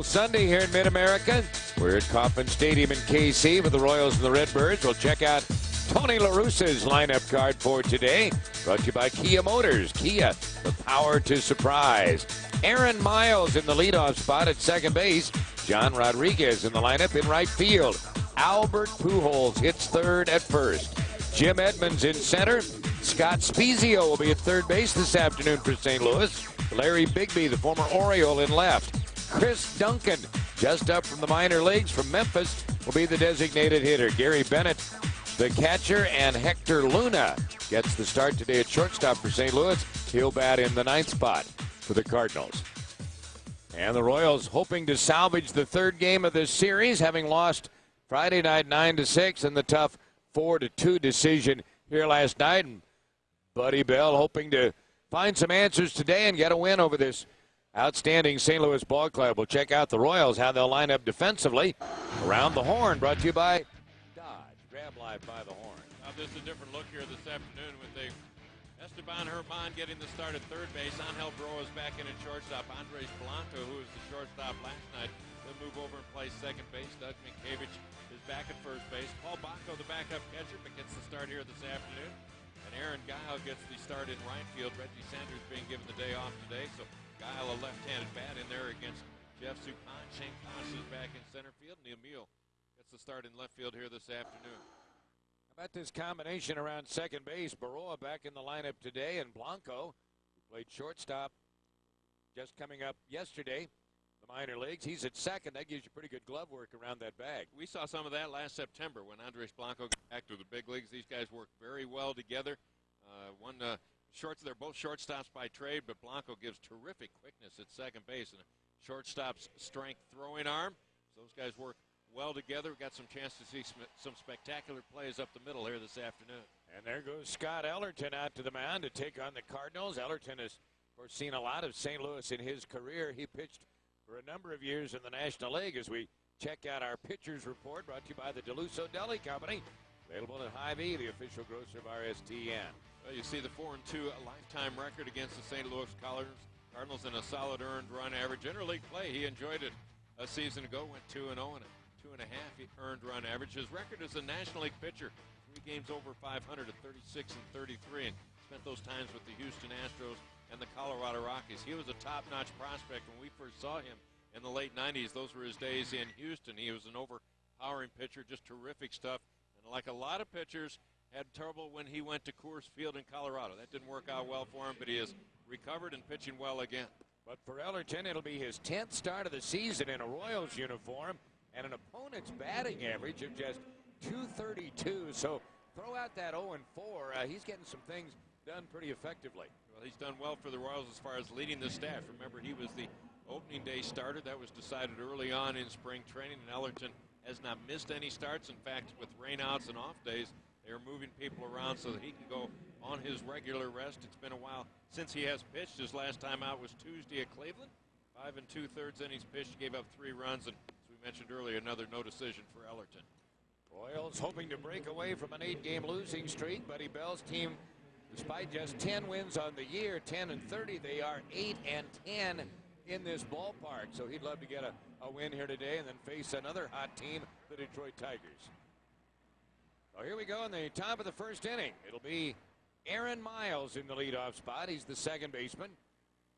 Sunday here in Mid-America. We're at Kauffman Stadium in KC with the Royals and the Redbirds. We'll check out Tony La Russa's lineup card for today. Brought to you by Kia Motors. Kia, the power to surprise. Aaron Miles in the leadoff spot at second base. John Rodriguez in the lineup in right field. Albert Pujols hits third at first. Jim Edmonds in center. Scott Spezio will be at third base this afternoon for St. Louis. Larry Bigby, the former Oriole, in left. Chris Duncan, just up from the minor leagues from Memphis, will be the designated hitter. Gary Bennett, the catcher, and Hector Luna gets the start today at shortstop for St. Louis. He'll bat in the ninth spot for the Cardinals. And the Royals hoping to salvage the third game of this series, having lost Friday night 9-6 in the tough 4-2 decision here last night. And Buddy Bell hoping to find some answers today and get a win over this outstanding St. Louis ball club. We'll check out the Royals, how they'll line up defensively. Around the Horn, brought to you by Dodge. Grab live by the Horn. This is a different look here this afternoon with Esteban Herman getting the start at third base. Angel Bro is back in at shortstop. Andres Blanco, who was the shortstop last night, will move over and play second base. Doug Minkiewicz is back at first base. Paul Bacco, the backup catcher, but gets the start here this afternoon. And Aaron Guile gets the start in right field. Reggie Sanders being given the day off today, so Guile, a left-handed bat in there against Jeff Suppan. Shane Koss is back in center field. Neil Meal gets the start in left field here this afternoon. How about this combination around second base? Baroa back in the lineup today, and Blanco, who played shortstop just coming up yesterday, the minor leagues. He's at second. That gives you pretty good glove work around that bag. We saw some of that last September when Andres Blanco got back to the big leagues. These guys work very well together. They're both shortstops by trade, but Blanco gives terrific quickness at second base and a shortstop's strength throwing arm. So those guys work well together. We've got some chance to see some spectacular plays up the middle here this afternoon. And there goes Scott Ellerton out to the mound to take on the Cardinals. Ellerton has, of course, seen a lot of St. Louis in his career. He pitched for a number of years in the National League. As we check out our pitchers report, brought to you by the DeLusso Deli Company, available at Hy-Vee, the official grocer of RSTN. Well, you see the 4-2 lifetime record against the St. Louis Cardinals and a solid earned run average. Interleague play, he enjoyed it a season ago, went 2-0 and a 2.5 earned run average. His record as a National League pitcher, 3 games over 500 at 36-33, and spent those times with the Houston Astros and the Colorado Rockies. He was a top-notch prospect when we first saw him in the late 90s. Those were his days in Houston. He was an overpowering pitcher, just terrific stuff. And like a lot of pitchers, had trouble when he went to Coors Field in Colorado. That didn't work out well for him, but he has recovered and pitching well again. But for Ellerton, it'll be his 10th start of the season in a Royals uniform and an opponent's batting average of just .232. So throw out that 0-4. He's getting some things done pretty effectively. Well, he's done well for the Royals as far as leading the staff. Remember, he was the opening day starter. That was decided early on in spring training, and Ellerton has not missed any starts. In fact, with rainouts and off days, they are moving people around so that he can go on his regular rest. It's been a while since he has pitched. His last time out was Tuesday at Cleveland. 5 2/3 innings pitched, gave up 3 runs, and as we mentioned earlier, another no decision for Ellerton. Royals hoping to break away from an 8-game losing streak. Buddy Bell's team, despite just 10 wins on the year, 10-30, they are 8-10 in this ballpark. So he'd love to get a win here today and then face another hot team, the Detroit Tigers. So here we go in the top of the first inning. It'll be Aaron Miles in the leadoff spot. He's the second baseman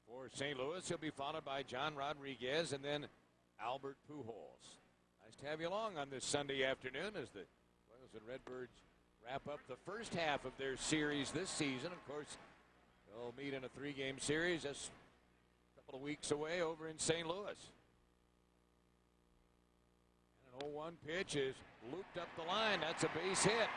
for St. Louis. He'll be followed by John Rodriguez and then Albert Pujols. Nice to have you along on this Sunday afternoon as the Royals and Redbirds wrap up the first half of their series this season. Of course, they'll meet in a 3-game series just a couple of weeks away over in St. Louis. And an 0-1 pitch is looped up the line. That's a base hit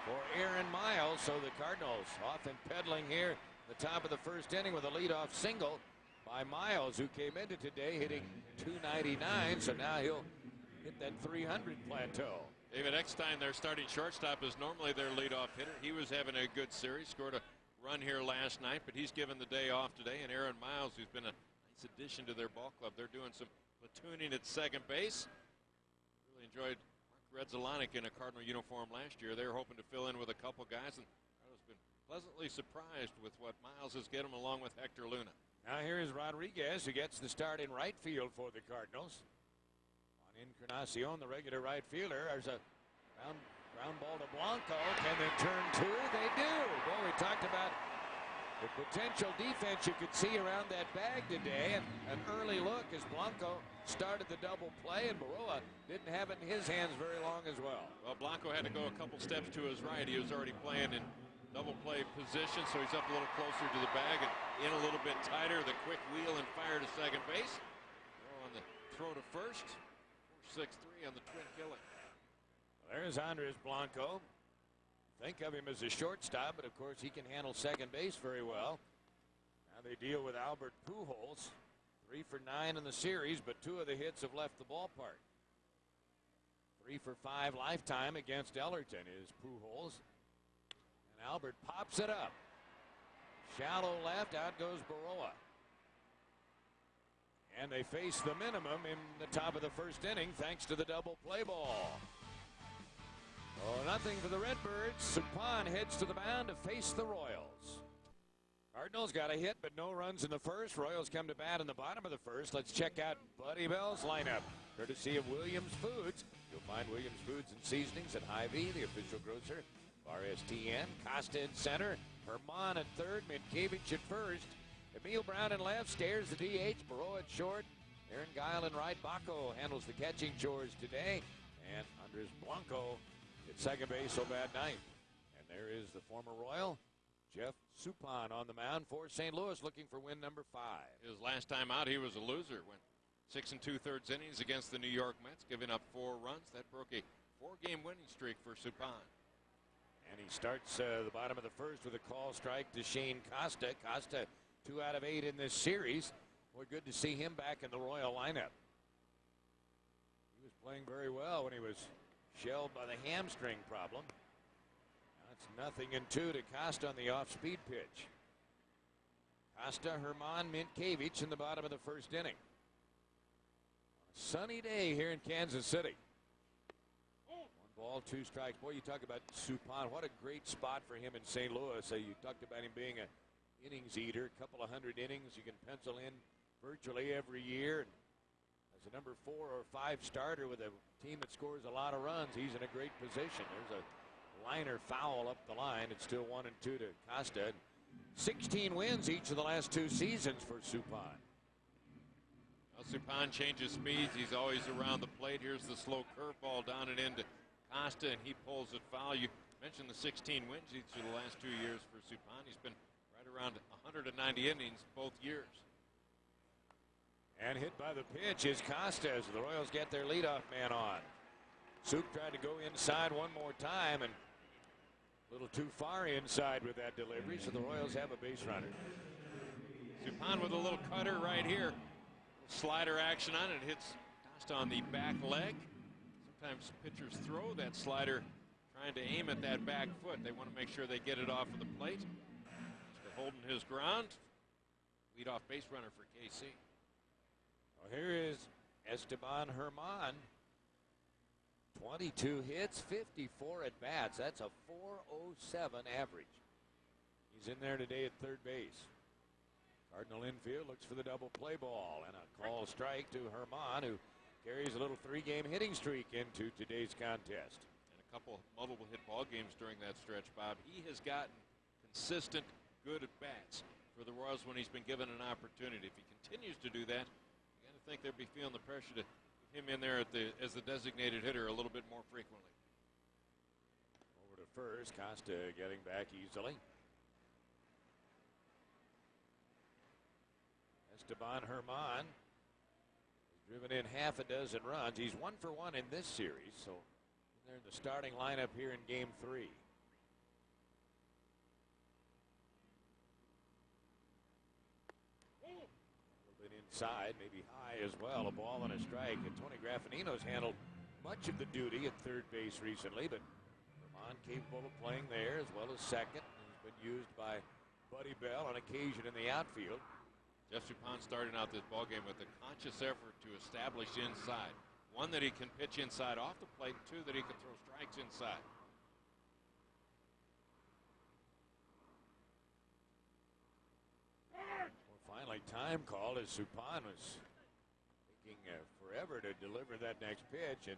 for Aaron Miles. So the Cardinals often pedaling here the top of the first inning with a leadoff single by Miles, who came into today hitting .299. So now he'll hit that .300 plateau. David Eckstein, their starting shortstop, is normally their leadoff hitter. He was having a good series, scored a run here last night, but he's given the day off today. And Aaron Miles, who's been a nice addition to their ball club, they're doing some platooning at second base. Really enjoyed Mark Redzelanek in a Cardinal uniform last year. They were hoping to fill in with a couple guys, and Cardinals been pleasantly surprised with what Miles has get him along with Hector Luna. Now here is Rodriguez, who gets the start in right field for the Cardinals. On Encarnacion, the regular right fielder. There's a ground ball to Blanco. Can they turn two? They do. Boy, we talked about the potential defense you could see around that bag today. And an early look as Blanco started the double play, and Baroa didn't have it in his hands very long as well. Well, Blanco had to go a couple steps to his right. He was already playing in double play position, so he's up a little closer to the bag and in a little bit tighter. The quick wheel and fire to second base. On the throw to first. 4-6-3 on the twin killing. There's Andres Blanco. Think of him as a shortstop, but of course he can handle second base very well. Now they deal with Albert Pujols. 3 for 9 in the series, but 2 of the hits have left the ballpark. 3 for 5 lifetime against Ellerton is Pujols. And Albert pops it up. Shallow left, out goes Baroa. And they face the minimum in the top of the first inning thanks to the double play ball. Oh, nothing for the Redbirds. Suppan heads to the mound to face the Royals. Cardinals got a hit, but no runs in the first. Royals come to bat in the bottom of the first. Let's check out Buddy Bell's lineup, courtesy of Williams Foods. You'll find Williams Foods and Seasonings at Hy-Vee, the official grocer. RSTN, Costa in center, Herman at third, Minkevich at first. Emil Brown in left, Stairs the DH, Baroa at short, Aaron Guile in right. Baco handles the catching chores today, and Andres Blanco at second base, so bad ninth. And there is the former Royal, Jeff Suppan, on the mound for St. Louis, looking for win number 5. His last time out, he was a loser. Went 6 2/3 innings against the New York Mets, giving up 4 runs. That broke a 4-game winning streak for Suppan. And he starts the bottom of the first with a call strike to Shane Costa. Costa 2 out of 8 in this series. Boy, good to see him back in the Royal lineup. He was playing very well when he was shelled by the hamstring problem. Now it's 0-2 to Costa on the off-speed pitch. Costa, Herman, Minkevich in the bottom of the first inning. On a sunny day here in Kansas City. 1 ball, 2 strikes. Boy, you talk about Suppan. What a great spot for him in St. Louis. You talked about him being an innings eater. A couple of 100 innings you can pencil in virtually every year. And as a number 4 or 5 starter with a team that scores a lot of runs, he's in a great position. There's a liner foul up the line. It's still 1-2 to Costa. 16 wins each of the last 2 seasons for Suppan. Well, Suppan changes speeds. He's always around the plate. Here's the slow curveball down and into Costa, and he pulls it foul. You mentioned the 16 wins each of the last 2 years for Suppan. He's been right around 190 innings both years. And hit by the pitch is Costa as the Royals get their leadoff man on. Sup tried to go inside one more time and a little too far inside with that delivery, so the Royals have a base runner. Suppan with a little cutter right here. Slider action on it. Hits Costa on the back leg. Sometimes pitchers throw that slider trying to aim at that back foot. They want to make sure they get it off of the plate. Costa holding his ground. Leadoff base runner for KC. Well, here is Esteban Herman. 22 hits, 54 at bats. That's a .407 average. He's in there today at third base. Cardinal infield looks for the double play ball and a call strike to Herman, who carries a little 3-game hitting streak into today's contest. And a couple multiple hit ball games during that stretch, Bob. He has gotten consistent good at bats for the Royals when he's been given an opportunity. If he continues to do that, you got to think they'll be feeling the pressure to him in there as the designated hitter a little bit more frequently. Over to first, Costa getting back easily. Esteban Herman has driven in half a dozen runs. He's 1 for 1 in this series, so they're in the starting lineup here in Game 3. Inside, maybe high as well, a ball and a strike. And Tony Graffinino's handled much of the duty at third base recently, but Herman capable of playing there as well as second. He's been used by Buddy Bell on occasion in the outfield. Jeff Suppan starting out this ballgame with a conscious effort to establish inside. 1, that he can pitch inside off the plate, 2, that he can throw strikes inside. Finally time called as Suppan was taking forever to deliver that next pitch. And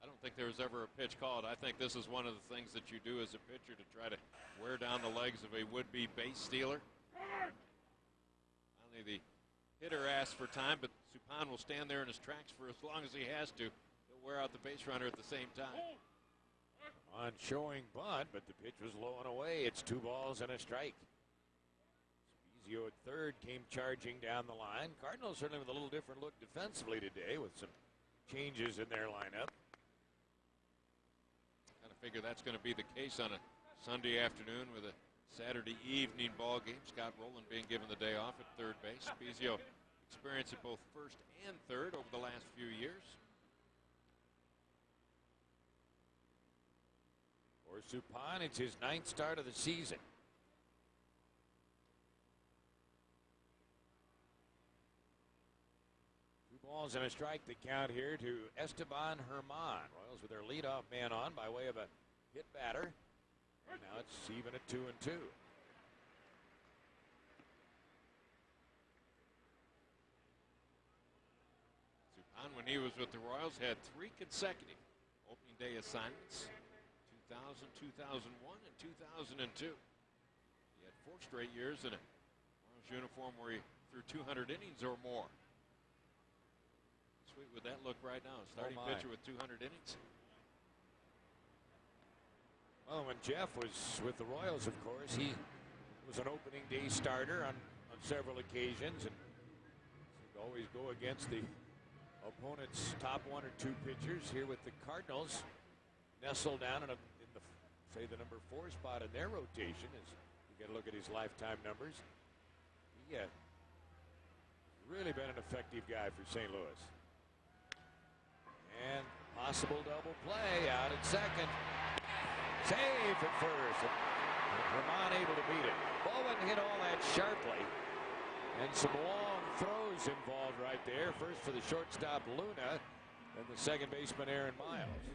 I don't think there was ever a pitch called. I think this is one of the things that you do as a pitcher to try to wear down the legs of a would-be base stealer. Finally, the hitter asks for time, but Suppan will stand there in his tracks for as long as he has to. He'll wear out the base runner at the same time. On showing bunt, but the pitch was low and away. It's 2 balls and a strike. Spezio at third came charging down the line. Cardinals certainly with a little different look defensively today with some changes in their lineup. Kind of figure that's going to be the case on a Sunday afternoon with a Saturday evening ball game. Scott Rowland being given the day off at third base. Spezio experienced at both first and third over the last few years. For Suppan, it's his 9th start of the season. 2 balls and a strike to count here to Esteban Herman. Royals with their leadoff man on by way of a hit batter. And now it's even at 2-2. Suppan, when he was with the Royals, had 3 consecutive opening day assignments. 2000, 2001, and 2002. He had 4 straight years in a Royals uniform where he threw 200 innings or more. Sweet would that look right now? Starting pitcher with 200 innings. Well, when Jeff was with the Royals, of course, he was an opening day starter on several occasions and seemed to always go against the opponent's top 1 or 2 pitchers. Here with the Cardinals, nestled down in the number 4 spot in their rotation. As you get a look at his lifetime numbers, he really been an effective guy for St. Louis. And possible double play out at second. Save at first. And Herman able to beat it. Bowen hit all that sharply. And some long throws involved right there. First for the shortstop Luna, and the second baseman Aaron Miles.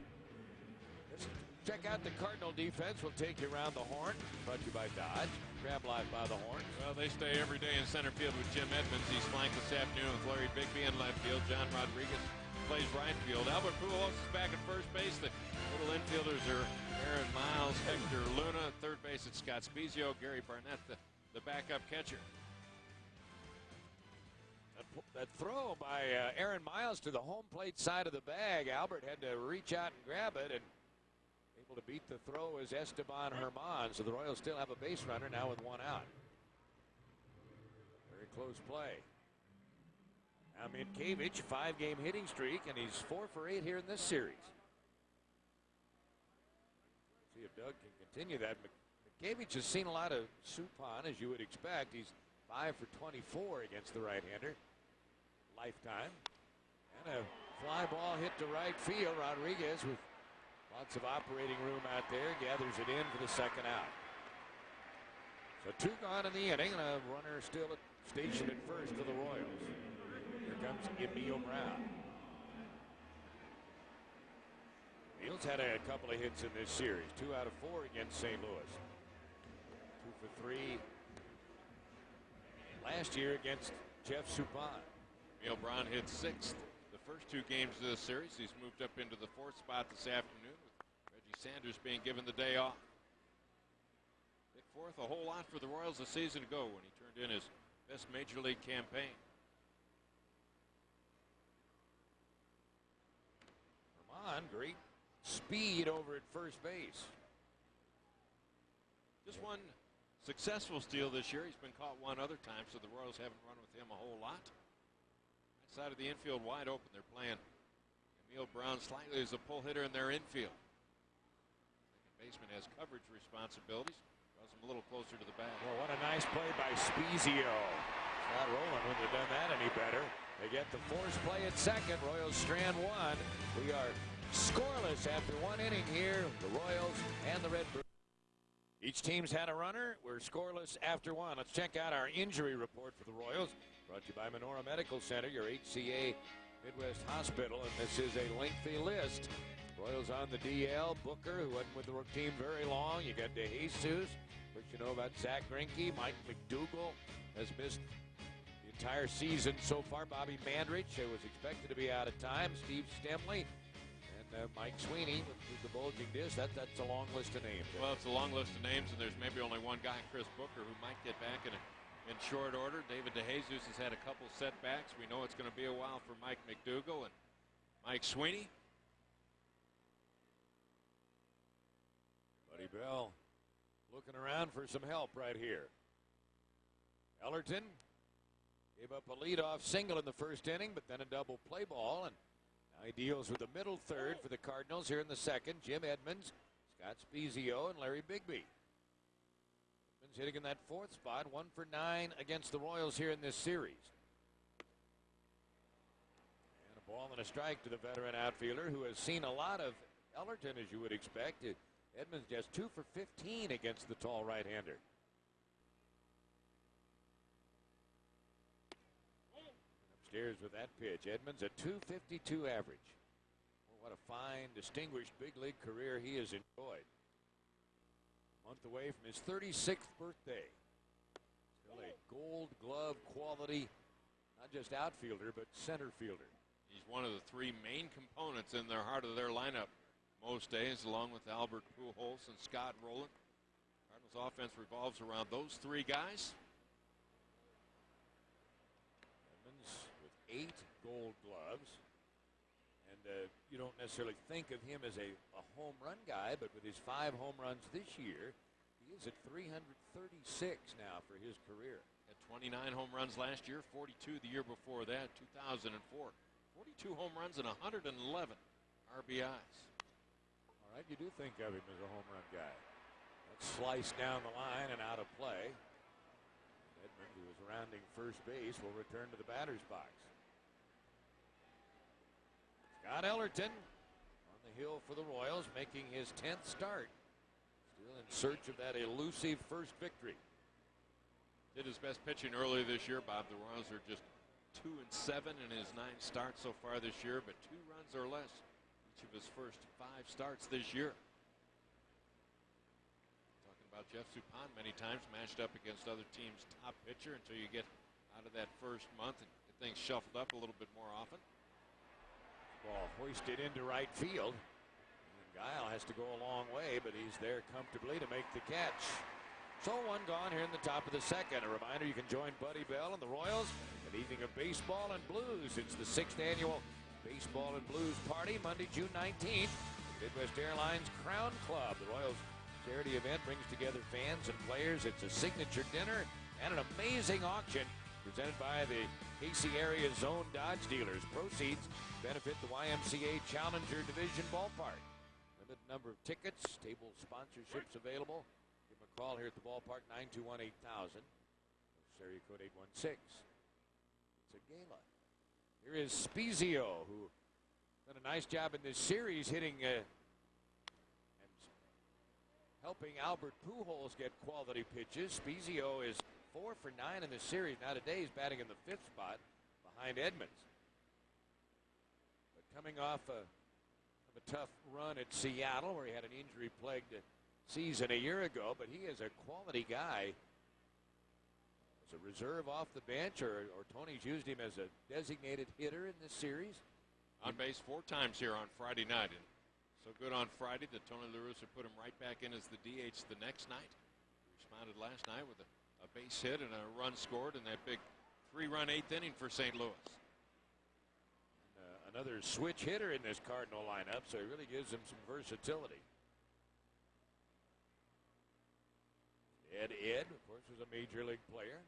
Check out the Cardinal defense. We'll take you around the horn. Brought to you by Dodge. Grab live by the horn. Well, they stay every day in center field with Jim Edmonds. He's flanked this afternoon with Larry Bigby in left field. John Rodriguez plays right field. Albert Pujols is back at first base. The little infielders are Aaron Miles, Hector Luna. Third base, it's Scott Spezio, Gary Barnett, the backup catcher. That throw by Aaron Miles to the home plate side of the bag. Albert had to reach out and grab it, and able to beat the throw is Esteban Herman. So the Royals still have a base runner now with 1 out. Very close play. Now Mientkiewicz, 5-game hitting streak, and he's 4 for 8 here in this series. See if Doug can continue that. Mientkiewicz has seen a lot of Suppan, as you would expect. He's 5 for 24 against the right-hander. Lifetime. And a fly ball hit to right field. Rodriguez with lots of operating room out there gathers it in for the second out. So 2 gone in the inning, and a runner still stationed at first for the Royals. Here comes Emil Brown. Emil's had a couple of hits in this series. 2 out of 4 against St. Louis. 2 for 3 last year against Jeff Suppan. Emil Brown hit 6th the first 2 games of this series. He's moved up into the 4th spot this afternoon with Reggie Sanders being given the day off. Hit 4th a whole lot for the Royals a season ago when he turned in his best major league campaign. Herman, great speed over at first base. Just one successful steal this year. He's been caught 1 other time, so the Royals haven't run with him a whole lot. Right side of the infield wide open. They're playing Emil Brown slightly as a pull hitter in their infield. Second baseman has coverage responsibilities. Draws him a little closer to the bag. Well, what a nice play by Spezio. Not rolling when they've done that any better. They get the force play at second. Royals strand 1. We are scoreless after 1 inning here. The Royals and the Redbirds. Each team's had a runner. We're scoreless after 1. Let's check out our injury report for the Royals. Brought to you by Menorah Medical Center, your HCA Midwest Hospital. And this is a lengthy list. Royals on the DL. Booker, who wasn't with the team very long. You got DeJesus. First you know about Zach Greinke. Mike McDougall has missed entire season so far. Bobby Mandrich was expected to be out of time. Steve Stemley and Mike Sweeney with the bulging disc. That's a long list of names. Well, it's a long list of names, and there's maybe only one guy, Chris Booker, who might get back in short order. David DeJesus has had a couple setbacks. We know it's going to be a while for Mike McDougall and Mike Sweeney. Buddy Bell looking around for some help right here. Ellerton gave up a leadoff single in the first inning, but then a double play ball, and now he deals with the middle third for the Cardinals here in the second. Jim Edmonds, Scott Spezio, and Larry Bigby. Edmonds hitting in that fourth spot, 1 for 9 against the Royals here in this series. And a ball and a strike to the veteran outfielder who has seen a lot of Ellerton, as you would expect. Edmonds just 2 for 15 against the tall right-hander. Upstairs with that pitch. Edmonds a .252 average. Well, what a fine, distinguished big league career he has enjoyed. A month away from his 36th birthday. Still a Gold Glove quality, not just outfielder, but center fielder. He's one of the three main components in their heart of their lineup most days, along with Albert Pujols and Scott Rowland. Cardinals offense revolves around those three guys. Edmonds with 8 Gold Gloves. And you don't necessarily think of him as a home run guy, but with his 5 home runs this year, he is at 336 now for his career. Had 29 home runs last year, 42 the year before that, 2004. 42 home runs and 111 RBIs. All right, you do think of him as a home run guy. That slice down the line and out of play. Edmund, who is rounding first base, will return to the batter's box. Scott Ellerton on the hill for the Royals, making his 10th start. Still in search of that elusive first victory. Did his best pitching early this year, Bob. The Royals are just 2-7 in his 9 starts so far this year, but 2 runs or less each of his first 5 starts this year. Talking about Jeff Suppan many times, matched up against other teams' top pitcher until you get out of that first month and get things shuffled up a little bit more often. Ball hoisted into right field. And Guile has to go a long way, but he's there comfortably to make the catch. So one gone here in the top of the second. A reminder, you can join Buddy Bell and the Royals an evening of baseball and blues. It's the 6th annual Baseball and Blues Party, Monday, June 19th. Midwest Airlines Crown Club. The Royals charity event brings together fans and players. It's a signature dinner and an amazing auction presented by the Casey area Zone Dodge dealers. Proceeds benefit the YMCA Challenger Division Ballpark. Limited number of tickets, table sponsorships available. Give them a call here at the ballpark, 921-8000. Area code 816. It's a gala. Here is Spezio, who done a nice job in this series hitting and helping Albert Pujols get quality pitches. Spezio is 4 for 9 in the series. Now today he's batting in the 5th spot behind Edmonds. But coming off of a tough run at Seattle, where he had an injury-plagued season a year ago, but he is a quality guy. As a reserve off the bench, or Tony's used him as a designated hitter in this series. On base 4 times here on Friday night, and so good on Friday that Tony La Russa put him right back in as the DH the next night. He responded last night with a base hit and a run scored in that big 3-run 8th inning for St. Louis. Another switch hitter in this Cardinal lineup, so he really gives him some versatility. Ed, of course, was a major league player.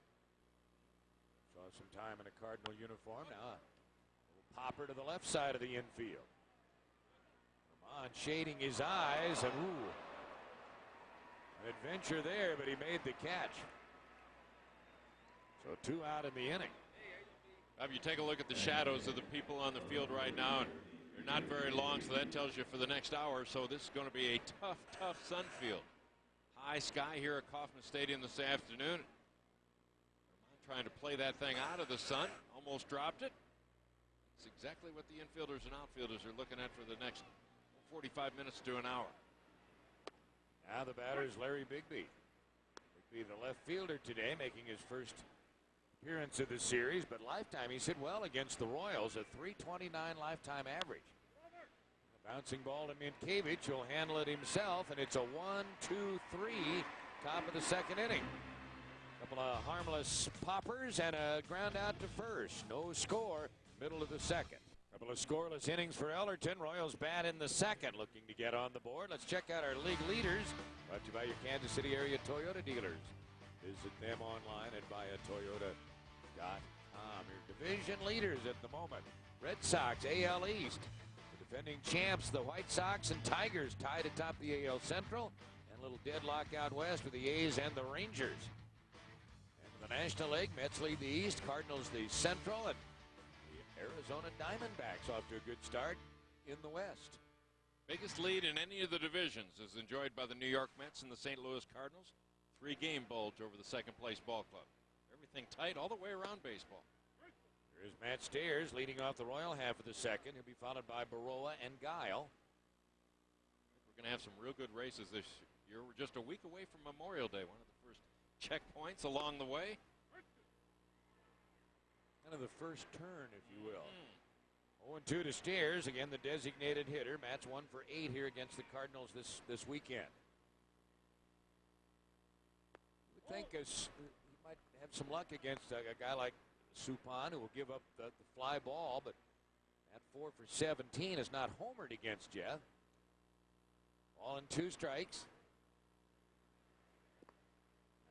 Saw some time in a Cardinal uniform. Now a little popper to the left side of the infield. Vermont shading his eyes, and an adventure there, but he made the catch. So 2 out in the inning. You take a look at the shadows of the people on the field right now, and they're not very long, so that tells you for the next hour or so this is going to be a tough sun field. High sky here at Kauffman Stadium this afternoon. Trying to play that thing out of the sun. Almost dropped it. It's exactly what the infielders and outfielders are looking at for the next 45 minutes to an hour. Now the batter is Larry Bigby. Bigby, the left fielder today, making his first appearance of the series, but lifetime he's hit well against the Royals, a .329 lifetime average. A bouncing ball to Minkiewicz, who'll handle it himself, and it's a 1-2-3 top of the second inning. Couple of harmless poppers and a ground out to first. No score, middle of the second. Couple of scoreless innings for Ellerton. Royals bat in the second, looking to get on the board. Let's check out our league leaders, brought to you by your Kansas City area Toyota dealers. Visit them online at buyatoyota.com. Your division leaders at the moment. Red Sox, AL East. The defending champs, the White Sox and Tigers, tied atop the AL Central. And a little deadlock out west with the A's and the Rangers. And the National League, Mets lead the East, Cardinals the Central, and the Arizona Diamondbacks off to a good start in the West. Biggest lead in any of the divisions is enjoyed by the New York Mets and the St. Louis Cardinals. 3-game bulge over the second-place ball club. Everything tight all the way around baseball. There is Matt Stairs leading off the Royal half of the second. He'll be followed by Baroa and Guile. We're going to have some real good races this year. We're just a week away from Memorial Day, one of the first checkpoints along the way. Kind of the first turn, if you will. 0-2 to Stairs. Again, the designated hitter. Matt's 1 for 8 here against the Cardinals this weekend. You would think he might have some luck against a guy like Suppan, who will give up the fly ball, but that 4 for 17 is not homered against Jeff. Ball and 2 strikes.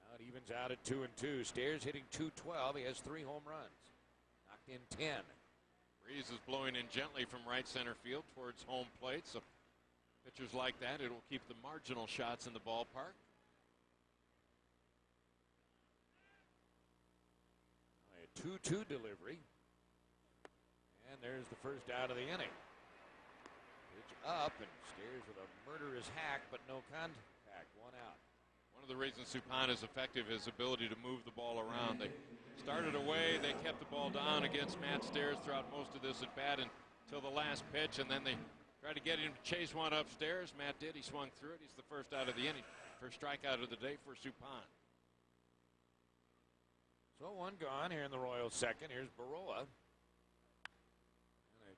Now it evens out at 2-2. Stairs hitting .212. He has 3 home runs. Knocked in 10. Breeze is blowing in gently from right center field towards home plate, so pitchers like that, it will keep the marginal shots in the ballpark. A 2-2 delivery. And there's the first out of the inning. Pitch up, and Stairs with a murderous hack, but no contact. 1 out. One of the reasons Suppan is effective is his ability to move the ball around. They started away. They kept the ball down against Matt Stairs throughout most of this at bat until the last pitch, and then they tried to get him to chase one upstairs. Matt did. He swung through it. He's the first out of the inning. First strikeout of the day for Suppan. So 1 gone here in the Royals second. Here's Baroa. And a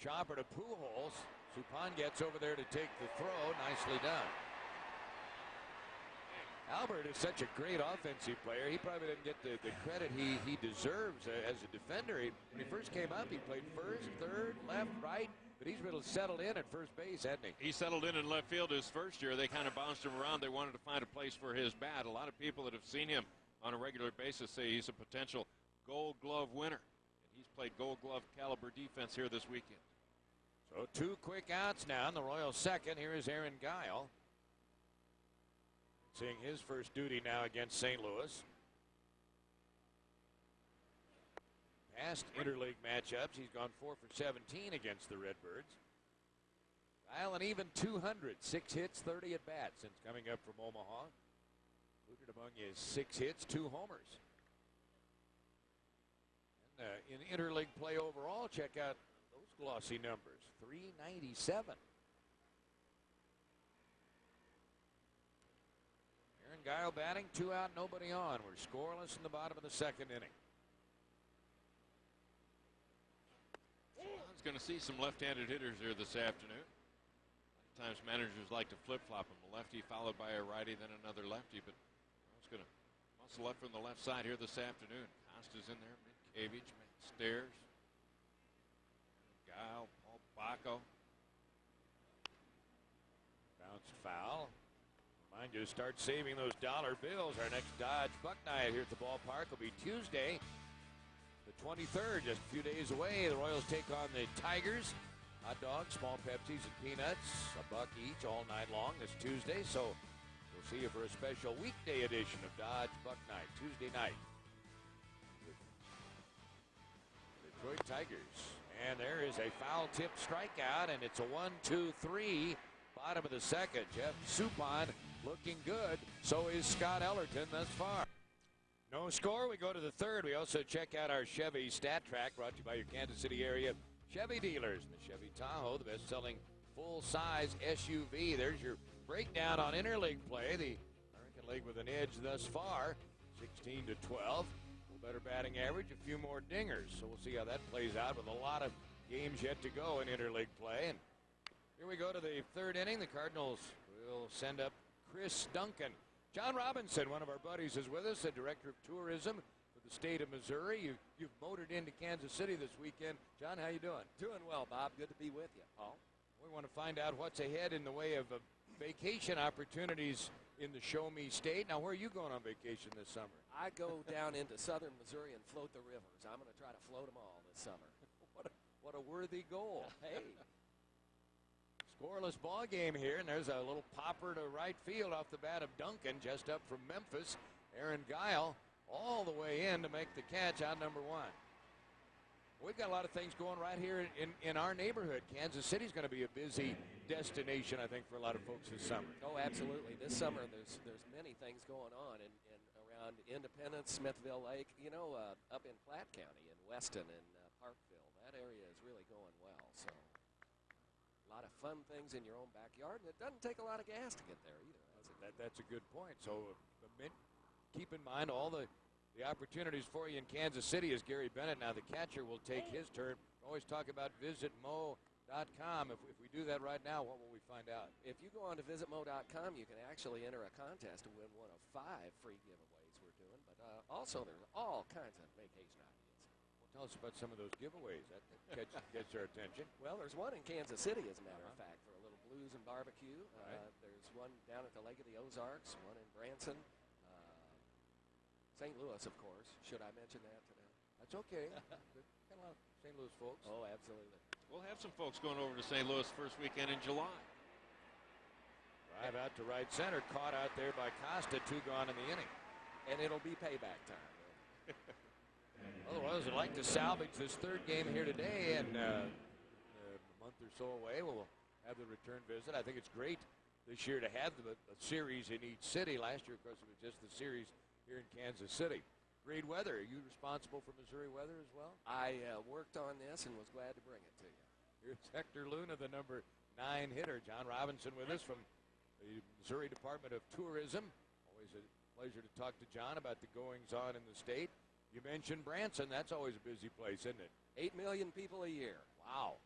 chopper to Pujols. Suppan gets over there to take the throw. Nicely done. Albert is such a great offensive player. He probably didn't get the credit he deserves as a defender. When he first came up, he played first, third, left, right. But he's really settled in at first base, hasn't he? He settled in left field his first year. They kind of bounced him around. They wanted to find a place for his bat. A lot of people that have seen him on a regular basis say he's a potential Gold Glove winner. And he's played Gold Glove caliber defense here this weekend. So 2 quick outs now in the Royals second. Here is Aaron Guile. Seeing his first duty now against St. Louis. Past interleague matchups, he's gone 4 for 17 against the Redbirds. Guile an even 200, 6 hits, 30 at bats since coming up from Omaha. Included among his 6 hits, 2 homers. And in interleague play overall, check out those glossy numbers. 397. Aaron Guile batting, 2 out, nobody on. We're scoreless in the bottom of the second inning. He's going to see some left-handed hitters here this afternoon. Sometimes managers like to flip-flop him. A lefty followed by a righty, then another lefty. But he's going to muscle up from the left side here this afternoon. Costa's in there. Minkiewicz, Stairs, Guile, Paul Baco. Bounced foul. Remind you to start saving those dollar bills. Our next Dodge Buck Night here at the ballpark will be Tuesday, the 23rd, just a few days away. The Royals take on the Tigers. Hot dogs, small Pepsis, and peanuts, $1 each all night long this Tuesday. So we'll see you for a special weekday edition of Dodge Buck Night, Tuesday night. Detroit Tigers. And there is a foul tip strikeout, and it's a 1-2-3, bottom of the second. Jeff Suppan looking good. So is Scott Ellerton thus far. No score. We go to the third. We also check out our Chevy Stat Track, brought to you by your Kansas City area Chevy dealers. And the Chevy Tahoe, the best-selling full-size SUV. There's your breakdown on interleague play. The American League with an edge thus far, 16-12. better batting average, a few more dingers. So we'll see how that plays out with a lot of games yet to go in interleague play. And here we go to the third inning. The Cardinals will send up Chris Duncan. John Robinson, one of our buddies, is with us, the director of tourism for the state of Missouri. You've motored into Kansas City this weekend. John, how you doing? Doing well, Bob. Good to be with you, Paul. We want to find out what's ahead in the way of vacation opportunities in the Show Me State. Now, where are you going on vacation this summer? I go down into southern Missouri and float the rivers. I'm going to try to float them all this summer. What a worthy goal. Hey. Scoreless ball game here, and there's a little popper to right field off the bat of Duncan, just up from Memphis. Aaron Guile all the way in to make the catch out number one. We've got a lot of things going right here in our neighborhood. Kansas City's going to be a busy destination, I think, for a lot of folks this summer. Oh, absolutely. This summer, there's many things going on in around Independence, Smithville Lake, up in Platte County, in Weston and Parkville. That area is really going well. So a lot of fun things in your own backyard, and it doesn't take a lot of gas to get there either. That's a good point. So keep in mind all the opportunities for you in Kansas City as Gary Bennett, now the catcher, will take his turn. Always talk about visitmo.com. If we do that right now, what will we find out? If you go on to visitmo.com, you can actually enter a contest to win one of 5 free giveaways we're doing. But also, there's all kinds of vacation ideas. Well, tell us about some of those giveaways. That gets our attention. Well, there's one in Kansas City, as a matter of fact, for a little blues and barbecue. Right. There's one down at the Lake of the Ozarks, one in Branson. St. Louis, of course. Should I mention that today? That's okay. Got a lot of St. Louis folks. Oh, absolutely. We'll have some folks going over to St. Louis first weekend in July. Drive out to right center, caught out there by Costa, 2 gone in the inning. And it'll be payback time. Well, the Royals would like to salvage this third game here today, and a month or so away we'll have the return visit. I think it's great this year to have a series in each city. Last year, of course, it was just the series here in Kansas City. Great weather. Are you responsible for Missouri weather as well? I worked on this and was glad to bring it to you. Here's Hector Luna, the number 9 hitter. John Robinson with us from the Missouri Department of Tourism. Always a pleasure to talk to John about the goings-on in the state. You mentioned Branson. That's always a busy place, isn't it? 8 million people a year. Wow.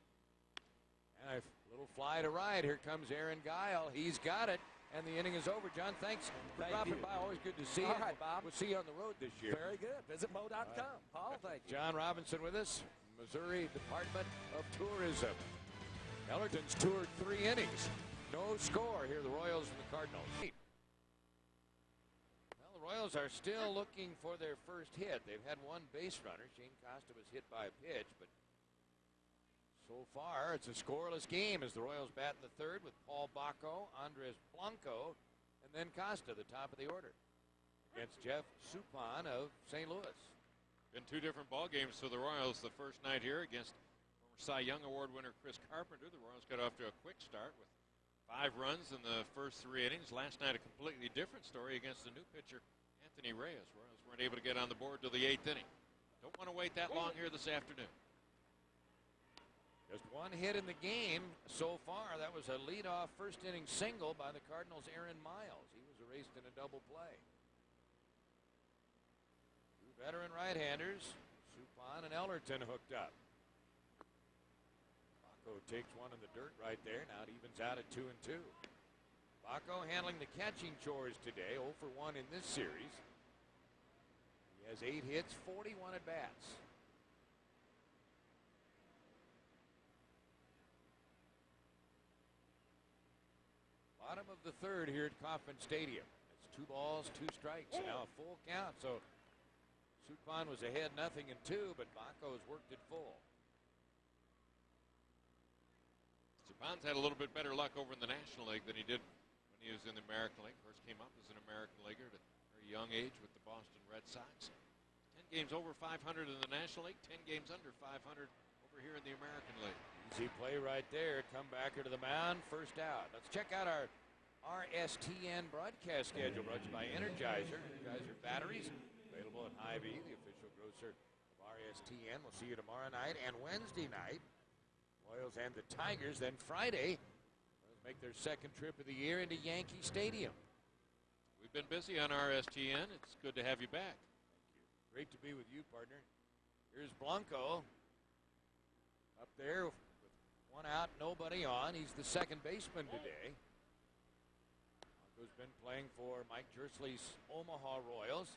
And a little fly to right. Here comes Aaron Guile. He's got it. And the inning is over. John, thanks for dropping by. Always good to see you. All right, Bob. We'll see you on the road this year. Very good. Visitmo.com. Right. Paul, thank you. John Robinson with us, Missouri Department of Tourism. Ellerton's toured 3 innings. No score here, the Royals and the Cardinals. Well, the Royals are still looking for their first hit. They've had 1 base runner. Shane Costa was hit by a pitch, but so far, it's a scoreless game as the Royals bat in the third with Paul Bacco, Andres Blanco, and then Costa, the top of the order, against Jeff Suppan of St. Louis. Been 2 different ball games for the Royals. The first night here against former Cy Young Award winner Chris Carpenter. The Royals got off to a quick start with 5 runs in the first 3 innings. Last night, a completely different story against the new pitcher, Anthony Reyes. Royals weren't able to get on the board till the 8th inning. Don't want to wait that long here this afternoon. Just 1 hit in the game so far. That was a leadoff first-inning single by the Cardinals' Aaron Miles. He was erased in a double play. 2 veteran right-handers, Suppan and Ellerton, hooked up. Bacco takes one in the dirt right there. Now it evens out at 2-2. Bacco handling the catching chores today, 0 for 1 in this series. He has 8 hits, 41 at-bats. Bottom of the third here at Kauffman Stadium. It's 2 balls, 2 strikes, and now a full count. So Suppan was ahead 0-2, but Bacco has worked it full. Suppan's had a little bit better luck over in the National League than he did when he was in the American League. First came up as an American Leaguer at a very young age with the Boston Red Sox. 10 games over 500 in the National League, 10 games under 500 over here in the American League. Easy play right there. Comebacker to the mound, first out. Let's check out our RSTN broadcast schedule brought to you by Energizer. Energizer batteries available at Hy-Vee, the official grocer of RSTN. We'll see you tomorrow night and Wednesday night. Royals and the Tigers. Then Friday, Royals make their 2nd trip of the year into Yankee Stadium. We've been busy on RSTN. It's good to have you back. Great to be with you, partner. Here's Blanco. Up there with one out, nobody on. He's the second baseman today. Blanco's been playing for Mike Jersley's Omaha Royals.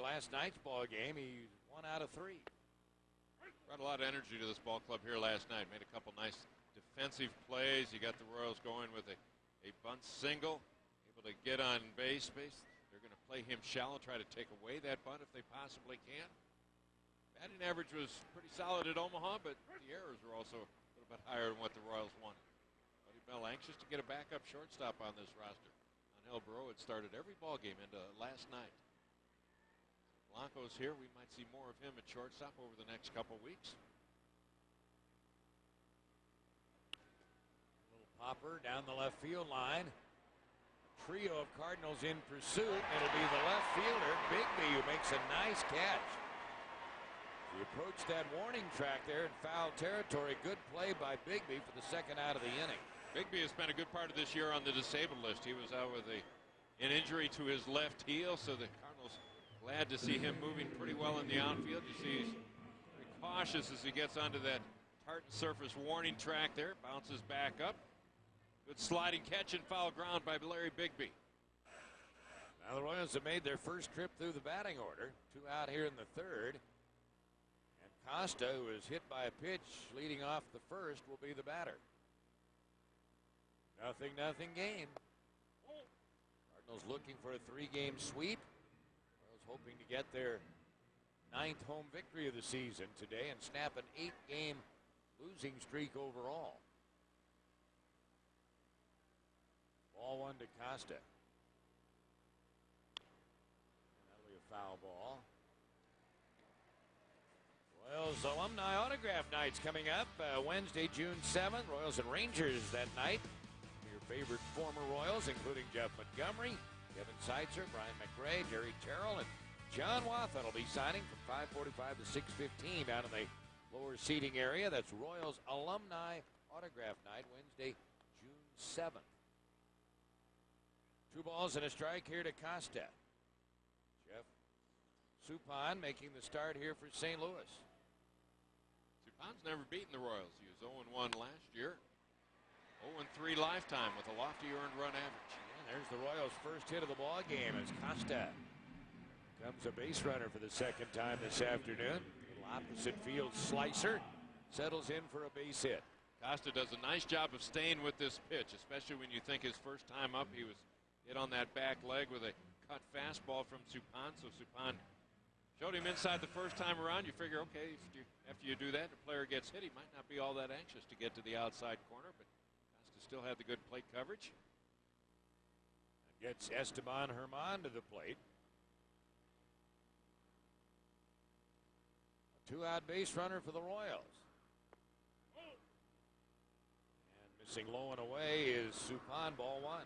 Last night's ball game, he 1 out of 3. Brought a lot of energy to this ball club here last night. Made a couple nice defensive plays. You got the Royals going with a bunt single, able to get on base. They're going to play him shallow, try to take away that bunt if they possibly can. Batting average was pretty solid at Omaha, but the errors were also a little bit higher than what the Royals wanted. Buddy Bell anxious to get a backup shortstop on this roster. Angel Burrow had started every ball game into last night. Blanco's here. We might see more of him at shortstop over the next couple weeks. Little popper down the left field line. Trio of Cardinals in pursuit. It'll be the left fielder, Bigby, who makes a nice catch. He approached that warning track there in foul territory. Good play by Bigby for the second out of the inning. Bigby has been a good part of this year on the disabled list. He was out with an injury to his left heel, so the Cardinals glad to see him moving pretty well in the outfield. You see he's very cautious as he gets onto that tartan surface warning track there. Bounces back up. Good sliding catch and foul ground by Larry Bigby. Now the Royals have made their first trip through the batting order. 2 out here in the third. And Costa, who was hit by a pitch leading off the first, will be the batter. 0-0 game. Cardinals looking for a 3-game sweep. Hoping to get their 9th home victory of the season today and snap an 8-game losing streak overall. Ball 1 to Costa. And that'll be a foul ball. Royals Alumni Autograph Night's coming up Wednesday, June 7th. Royals and Rangers that night. Your favorite former Royals, including Jeff Montgomery, Kevin Seitzer, Brian McRae, Jerry Terrell, and John Wathan will be signing from 5:45 to 6:15 down in the lower seating area. That's Royals Alumni Autograph Night, Wednesday, June 7th. 2 balls and a strike here to Costa. Jeff Suppan making the start here for St. Louis. Suppan's never beaten the Royals. He was 0-1 last year. 0-3 lifetime with a lofty earned run average. There's the Royals' first hit of the ball game as Costa becomes a base runner for the second time this afternoon. Little opposite field slicer settles in for a base hit. Costa does a nice job of staying with this pitch, especially when you think his first time up he was hit on that back leg with a cut fastball from Suppan. So Suppan showed him inside the first time around. You figure, okay, after you do that, the player gets hit, he might not be all that anxious to get to the outside corner, but Costa still had the good plate coverage. Gets Esteban Herman to the plate. A 2-out base runner for the Royals. And missing low and away is Suppan, ball 1.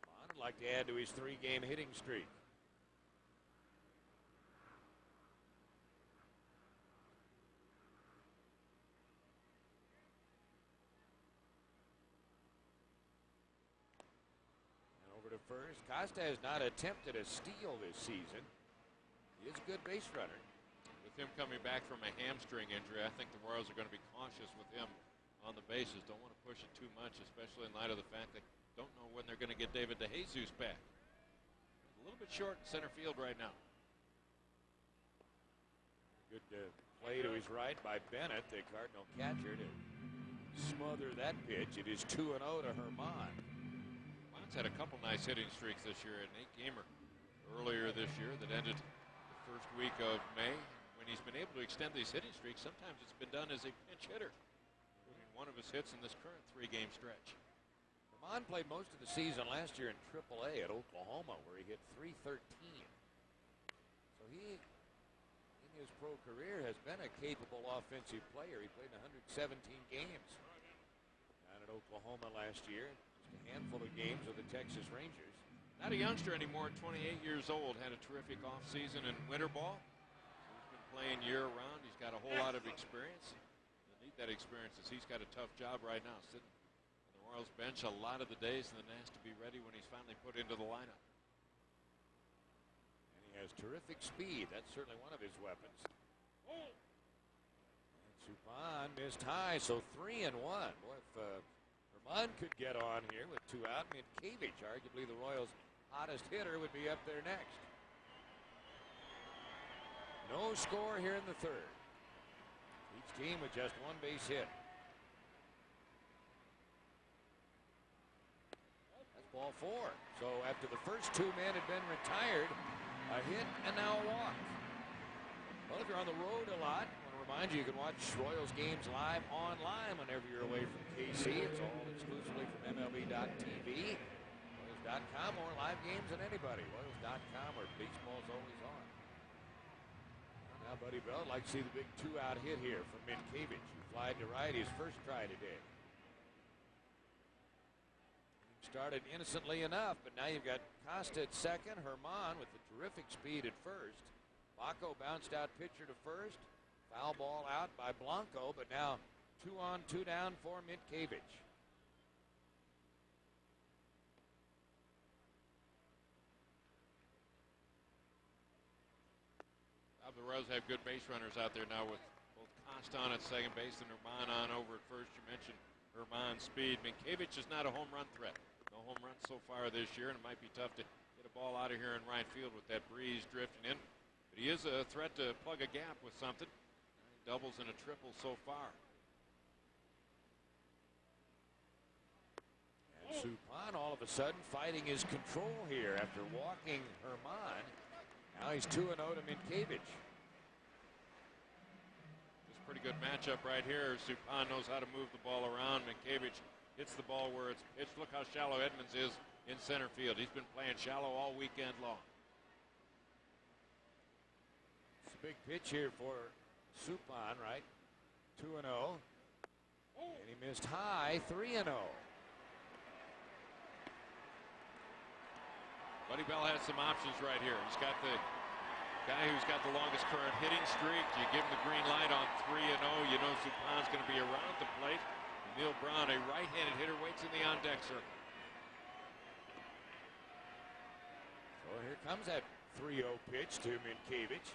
Suppan would like to add to his 3-game hitting streak. First, Costa has not attempted a steal this season. He is a good base runner. With him coming back from a hamstring injury, I think the Royals are going to be cautious with him on the bases. Don't want to push it too much, especially in light of the fact they don't know when they're going to get David DeJesus back. A little bit short in center field right now. Good play to his right by Bennett, the Cardinal catcher, to smother that pitch. It is 2-0 to Herman. Had a couple nice hitting streaks this year. An 8-gamer earlier this year that ended the first week of May. When he's been able to extend these hitting streaks, sometimes it's been done as a pinch hitter. One of his hits in this current 3-game stretch. Herman played most of the season last year in AAA at Oklahoma, where he hit .313. So he, in his pro career, has been a capable offensive player. He played in 117 games down at Oklahoma last year. A handful of games with the Texas Rangers. Not a youngster anymore, 28 years old. Had a terrific offseason in winter ball. He's been playing year-round. He's got a whole lot of experience. And need that experience as he's got a tough job right now, sitting in the Royals bench a lot of the days and then has to be ready when he's finally put into the lineup. And he has terrific speed. That's certainly one of his weapons. And Suppan missed high, so 3-1. Boy, if Herman could get on here with 2 out, Minkevich, arguably the Royals' hottest hitter, would be up there next. No score here in the third. Each team with just 1 base hit. That's ball 4. So after the first 2 men had been retired, a hit and now a walk. Well, if you're on the road a lot, I want to remind you, you can watch Royals games live online whenever you're away from KC. It's all exclusively from MLB.tv, Royals.com, or live games than anybody. Royals.com, where baseball's always on. Now Buddy Bell would like to see the big 2-out hit here from Minkevich, who flied to right his first try today. Started innocently enough, but now you've got Costa at second, Herman with the terrific speed at first. Baco bounced out pitcher to first. Foul ball out by Blanco, but now 2 on, 2 down for Minkevich. The Royals have good base runners out there now with both Costa on at second base and Herman on over at first. You mentioned Herman's speed. Minkevich is not a home run threat. No home runs so far this year, and it might be tough to get a ball out of here in right field with that breeze drifting in. But he is a threat to plug a gap with something. 9 doubles and a triple so far. And Suppan all of a sudden fighting his control here after walking Herman. Now he's 2-0 to Minkevich. Pretty good matchup right here. Suppan knows how to move the ball around. Minkevich hits the ball where it's pitched. Look how shallow Edmonds is in center field. He's been playing shallow all weekend long. It's a big pitch here for Suppan, right? 2-0. And he missed high, 3-0. Buddy Bell has some options right here. He's got the guy who's got the longest current hitting streak. You give him the green light on 3-0. You know Suppan's going to be around the plate. Neil Brown, a right-handed hitter, waits in the on-deck circle. So here comes that 3-0 pitch to Minkevich.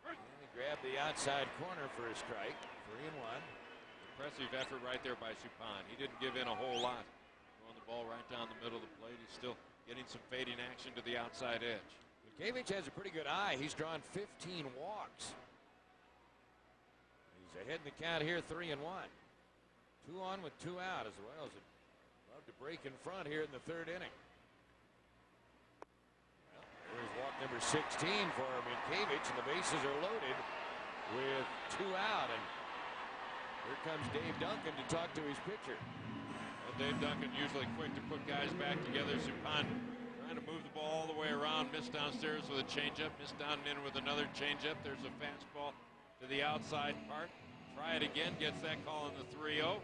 And he grabbed the outside corner for a strike. 3-1. Impressive effort right there by Suppan. He didn't give in a whole lot. Throwing the ball right down the middle of the plate. He's still getting some fading action to the outside edge. Minkevich has a pretty good eye. He's drawn 15 walks. He's ahead in the count here, 3-1. 2 on with 2 out as the Royals would love to break in front here in the third inning. Well, there's walk number 16 for Minkevich, and the bases are loaded with 2 out. And here comes Dave Duncan to talk to his pitcher. Well, Dave Duncan usually quick to put guys back together. Suppan trying to move the ball all the way around. Missed downstairs with a changeup. Missed down and in with another changeup. There's a fastball to the outside part. Try it again. Gets that call in the 3-0.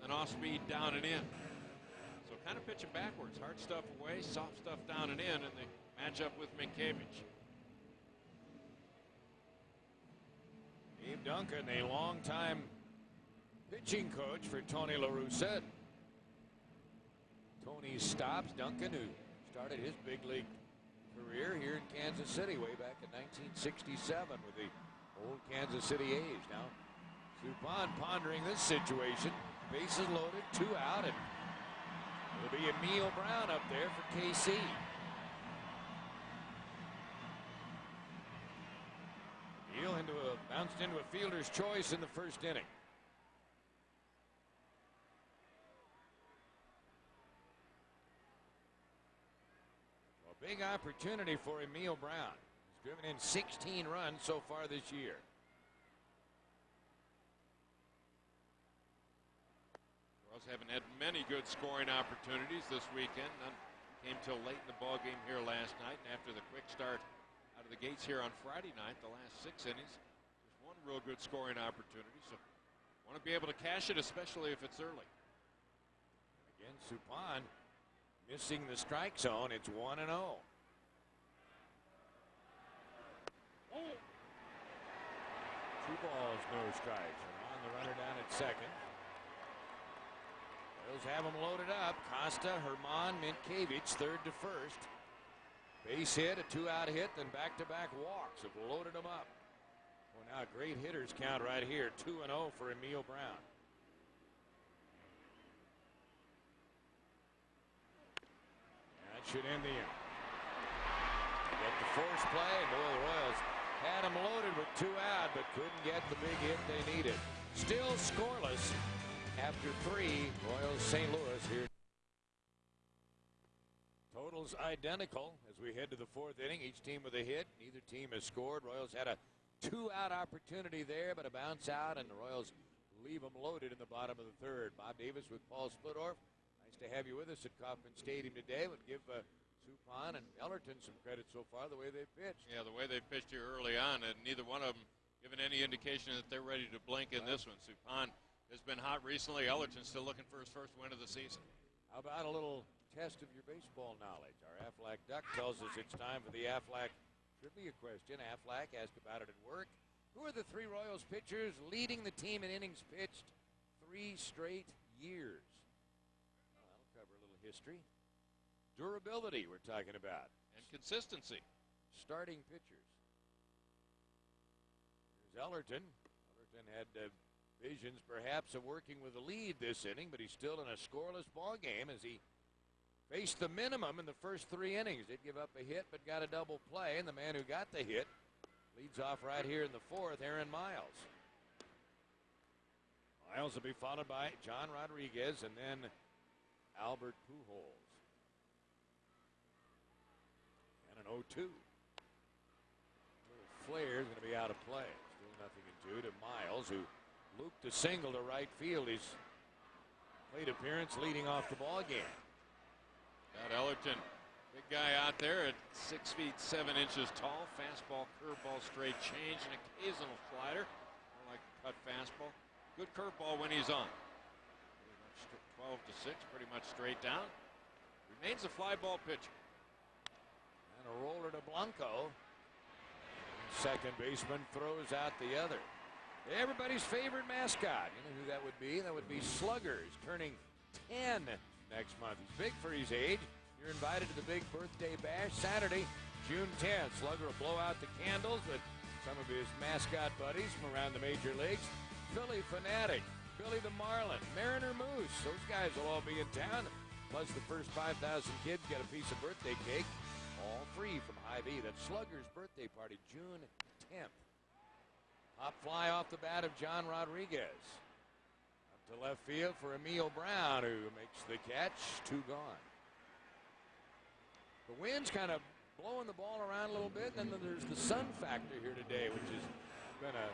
And off speed down and in. So kind of pitching backwards. Hard stuff away. Soft stuff down and in. And the matchup with Minkevich. Dave Duncan, a longtime pitching coach for Tony La Russa. Tony stops Duncan, who started his big league career here in Kansas City way back in 1967 with the old Kansas City A's. Now Suppan pondering this situation. Bases loaded, 2 out, and it'll be Emil Brown up there for KC. Emil bounced into a fielder's choice in the first inning. A big opportunity for Emil Brown. He's driven in 16 runs so far this year. Haven't had many good scoring opportunities this weekend. None came till late in the ball game here last night. And after the quick start out of the gates here on Friday night, the last 6 innings, there's one real good scoring opportunity. So want to be able to cash it, especially if it's early. Again, Suppan missing the strike zone. It's 1-0. 2 balls, no strikes. And on the runner down at second. Royals have them loaded up. Costa, Herman, Minkiewicz, third to first. Base hit, a 2-out hit, then back-to-back walks have loaded them up. Well, now a great hitters count right here. 2-0 for Emil Brown. That should end the inning. Get the force play. Boy, the Royals had them loaded with 2 out, but couldn't get the big hit they needed. Still scoreless after 3. Royals St. Louis here. Totals identical as we head to the 4th inning. Each team with a hit. Neither team has scored. Royals had a 2-out opportunity there, but a bounce out, and the Royals leave them loaded in the bottom of the 3rd. Bob Davis with Paul Splittorff. Nice to have you with us at Kauffman Stadium today. Would give Suppan and Ellerton some credit so far the way they've pitched. Yeah, the way they pitched here early on, and neither one of them given any indication that they're ready to blink in this one. Suppan has been hot recently. Ellerton's still looking for his first win of the season. How about a little test of your baseball knowledge? Our Aflac Duck tells us it's time for the Aflac trivia question. Aflac asked about it at work. Who are the 3 Royals pitchers leading the team in innings pitched 3 straight years? Well, that'll cover a little history. Durability we're talking about. And consistency. Starting pitchers. Here's Ellerton. Ellerton had visions perhaps of working with a lead this inning, but he's still in a scoreless ball game as he faced the minimum in the first 3 innings. Did give up a hit, but got a double play, and the man who got the hit leads off right here in the 4th, Aaron Miles. Miles will be followed by John Rodriguez and then Albert Pujols. And an 0-2. Little flare is going to be out of play. Still nothing in 2 to Miles, who looped a single to right field. His plate appearance leading off the ball game. Got Ellerton, big guy out there at 6 feet 7 inches tall. Fastball, curveball, straight change, and occasional slider. More like a cut fastball. Good curveball when he's on. Pretty much 12-6, pretty much straight down. Remains a fly ball pitcher. And a roller to Blanco. Second baseman throws out the other. Everybody's favorite mascot. You know who that would be? That would be Sluggers, turning 10 next month. He's big for his age. You're invited to the big birthday bash Saturday, June 10th. Slugger will blow out the candles with some of his mascot buddies from around the major leagues. Philly Fanatic, Billy the Marlin, Mariner Moose. Those guys will all be in town. Plus the first 5,000 kids get a piece of birthday cake. All free from Hy-Vee. That's Slugger's birthday party, June 10th. Hop fly off the bat of John Rodriguez. Up to left field for Emil Brown, who makes the catch. 2 gone. The wind's kind of blowing the ball around a little bit, and then there's the sun factor here today, which has been a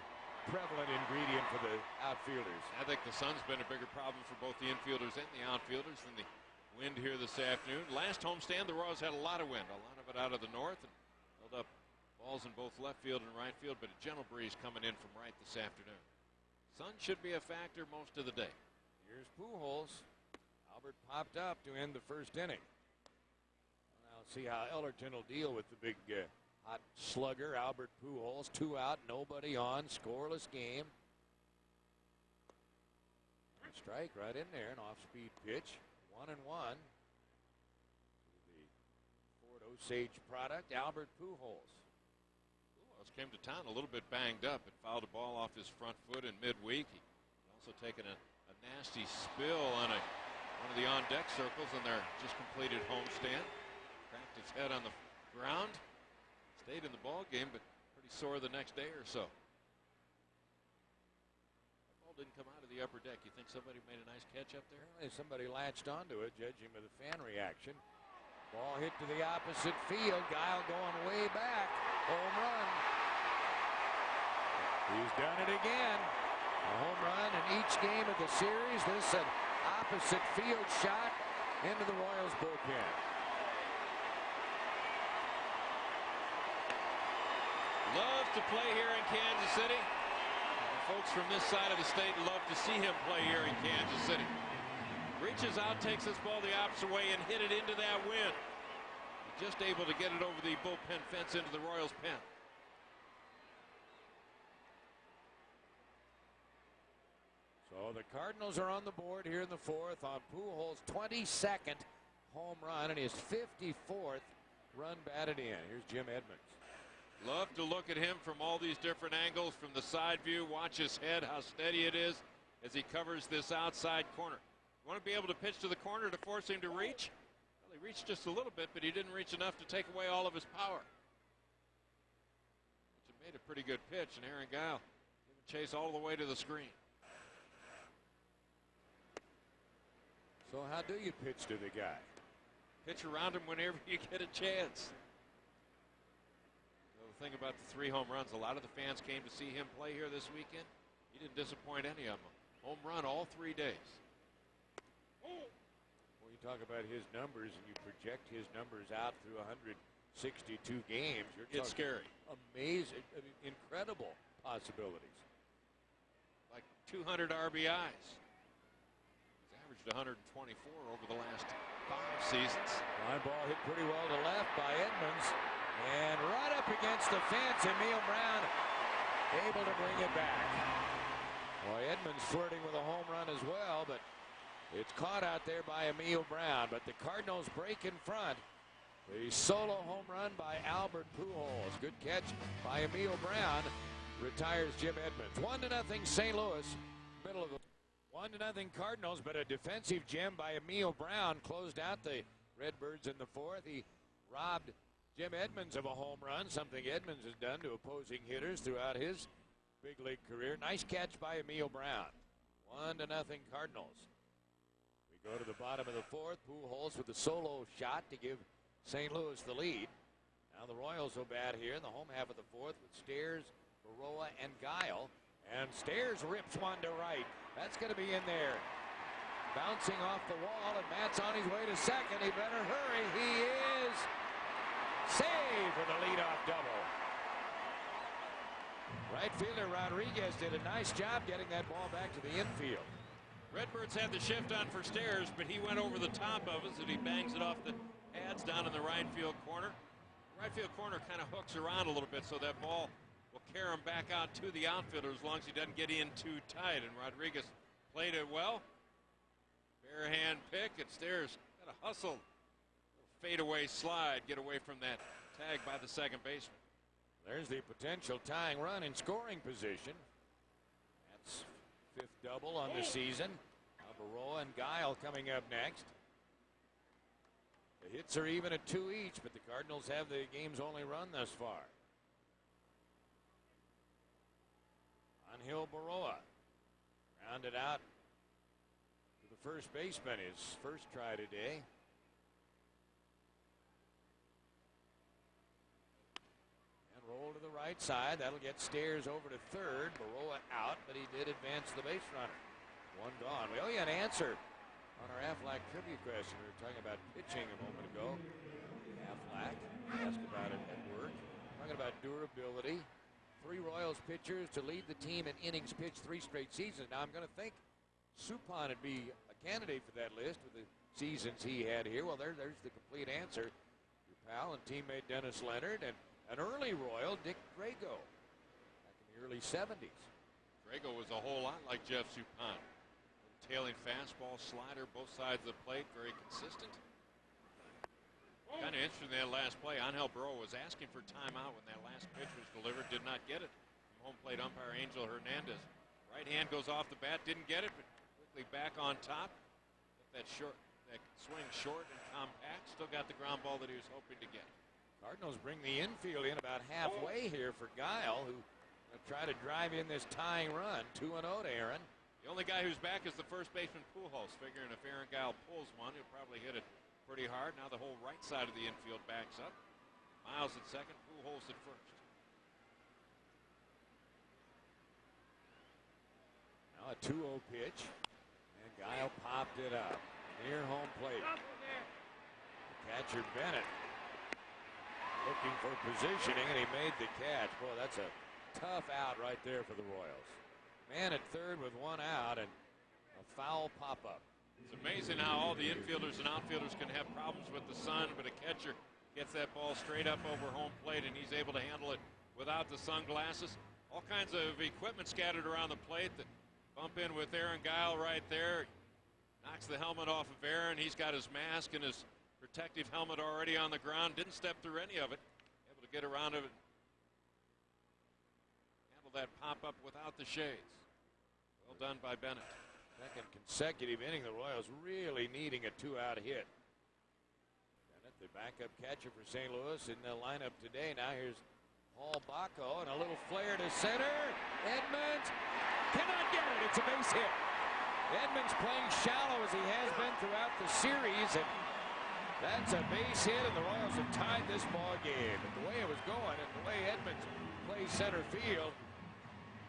prevalent ingredient for the outfielders. I think the sun's been a bigger problem for both the infielders and the outfielders than the wind here this afternoon. Last homestand, the Royals had a lot of wind, a lot of it out of the north, and held up balls in both left field and right field, but a gentle breeze coming in from right this afternoon. Sun should be a factor most of the day. Here's Pujols. Albert popped up to end the first inning. Now see how Ellerton will deal with the big hot slugger, Albert Pujols. 2 out, nobody on, scoreless game. Strike right in there, an off-speed pitch. 1-1. The Ford Osage product, Albert Pujols. Came to town a little bit banged up and fouled a ball off his front foot in midweek. He also taken a nasty spill on one of the on-deck circles in their just completed homestand. Cracked his head on the ground. Stayed in the ball game, but pretty sore the next day or so. That ball didn't come out of the upper deck. You think somebody made a nice catch up there? Apparently somebody latched onto it, judging by the fan reaction. Ball hit to the opposite field. Guile going way back. Home run. He's done it again. A home run in each game of the series. This an opposite field shot into the Royals bullpen. Love to play here in Kansas City. The folks from this side of the state love to see him play here in Kansas City. Reaches out, takes this ball the opposite way, and hit it into that wind. Just able to get it over the bullpen fence into the Royals' pen. So So the Cardinals are on the board here in the fourth on Pujols' 22nd home run and his 54th run batted in. Here's Jim Edmonds. Love to look at him from all these different angles, from the side view. Watch his head, how steady it is as he covers this outside corner. You want to be able to pitch to the corner to force him to reach? Well, he reached just a little bit, but he didn't reach enough to take away all of his power. Which made a pretty good pitch, and Aaron Guile giving chase all the way to the screen. So how do you pitch to the guy? Pitch around him whenever you get a chance. The thing about the 3 home runs, a lot of the fans came to see him play here this weekend. He didn't disappoint any of them. Home run all 3 days. When you talk about his numbers and you project his numbers out through 162 games, it's scary. Amazing, I mean, incredible possibilities. Like 200 RBIs. He's averaged 124 over the last 5 seasons. Line ball hit pretty well to left by Edmonds. And right up against the fence, Emil Brown able to bring it back. Boy, Edmonds flirting with a home run as well, but it's caught out there by Emil Brown. But the Cardinals break in front. The solo home run by Albert Pujols. Good catch by Emil Brown. Retires Jim Edmonds. 1-0 St. Louis. Middle of the 1-0 Cardinals, but a defensive gem by Emil Brown closed out the Redbirds in the fourth. He robbed Jim Edmonds of a home run, something Edmonds has done to opposing hitters throughout his big league career. Nice catch by Emil Brown. 1-0 Cardinals. We go to the bottom of the fourth. Pujols with a solo shot to give St. Louis the lead. Now the Royals will bat here in the home half of the fourth with Stairs, Baroa, and Guile. And Stairs rips one to right. That's going to be in there. Bouncing off the wall, and Matt's on his way to second. He better hurry. He is. Save for the leadoff double. Right fielder Rodriguez did a nice job getting that ball back to the infield. Redbirds had the shift on for Stairs, but he went over the top of us and he bangs it off the pads down in the right field corner. Right field corner kind of hooks around a little bit, so that ball will carry him back out to the outfielder as long as he doesn't get in too tight. And Rodriguez played it well. Bare hand pick, and Stairs got to hustle. Fadeaway slide, get away from that tag by the second baseman. There's the potential tying run in scoring position. That's 5th double on the season. Baroa and Guile coming up next. The hits are even at 2 each, but the Cardinals have the game's only run thus far. Angel Baroa rounded out to the first baseman, his first try today. Roll to the right side. That'll get Stairs over to third. Baroa out, but he did advance the base runner. One gone. We owe you an answer on our Aflac trivia question. We were talking about pitching a moment ago. Aflac asked about it at work. Talking about durability. 3 Royals pitchers to lead the team in innings pitched 3 straight seasons. Now I'm going to think Suppan would be a candidate for that list with the seasons he had here. Well, there's the complete answer. Your pal and teammate Dennis Leonard and an early Royal, Dick Drago, back in the early 70s. Drago was a whole lot like Jeff Suppan. Tailing fastball, slider, both sides of the plate, very consistent. Kind of interesting that last play. Angel Baroa was asking for timeout when that last pitch was delivered, did not get it. From home plate umpire Angel Hernandez. Right hand goes off the bat, didn't get it, but quickly back on top. That swing short and compact. Still got the ground ball that he was hoping to get. Cardinals bring the infield in about halfway here for Guile, who try to drive in this tying run. 2-0 to Aaron. The only guy who's back is the first baseman Pujols, figuring if Aaron Guile pulls one, he'll probably hit it pretty hard. Now the whole right side of the infield backs up. Miles at second, Pujols at first. Now a 2-0 pitch, and Guile popped it up near home plate. Catcher Bennett looking for positioning, and he made the catch. Boy, that's a tough out right there for the Royals. Man at third with 1 out and a foul pop-up. It's amazing how all the infielders and outfielders can have problems with the sun, but a catcher gets that ball straight up over home plate, and he's able to handle it without the sunglasses. All kinds of equipment scattered around the plate that Bump in with Aaron Guile right there. Knocks the helmet off of Aaron. He's got his mask and his protective helmet already on the ground. Didn't step through any of it. Able to get around it. Handle that pop-up without the shades. Well done by Bennett. Second consecutive inning, the Royals really needing a two-out hit. Bennett, the backup catcher for St. Louis in the lineup today. Now here's Paul Bacco and a little flare to center. Edmonds cannot get it. It's a base hit. Edmonds playing shallow as he has been throughout the series, and that's a base hit, and the Royals have tied this ball game. And the way it was going and the way Edmonds plays center field,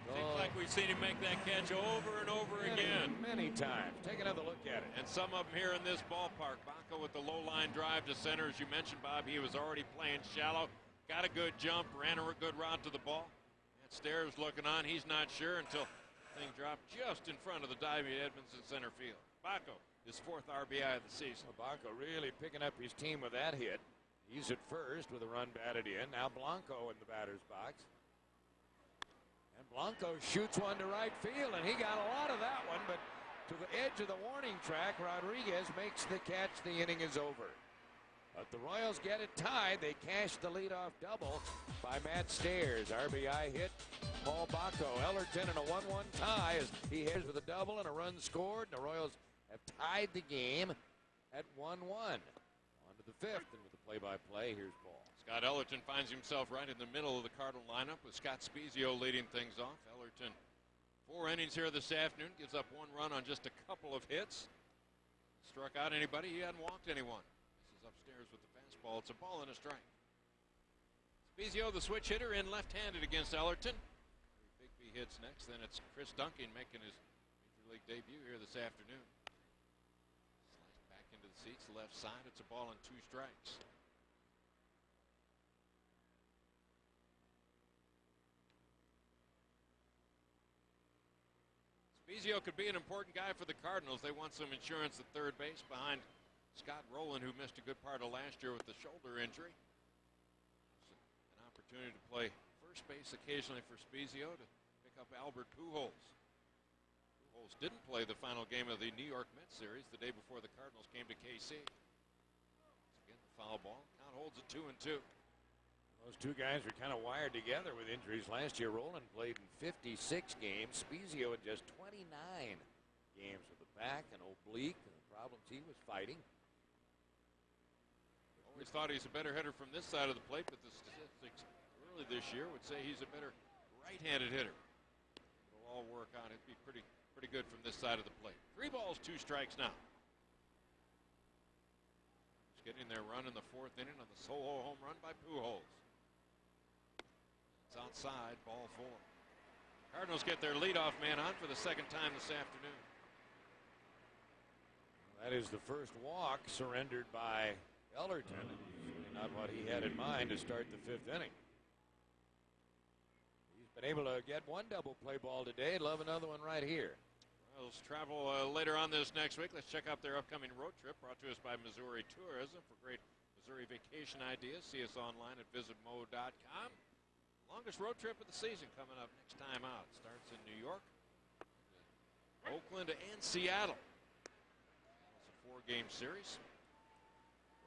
seems like we've seen him make that catch over and over again. Many times. Take another look at it. And some of them here in this ballpark. Bacco with the low line drive to center. As you mentioned, Bob, he was already playing shallow. Got a good jump, ran a good route to the ball. That Stairs looking on. He's not sure until the thing dropped just in front of the diving Edmonds in center field. Bacco, his 4th RBI of the season. Well, Bacco really picking up his team with that hit. He's at first with a run batted in. Now Blanco in the batter's box. And Blanco shoots one to right field, and he got a lot of that one, but to the edge of the warning track, Rodriguez makes the catch. The inning is over. But the Royals get it tied. They cash the leadoff double by Matt Stairs. RBI hit, Paul Bacco. Ellerton in a 1-1 tie as he heads with a double and a run scored. And the Royals have tied the game at 1-1. On to the 5th, and with the play-by-play, here's Paul. Scott Ellerton finds himself right in the middle of the Cardinal lineup with Scott Spezio leading things off. Ellerton, 4 innings here this afternoon, gives up 1 run on just a couple of hits. Struck out anybody, he hadn't walked anyone. This is upstairs with the fastball. It's a ball and a strike. Spezio, the switch hitter, in left-handed against Ellerton. Bigby hits next. Then it's Chris Duncan making his Major League debut here this afternoon. Sliced back into the seats, left side. It's a ball and 2 strikes. Spezio could be an important guy for the Cardinals. They want some insurance at third base behind Scott Rowland, who missed a good part of last year with the shoulder injury. An opportunity to play first base occasionally for Spezio to pick up Albert Pujols. Pujols didn't play the final game of the New York Mets series the day before the Cardinals came to KC. Again, the foul ball. Count holds at 2-2. Those two guys were kind of wired together with injuries last year. Rowland played in 56 games. Spezio in just 29 games with the back and oblique and the problems he was fighting. Always thought he's a better hitter from this side of the plate, but the statistics early this year would say he's a better right-handed hitter. It'll all work out. It'd be pretty good from this side of the plate. 3 balls, 2 strikes now. Just getting their run in the 4th inning on the solo home run by Pujols. It's outside, ball 4. Cardinals get their leadoff man on for the 2nd time this afternoon. That is the first walk surrendered by Ellerton. Not what he had in mind to start the 5th inning. He's been able to get 1 double play ball today. Love another one right here. Royals travel later on this next week. Let's check out their upcoming road trip brought to us by Missouri Tourism. For great Missouri vacation ideas, see us online at visitmo.com. Longest road trip of the season coming up next time out. Starts in New York, Oakland, and Seattle. It's a 4-game series.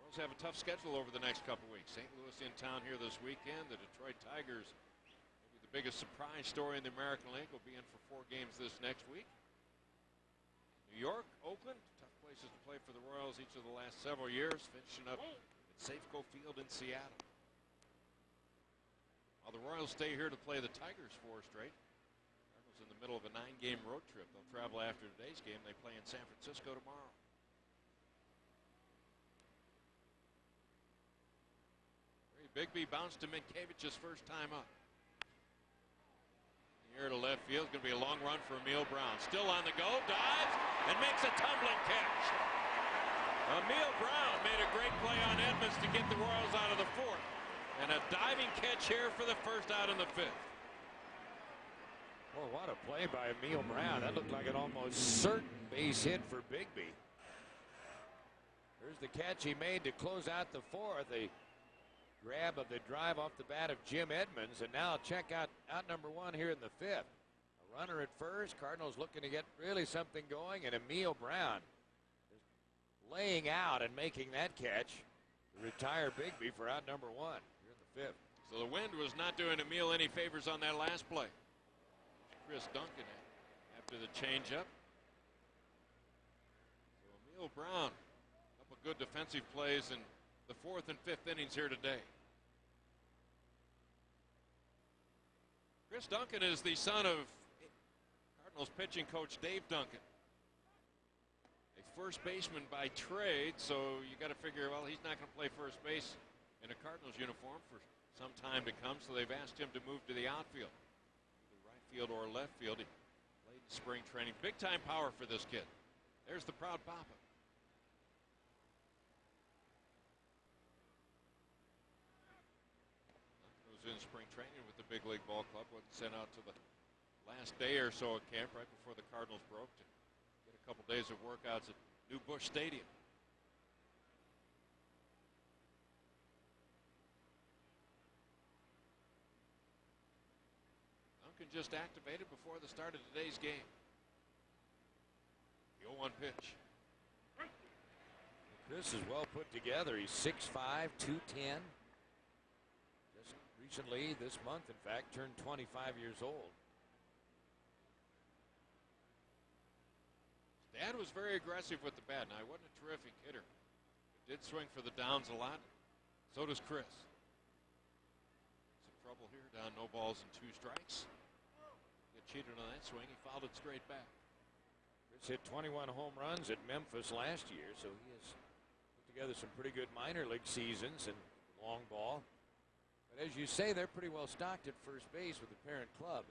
Royals have a tough schedule over the next couple weeks. St. Louis in town here this weekend. The Detroit Tigers, maybe the biggest surprise story in the American League, will be in for 4 games this next week. New York, Oakland, tough places to play for the Royals each of the last several years. Finishing up at Safeco Field in Seattle. While the Royals stay here to play the Tigers 4 straight. Cardinals in the middle of a 9-game road trip. They'll travel after today's game. They play in San Francisco tomorrow. Bigby bounced to Minkiewicz's first time up. Here to left field. Going to be a long run for Emil Brown. Still on the go. Dives and makes a tumbling catch. Emil Brown made a great play on Edmonds to get the Royals out of the 4th. And a diving catch here for the first out in the 5th. Well, what a play by Emil Brown. That looked like an almost certain base hit for Bigby. Here's the catch he made to close out the 4th. A grab of the drive off the bat of Jim Edmonds. And now check out number 1 here in the 5th. A Runner at first. Cardinals looking to get really something going, and Emil Brown is laying out and making that catch to retire Bigby for out number 1 here in the 5th. So the wind was not doing Emil any favors on that last play. Chris Duncan after the changeup. So Emil Brown, a couple good defensive plays in the 4th and 5th innings here today. Chris Duncan is the son of Cardinals pitching coach Dave Duncan. A first baseman by trade, so you got to figure, well, he's not going to play first base in a Cardinals uniform for some time to come, so they've asked him to move to the outfield, either right field or left field. He played in spring training. Big time power for this kid. There's the proud papa. Was in spring training with the big league ball club. Wasn't sent out to the last day or so of camp right before the Cardinals broke to get a couple days of workouts at New Busch Stadium. Duncan just activated before the start of today's game. The 0-1 pitch. Chris is well put together. He's 6'5", 210. Just recently, this month, in fact, turned 25 years old. His dad was very aggressive with the bat. Now, he wasn't a terrific hitter, but did swing for the downs a lot. So does Chris. Some trouble here. Down, no balls and 2 strikes. Get cheated on that swing. He fouled it straight back. Chris hit 21 home runs at Memphis last year, so he has put together some pretty good minor league seasons and long ball. But as you say, they're pretty well stocked at first base with the parent club.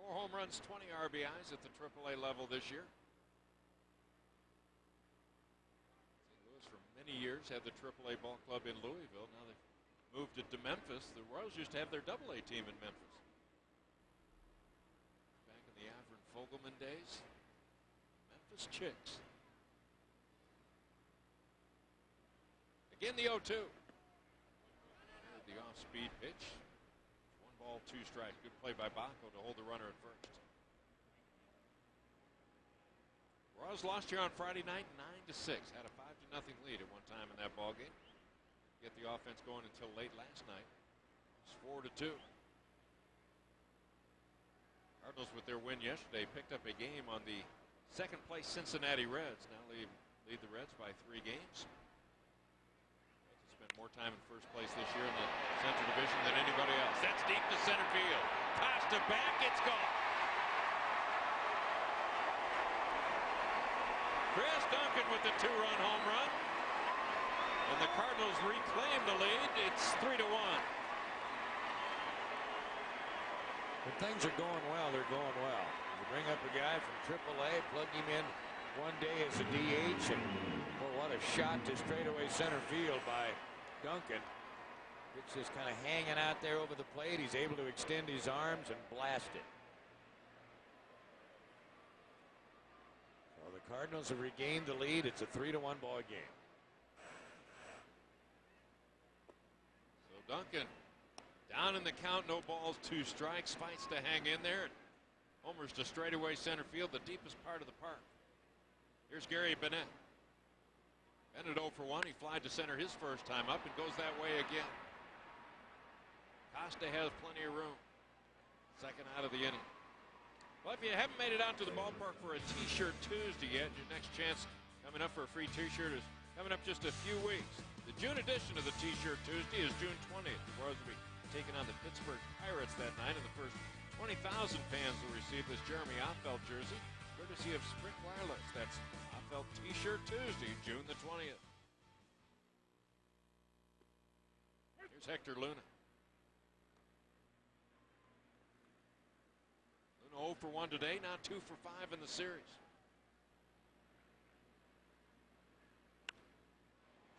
4 home runs, 20 RBIs at the AAA level this year. St. Louis for many years had the AAA ball club in Louisville. Now they've moved it to Memphis. The Royals used to have their AA team in Memphis. Back in the Avron Fogelman days. Memphis Chicks. Again the 0-2. The off-speed pitch. 1 ball, 2 strikes. Good play by Bacco to hold the runner at first. Royals lost here on Friday night 9-6. Had a 5-0 lead at one time in that ball game. Get the offense going until late last night. It's 4-2. Cardinals with their win yesterday picked up a game on the second place Cincinnati Reds. Now lead the Reds by 3 games. More time in first place this year in the Central Division than anybody else. That's deep to center field. Costa back, it's gone. Chris Duncan with the 2-run home run. And the Cardinals reclaim the lead. It's 3-1. When things are going well, they're going well. You bring up a guy from AAA, plug him in one day as a DH, and boy, what a shot to straightaway center field by Duncan. It's just kind of hanging out there over the plate. He's able to extend his arms and blast it. So the Cardinals have regained the lead. It's a 3-1 ball game. So Duncan down in the count, no balls, 2 strikes, fights to hang in there. Homers to straightaway center field, the deepest part of the park. Here's Gary Bennett. Bennett 0 for 1. He flied to center his first time up and goes that way again. Costa has plenty of room. Second out of the inning. Well, if you haven't made it out to the ballpark for a T-shirt Tuesday yet, your next chance coming up for a free T-shirt is coming up just a few weeks. The June edition of the T-shirt Tuesday is June 20th. The Royals will be taking on the Pittsburgh Pirates that night, and the first 20,000 fans will receive this Jeremy Offeld jersey, courtesy of Sprint Wireless. That's Offeld T-shirt Tuesday, June the 20th. Here's Hector Luna. Luna 0 for 1 today, now 2 for 5 in the series.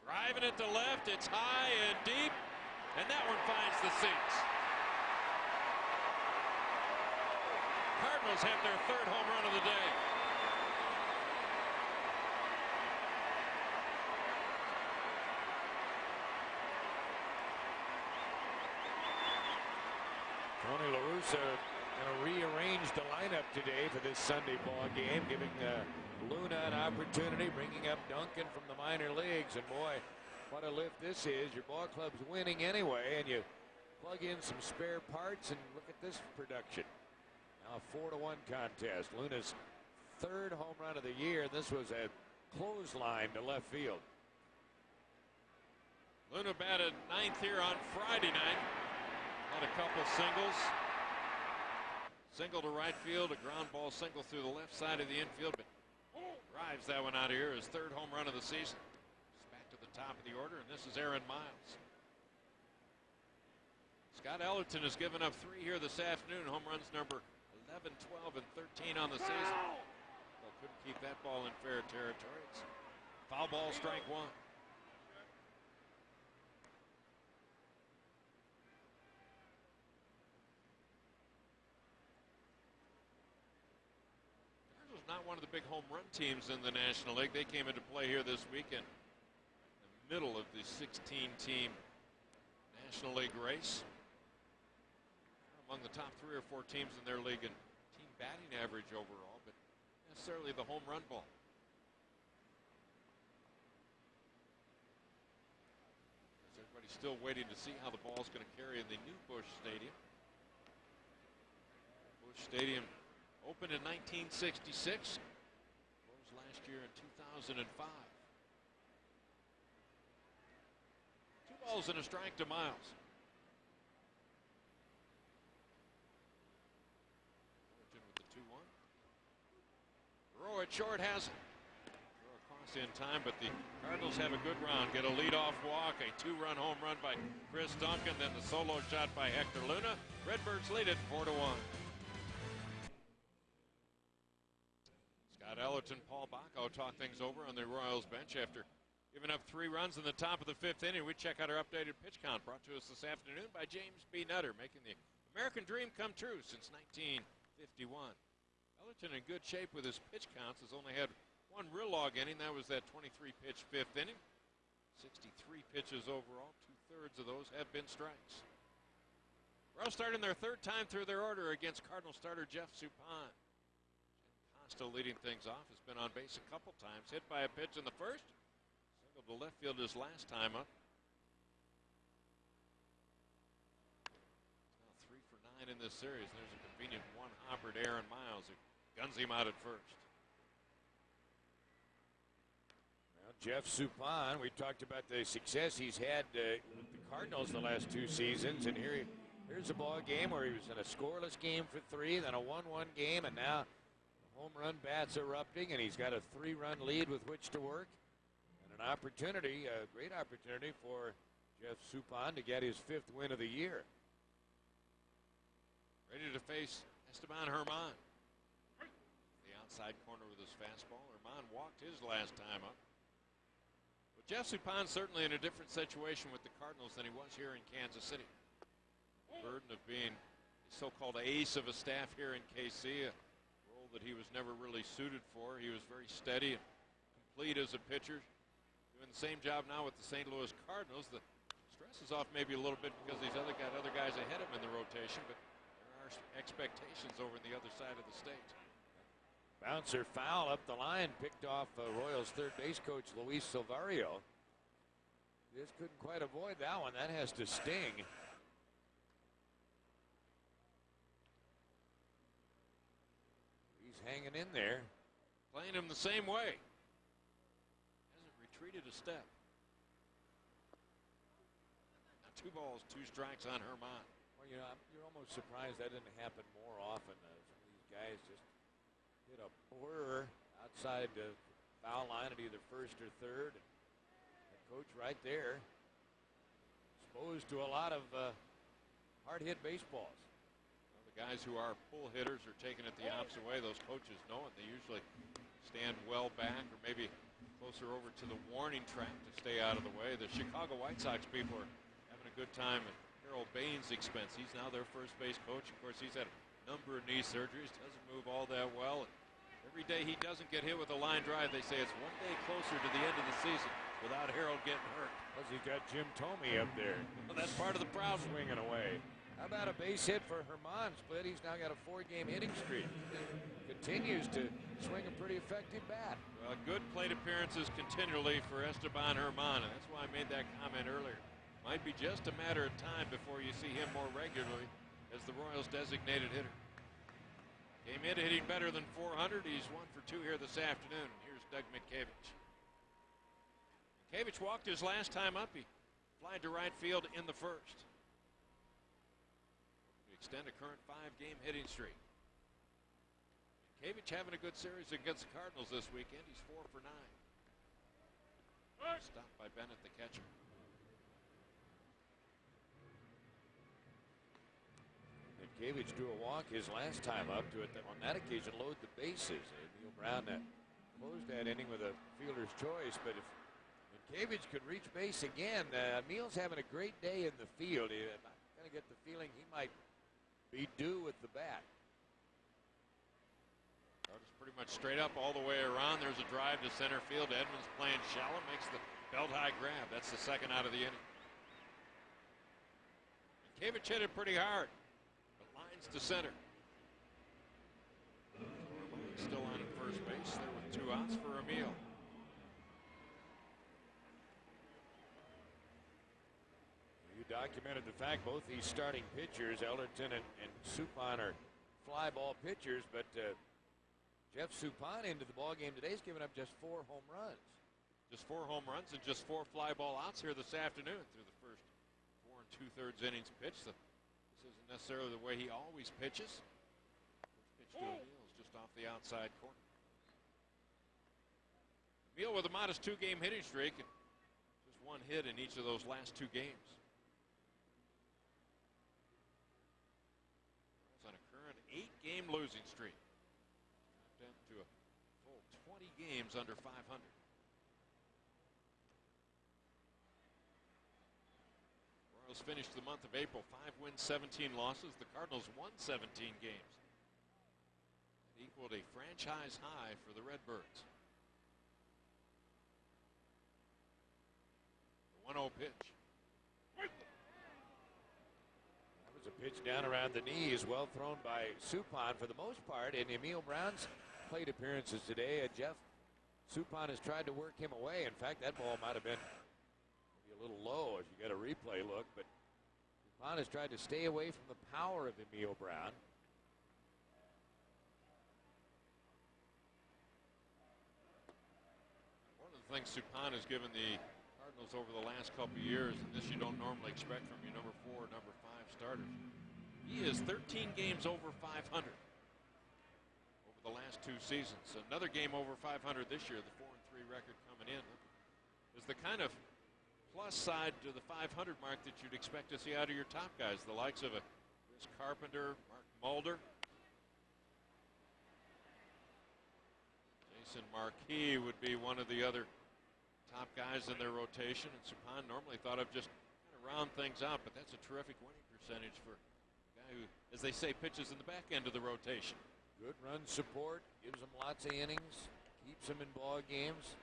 Driving it to left, it's high and deep, and that one finds the seats. Cardinals have their 3rd home run of the day. Tony La Russa Going to rearrange the lineup today for this Sunday ball game, giving Luna an opportunity, bringing up Duncan from the minor leagues. And boy, what a lift this is. Your ball club's winning anyway, and you plug in some spare parts, and look at this production. Now a 4-1 contest. Luna's third home run of the year. This was a clothesline to left field. Luna batted ninth here on Friday night. Had a couple singles. Single to right field, a ground ball single through the left side of the infield, but drives that one out of here. His third home run of the season. He's back to the top of the order, and this is Aaron Miles. Scott Ellerton has given up 3 here this afternoon. Home runs number 11, 12, and 13 on the season. Well, couldn't keep that ball in fair territory. It's foul ball, strike one. Not one of the big home run teams in the National League. They came into play here this weekend in the middle of the 16-team National League race. Among the top 3 or 4 teams in their league in team batting average overall, but necessarily the home run ball. As everybody's still waiting to see how the ball's going to carry in the new Busch Stadium. Busch Stadium opened in 1966, closed last year in 2005. 2 balls and a strike to Miles. With the 2-1. Throw at short has it. Throw across in time, but the Cardinals have a good round. Get a leadoff walk, a 2-run home run by Chris Duncan, then the solo shot by Hector Luna. Redbirds lead it 4-1. Scott Ellerton, Paul Bacco talk things over on the Royals bench after giving up 3 runs in the top of the 5th inning. We check out our updated pitch count brought to us this afternoon by James B. Nutter, making the American dream come true since 1951. Ellerton in good shape with his pitch counts. Has only had 1 real log inning. That was that 23-pitch 5th inning. 63 pitches overall. 2/3 of those have been strikes. Royals starting their 3rd time through their order against Cardinal starter Jeff Suppan. Still leading things off, has been on base a couple times, hit by a pitch in the first, single to left field his last time up. Now 3 for 9 in this series. There's a convenient 1-hopper to Aaron Miles, who guns him out at first. Well, Jeff Suppan, we talked about the success he's had with the Cardinals the last 2 seasons, and here's a ball game where he was in a scoreless game for 3, then a 1-1 game, and now home run bats erupting, and he's got a 3-run lead with which to work. And an opportunity, a great opportunity for Jeff Suppan to get his 5th win of the year. Ready to face Esteban Herman. The outside corner with his fastball. Herman walked his last time up. But Jeff Suppan certainly in a different situation with the Cardinals than he was here in Kansas City. The burden of being the so-called ace of a staff here in KC, that he was never really suited for. He was very steady and complete as a pitcher. Doing the same job now with the St. Louis Cardinals. The stress is off maybe a little bit because he's other guys ahead of him in the rotation, but there are expectations over on the other side of the state. Bouncer foul up the line, picked off Royals third base coach Luis Silverio. Just couldn't quite avoid that one. That has to sting. Hanging in there. Playing him the same way. Hasn't retreated a step. Now 2 balls, 2 strikes on Herman. Well, you know, you're almost surprised that didn't happen more often. Some of these guys just hit a blur outside the foul line at either first or third. And coach right there, exposed to a lot of hard-hit baseballs. Guys who are pull hitters are taking it the opposite way. Those coaches know it. They usually stand well back or maybe closer over to the warning track to stay out of the way. The Chicago White Sox people are having a good time at Harold Bain's expense. He's now their first base coach. Of course, he's had a number of knee surgeries, doesn't move all that well. Every day he doesn't get hit with a line drive, they say it's one day closer to the end of the season without Harold getting hurt. Plus, he's got Jim Thome up there. Well, that's part of the problem. Swinging away. How about a base hit for Herman split? He's now got a 4-game hitting streak. Continues to swing a pretty effective bat. Well, good plate appearances continually for Esteban Herman, and that's why I made that comment earlier. Might be just a matter of time before you see him more regularly as the Royals' designated hitter. Came in hitting better than 400. He's 1 for 2 here this afternoon. Here's Doug Mientkiewicz. Mientkiewicz walked his last time up. He flied to right field in the first. Extend a current 5-game hitting streak. Mientkiewicz having a good series against the Cardinals this weekend. He's 4 for 9. Stopped by Bennett, the catcher. Mientkiewicz drew a walk his last time up to it. On that occasion, load the bases. Neil Brown closed that inning with a fielder's choice, but if Mientkiewicz could reach base again, Neil's having a great day in the field. I'm going to get the feeling he might be due with the bat. It's pretty much straight up all the way around. There's a drive to center field. Edmonds playing shallow, makes the belt high grab. That's the second out of the inning. Mientkiewicz hit it pretty hard, but lines to center. Still on at first base there with 2 outs for Emil. Documented the fact both these starting pitchers, Ellerton and Suppan, are fly ball pitchers, but Jeff Suppan into the ballgame today has given up just 4 home runs. Just 4 home runs and just 4 fly ball outs here this afternoon through the first 4 2/3 innings pitched. This isn't necessarily the way he always pitches. First pitch to Emil is just off the outside corner. Emil with a modest 2-game hitting streak and just 1 hit in each of those last 2 games. On a current 8-game losing streak. Down to a full 20 games under 500. Royals finished the month of April 5 wins, 17 losses. The Cardinals won 17 games. That equaled a franchise high for the Redbirds. The 1-0 pitch. A pitch down around the knees, well thrown by Suppan for the most part. In Emil Brown's plate appearances today, Jeff Suppan has tried to work him away. In fact, that ball might have been maybe a little low if you get a replay look, but Suppan has tried to stay away from the power of Emil Brown. One of the things Suppan has given the Cardinals over the last couple of years, and this you don't normally expect from your number 4, number 5 starters. He is 13 games over 500 over the last 2 seasons. Another game over 500 this year. The 4-3 record coming in is the kind of plus side to the 500 mark that you'd expect to see out of your top guys, the likes of Chris Carpenter, Mark Mulder, Jason Marquis would be one of the other top guys in their rotation, and Suppan normally thought of just kind of round things out, but that's a terrific winning percentage for a guy who, as they say, pitches in the back end of the rotation. Good run support, gives them lots of innings, keeps them in ball games.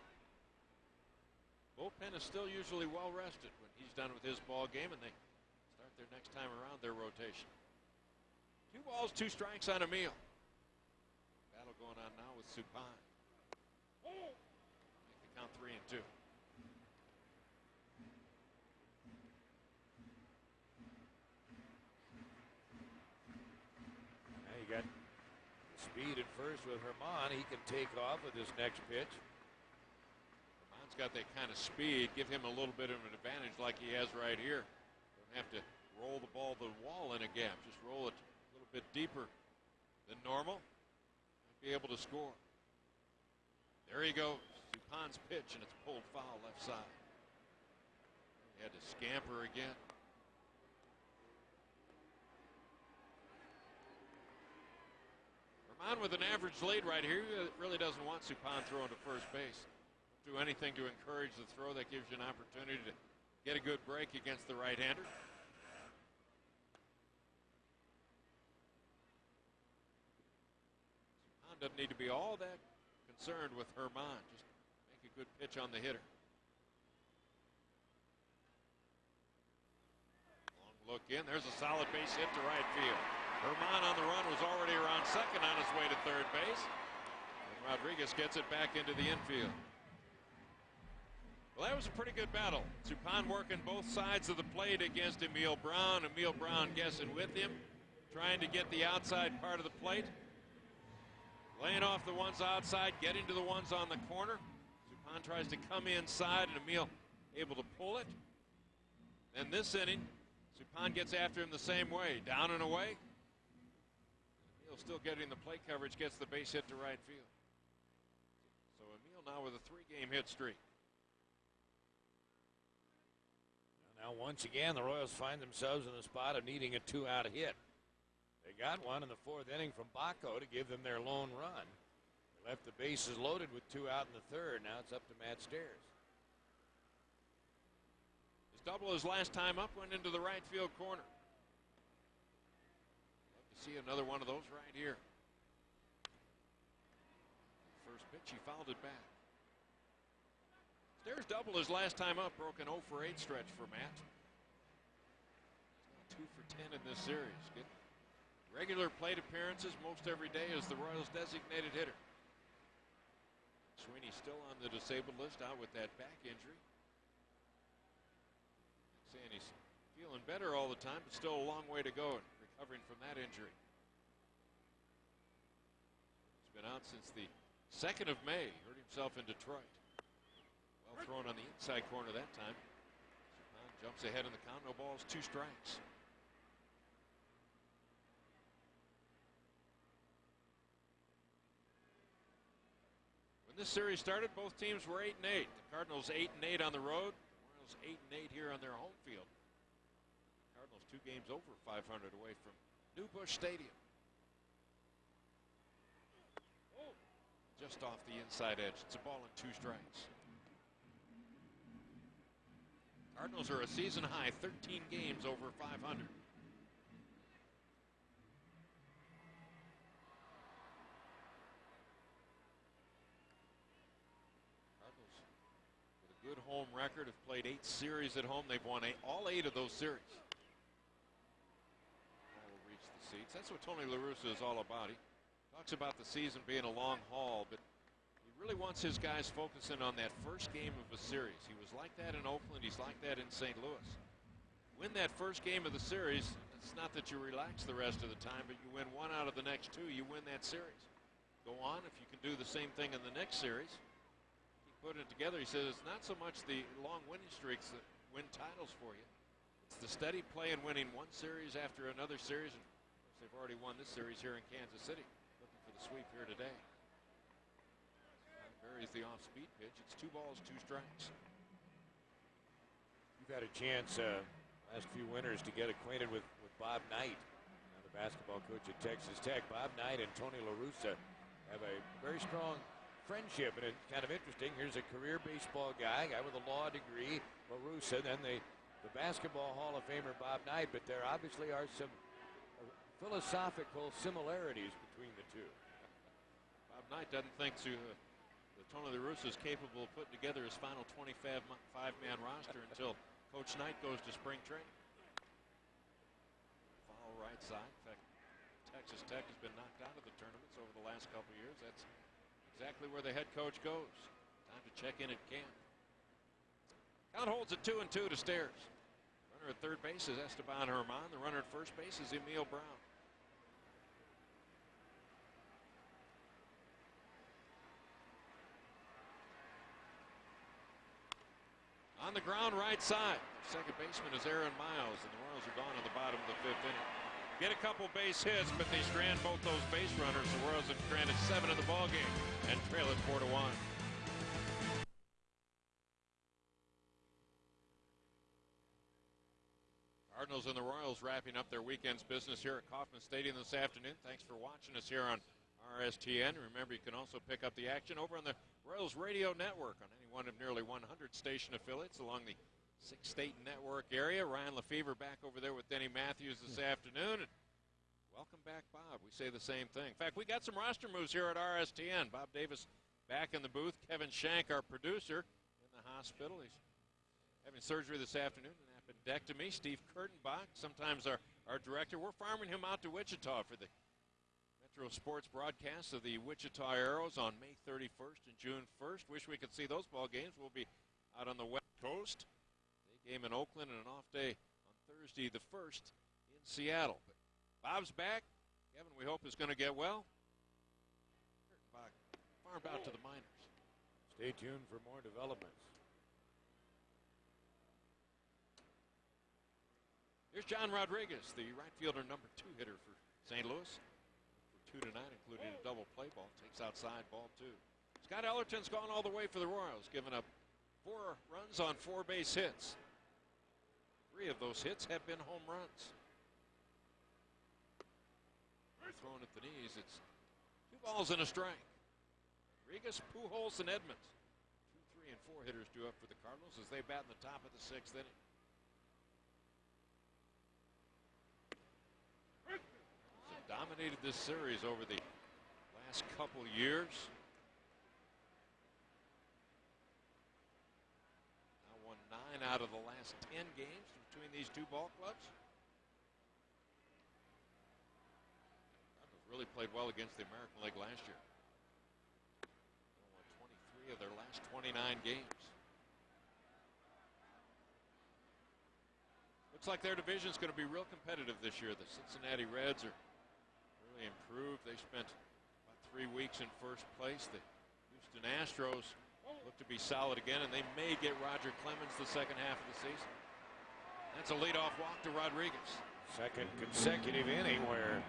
Bullpen is still usually well rested when he's done with his ball game, and they start their next time around their rotation. 2 balls, 2 strikes on Emil. Battle going on now with Suppan. Make the count 3-2. Now you got speed at first with Herman. He can take off with his next pitch. Herman's got that kind of speed. Give him a little bit of an advantage like he has right here. Don't have to roll the ball to the wall in a gap. Just roll it a little bit deeper than normal. Might be able to score. There he goes. Suppan's pitch, and it's pulled foul left side. He had to scamper again. Herman with an average lead right here. He really doesn't want Suppan throwing to first base. Don't do anything to encourage the throw. That gives you an opportunity to get a good break against the right-hander. Suppan doesn't need to be all that concerned with Herman. Just make a good pitch on the hitter. Long Look in. There's a solid base hit to right field. Herman on the run was already around second on his way to third base. And Rodriguez gets it back into the infield. Well, that was a pretty good battle. Suppan working both sides of the plate against Emil Brown. Emil Brown guessing with him, trying to get the outside part of the plate. Laying off the ones outside, getting to the ones on the corner. Suppan tries to come inside, and Emil able to pull it. And this inning, Suppan gets after him the same way, down and away. Emil still getting the plate coverage, gets the base hit to right field. So Emil now with a 3-game hit streak. Now once again, the Royals find themselves in the spot of needing a 2-out hit. They got one in the 4th inning from Baco to give them their lone run. They left the bases loaded with 2 out in the 3rd. Now it's up to Matt Stairs. His double his last time up went into the right field corner. Love to see another one of those right here. First pitch, he fouled it back. Stairs double his last time up, broke an 0 for 8 stretch for Matt. He's now 2 for 10 in this series. Get regular plate appearances most every day as the Royals' designated hitter. Sweeney still on the disabled list, out with that back injury. Saying he's feeling better all the time, but still a long way to go in recovering from that injury. He's been out since the 2nd of May, hurt himself in Detroit. Well thrown on the inside corner that time. Suppan jumps ahead in the count, no balls, 2 strikes. When this series started, both teams were 8-8. The Cardinals 8-8 on the road. The Royals 8-8 here on their home field. The Cardinals 2 games over 500 away from New Busch Stadium. Oh, just off the inside edge. It's a ball and 2 strikes. Cardinals are a season high 13 games over 500. Good home record, have played 8 series at home. They've won all 8 of those series. Ball will reach the seats. That's what Tony La Russa is all about. He talks about the season being a long haul, but he really wants his guys focusing on that first game of a series. He was like that in Oakland. He's like that in St. Louis. Win that first game of the series, it's not that you relax the rest of the time, but you win 1 out of the next 2, you win that series. Go on, if you can do the same thing in the next series. Put it together, he says it's not so much the long winning streaks that win titles for you. It's the steady play and winning one series after another series. And they've already won this series here in Kansas City. Looking for the sweep here today. Buries the off-speed pitch. It's 2 balls, 2 strikes. You've had a chance last few winters to get acquainted with Bob Knight, the basketball coach at Texas Tech. Bob Knight and Tony La Russa have a very strong friendship, and it's kind of interesting. Here's a career baseball guy with a law degree, La Russa, then the basketball Hall of Famer Bob Knight, but there obviously are some philosophical similarities between the two. Bob Knight doesn't think that Tony La Russa is capable of putting together his final 25-man roster until Coach Knight goes to spring training. Foul right side. In fact, Texas Tech has been knocked out of the tournaments over the last couple of years. That's exactly where the head coach goes. Time to check in at camp. Count holds at 2-2 to Stairs. Runner at third base is Esteban Herman. The runner at first base is Emil Brown. On the ground right side, second baseman is Aaron Miles, and the Royals are gone in the bottom of the 5th inning. Get a couple base hits, but they strand both those base runners. The Royals have stranded 7 in the ballgame and trail it 4-1. Cardinals and the Royals wrapping up their weekend's business here at Kauffman Stadium this afternoon. Thanks for watching us here on RSTN. Remember, you can also pick up the action over on the Royals Radio Network on any one of nearly 100 station affiliates along the 6-state network area. Ryan Lefevre back over there with Denny Matthews this afternoon. And welcome back, Bob. We say the same thing. In fact, we got some roster moves here at RSTN. Bob Davis back in the booth. Kevin Shank, our producer, in the hospital. He's having surgery this afternoon and appendectomy. Steve Kurtenbach, sometimes our director. We're farming him out to Wichita for the Metro Sports broadcast of the Wichita Arrows on May 31st and June 1st. Wish we could see those ball games. We'll be out on the West Coast. Day game in Oakland and an off day on Thursday the 1st in Seattle. But Bob's back. Kevin, we hope, is going to get well. Kurtenbach farmed out to the minors. Stay tuned for more developments. Here's John Rodriguez, the right fielder, number 2 hitter for St. Louis. For 2 tonight, including a double play ball. Takes outside, ball 2. Scott Ellerton's gone all the way for the Royals, giving up 4 runs on 4 base hits. 3 of those hits have been home runs. Thrown at the knees. It's 2 balls and a strike. Rodriguez, Pujols, and Edmonds. 2, 3, and 4 hitters due up for the Cardinals as they bat in the top of the 6th inning. Dominated this series over the last couple years. Now won 9 out of the last 10 games between these 2 ball clubs. Cardinals really played well against the American League last year. They won 23 of their last 29 games. Looks like their division is going to be real competitive this year. The Cincinnati Reds are really improved. They spent about 3 weeks in first place. The Houston Astros look to be solid again, and they may get Roger Clemens the second half of the season. That's a leadoff walk to Rodriguez. Second consecutive inning where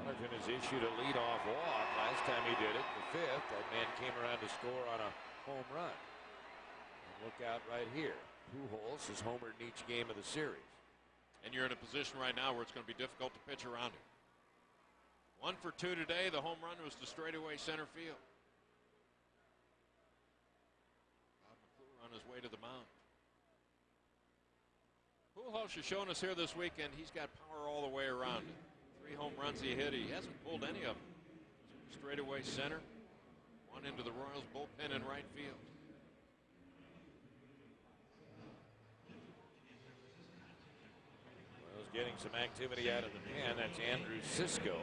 Duncan has issued a leadoff walk. Last time he did it, the 5th, that man came around to score on a home run. And look out right here. Pujols has homered in each game of the series. And you're in a position right now where it's going to be difficult to pitch around him. 1 for 2 today. The home run was to straightaway center field. Bob McClure on his way to the mound. Pujols has shown us here this weekend he's got power all the way around it. 3 home runs he hit. He hasn't pulled any of them. Straightaway center. 1 into the Royals bullpen in right field. Royals getting some activity out of the pen. That's Andrew Cisco.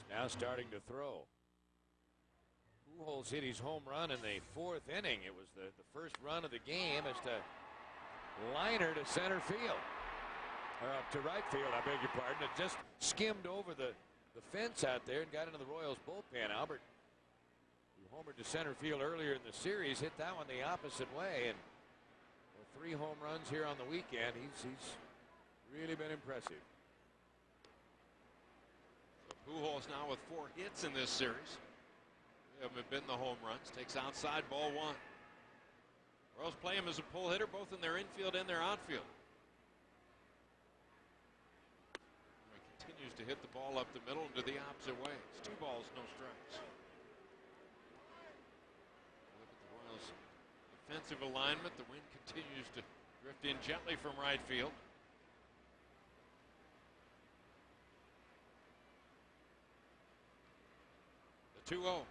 Now starting to throw. Pujols hit his home run in the 4th inning. It was the first run of the game as to liner to center field. Or up to right field, I beg your pardon. It just skimmed over the fence out there and got into the Royals bullpen. Albert, who homered to center field earlier in the series, hit that one the opposite way. And with 3 home runs here on the weekend, he's really been impressive. Pujols now with 4 hits in this series. They haven't been the home runs. Takes outside, ball 1. Royals play him as a pull hitter, both in their infield and their outfield. He continues to hit the ball up the middle and to the opposite way. It's 2 balls, no strikes. Look at the Royals' defensive alignment. The wind continues to drift in gently from right field. The 2-0.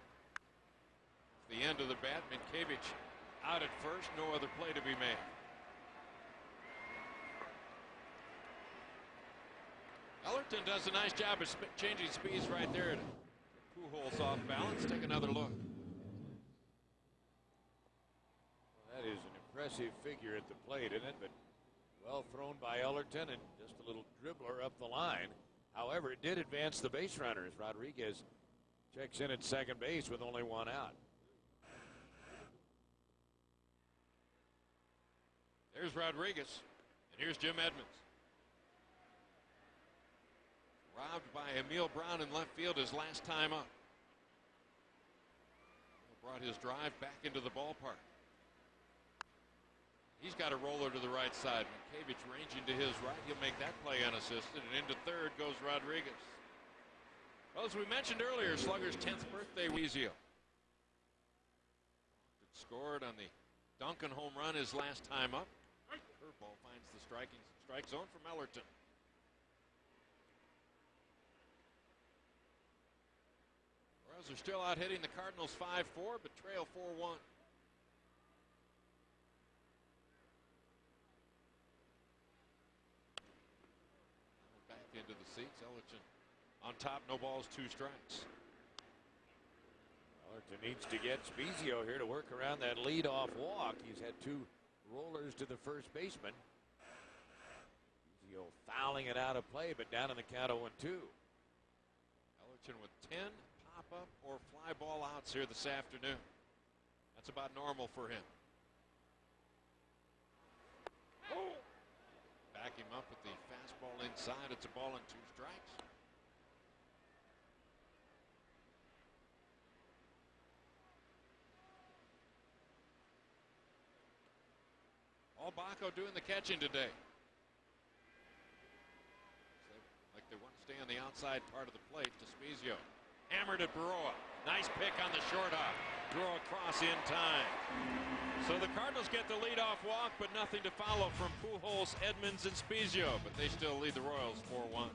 The end of the bat. Minkiewicz out at first. No other play to be made. Ellerton does a nice job of changing speeds right there. Pujols off balance. Take another look. Well, that is an impressive figure at the plate, isn't it? But well thrown by Ellerton and just a little dribbler up the line. However, it did advance the base runners. Rodriguez checks in at second base with only 1 out. There's Rodriguez, and here's Jim Edmonds. Robbed by Emil Brown in left field his last time up. Brought his drive back into the ballpark. He's got a roller to the right side. Minkiewicz ranging to his right. He'll make that play unassisted, and into third goes Rodriguez. Well, as we mentioned earlier, Slugger's 10th birthday, Weezio. Scored on the Duncan home run his last time up. Curveball finds the strike zone from Ellerton. Royals are still out hitting the Cardinals 5-4, but trail 4-1. seats. Ellerton on top, no balls, 2 strikes. Ellerton needs to get Spezio here to work around that leadoff walk. He's had 2 rollers to the first baseman. Spezio fouling it out of play, but down in the count of 1-2. Ellerton with 10 pop-up or fly ball outs here this afternoon. That's about normal for him. Back him up with the fastball inside. It's a ball and 2 strikes. All Bacco doing the catching today. Like they want to stay on the outside part of the plate to Spezio. Hammered at Baroa. Nice pick on the short hop. Throw across in time. So the Cardinals get the leadoff walk, but nothing to follow from Pujols, Edmonds, and Spezio. But they still lead the Royals 4-1.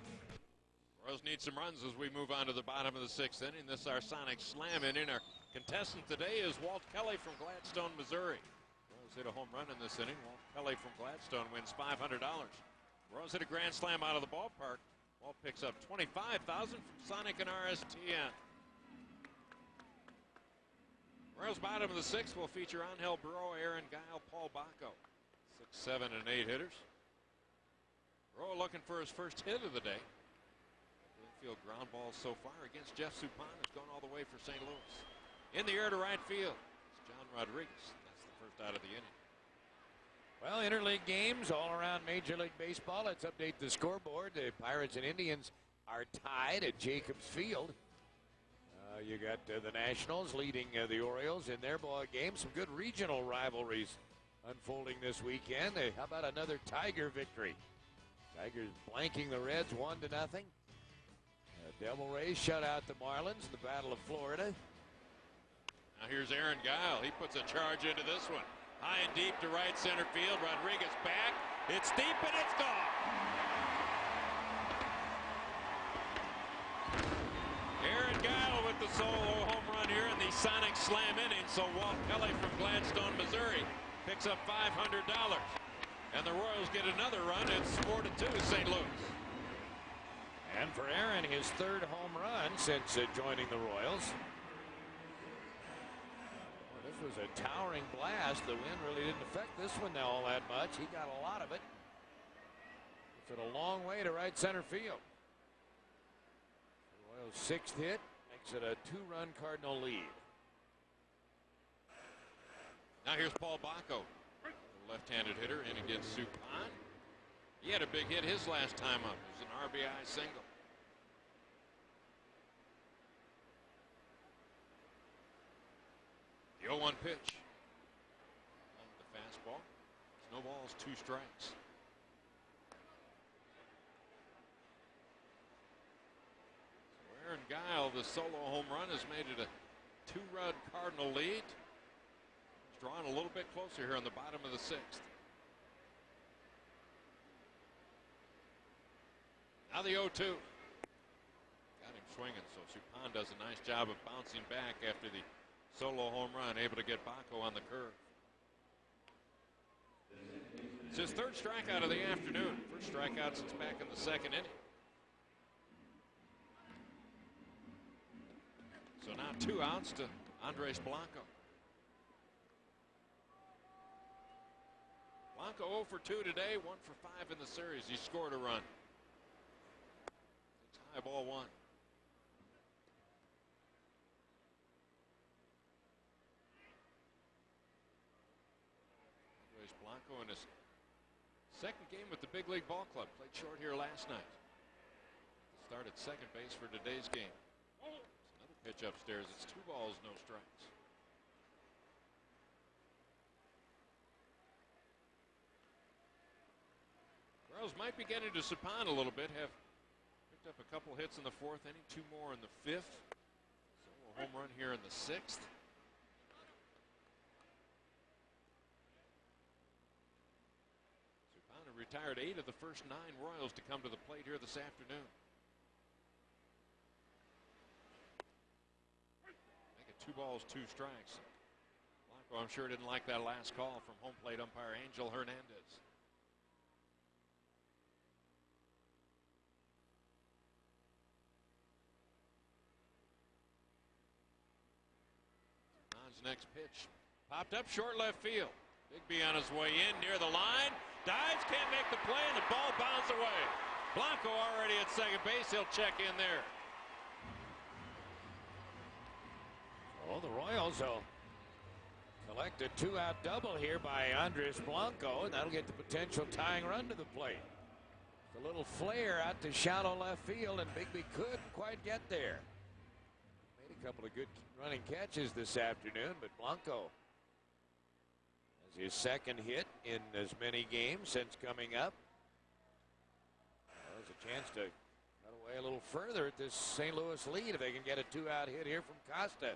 Royals need some runs as we move on to the bottom of the 6th inning. This is our Sonic Slam inning. Our contestant today is Walt Kelly from Gladstone, Missouri. Royals hit a home run in this inning. Walt Kelly from Gladstone wins $500. Royals hit a grand slam out of the ballpark. Walt picks up $25,000 from Sonic and RSTN. Royals bottom of the 6th will feature Angel Baroa, Aaron Guile, Paul Bacco. 6, 7, and 8 hitters. Baroa looking for his first hit of the day. Infield ground ball so far against Jeff Suppan has gone all the way for St. Louis. In the air to right field. It's John Rodriguez. That's the first out of the inning. Well, interleague games all around Major League Baseball. Let's update the scoreboard. The Pirates and Indians are tied at Jacobs Field. You got the Nationals leading the Orioles in their ball game. Some good regional rivalries unfolding this weekend. How about another Tiger victory? Tigers blanking the Reds 1-0. Devil Rays shut out the Marlins in the Battle of Florida. Now here's Aaron Guile. He puts a charge into this one. High and deep to right center field. Rodriguez back. It's deep and it's gone. Aaron Guile with the solo home run here in the Sonic Slam inning. So Walt Kelly from Gladstone, Missouri picks up $500. And the Royals get another run. It's 4-2 St. Louis. And for Aaron, his 3rd home run since joining the Royals. Well, this was a towering blast. The wind really didn't affect this one all that much. He got a lot of it. It's a long way to right center field. The Royals' 6th hit makes it a 2-run Cardinal lead. Now here's Paul Bacco, left-handed hitter in against Suppan. He had a big hit his last time up. It was an RBI single. The 0-1 pitch. The fastball. No balls, 2 strikes. So Aaron Guile, the solo home run, has made it a 2-run Cardinal lead. It's drawn a little bit closer here on the bottom of the 6th. Now the 0-2. Got him swinging, so Suppan does a nice job of bouncing back after the solo home run, able to get Bacco on the curve. It's his 3rd strikeout of the afternoon. First strikeout since back in the 2nd inning. So now 2 outs to Andres Blanco. Blanco 0 for 2 today, 1 for 5 in the series. He scored a run. High ball 1. Andres Blanco in his 2nd game with the Big League Ball Club. Played short here last night. Started 2nd base for today's game. Another pitch upstairs. It's 2 balls, no strikes. Royals might be getting to Suppan a little bit. Have picked up a couple hits in the 4th inning, 2 more in the 5th. So a home run here in the 6th. Suppan retired 8 of the first 9 Royals to come to the plate here this afternoon. Make it 2 balls, 2 strikes. Blanco, I'm sure, didn't like that last call from home plate umpire Angel Hernandez. his next pitch. Popped up short left field. Bigby on his way in near the line. Dives, can't make the play, and the ball bounds away. Blanco already at second base. He'll check in there. Well, the Royals will collect a two-out double here by Andres Blanco, and that'll get the potential tying run to the plate. A little flare out to shallow left field, and Bigby couldn't quite get there. Made a couple of good running catches this afternoon, but Blanco has his second hit in as many games since coming up. There's a chance to cut away a little further at this St. Louis lead if they can get a two-out hit here from Costa.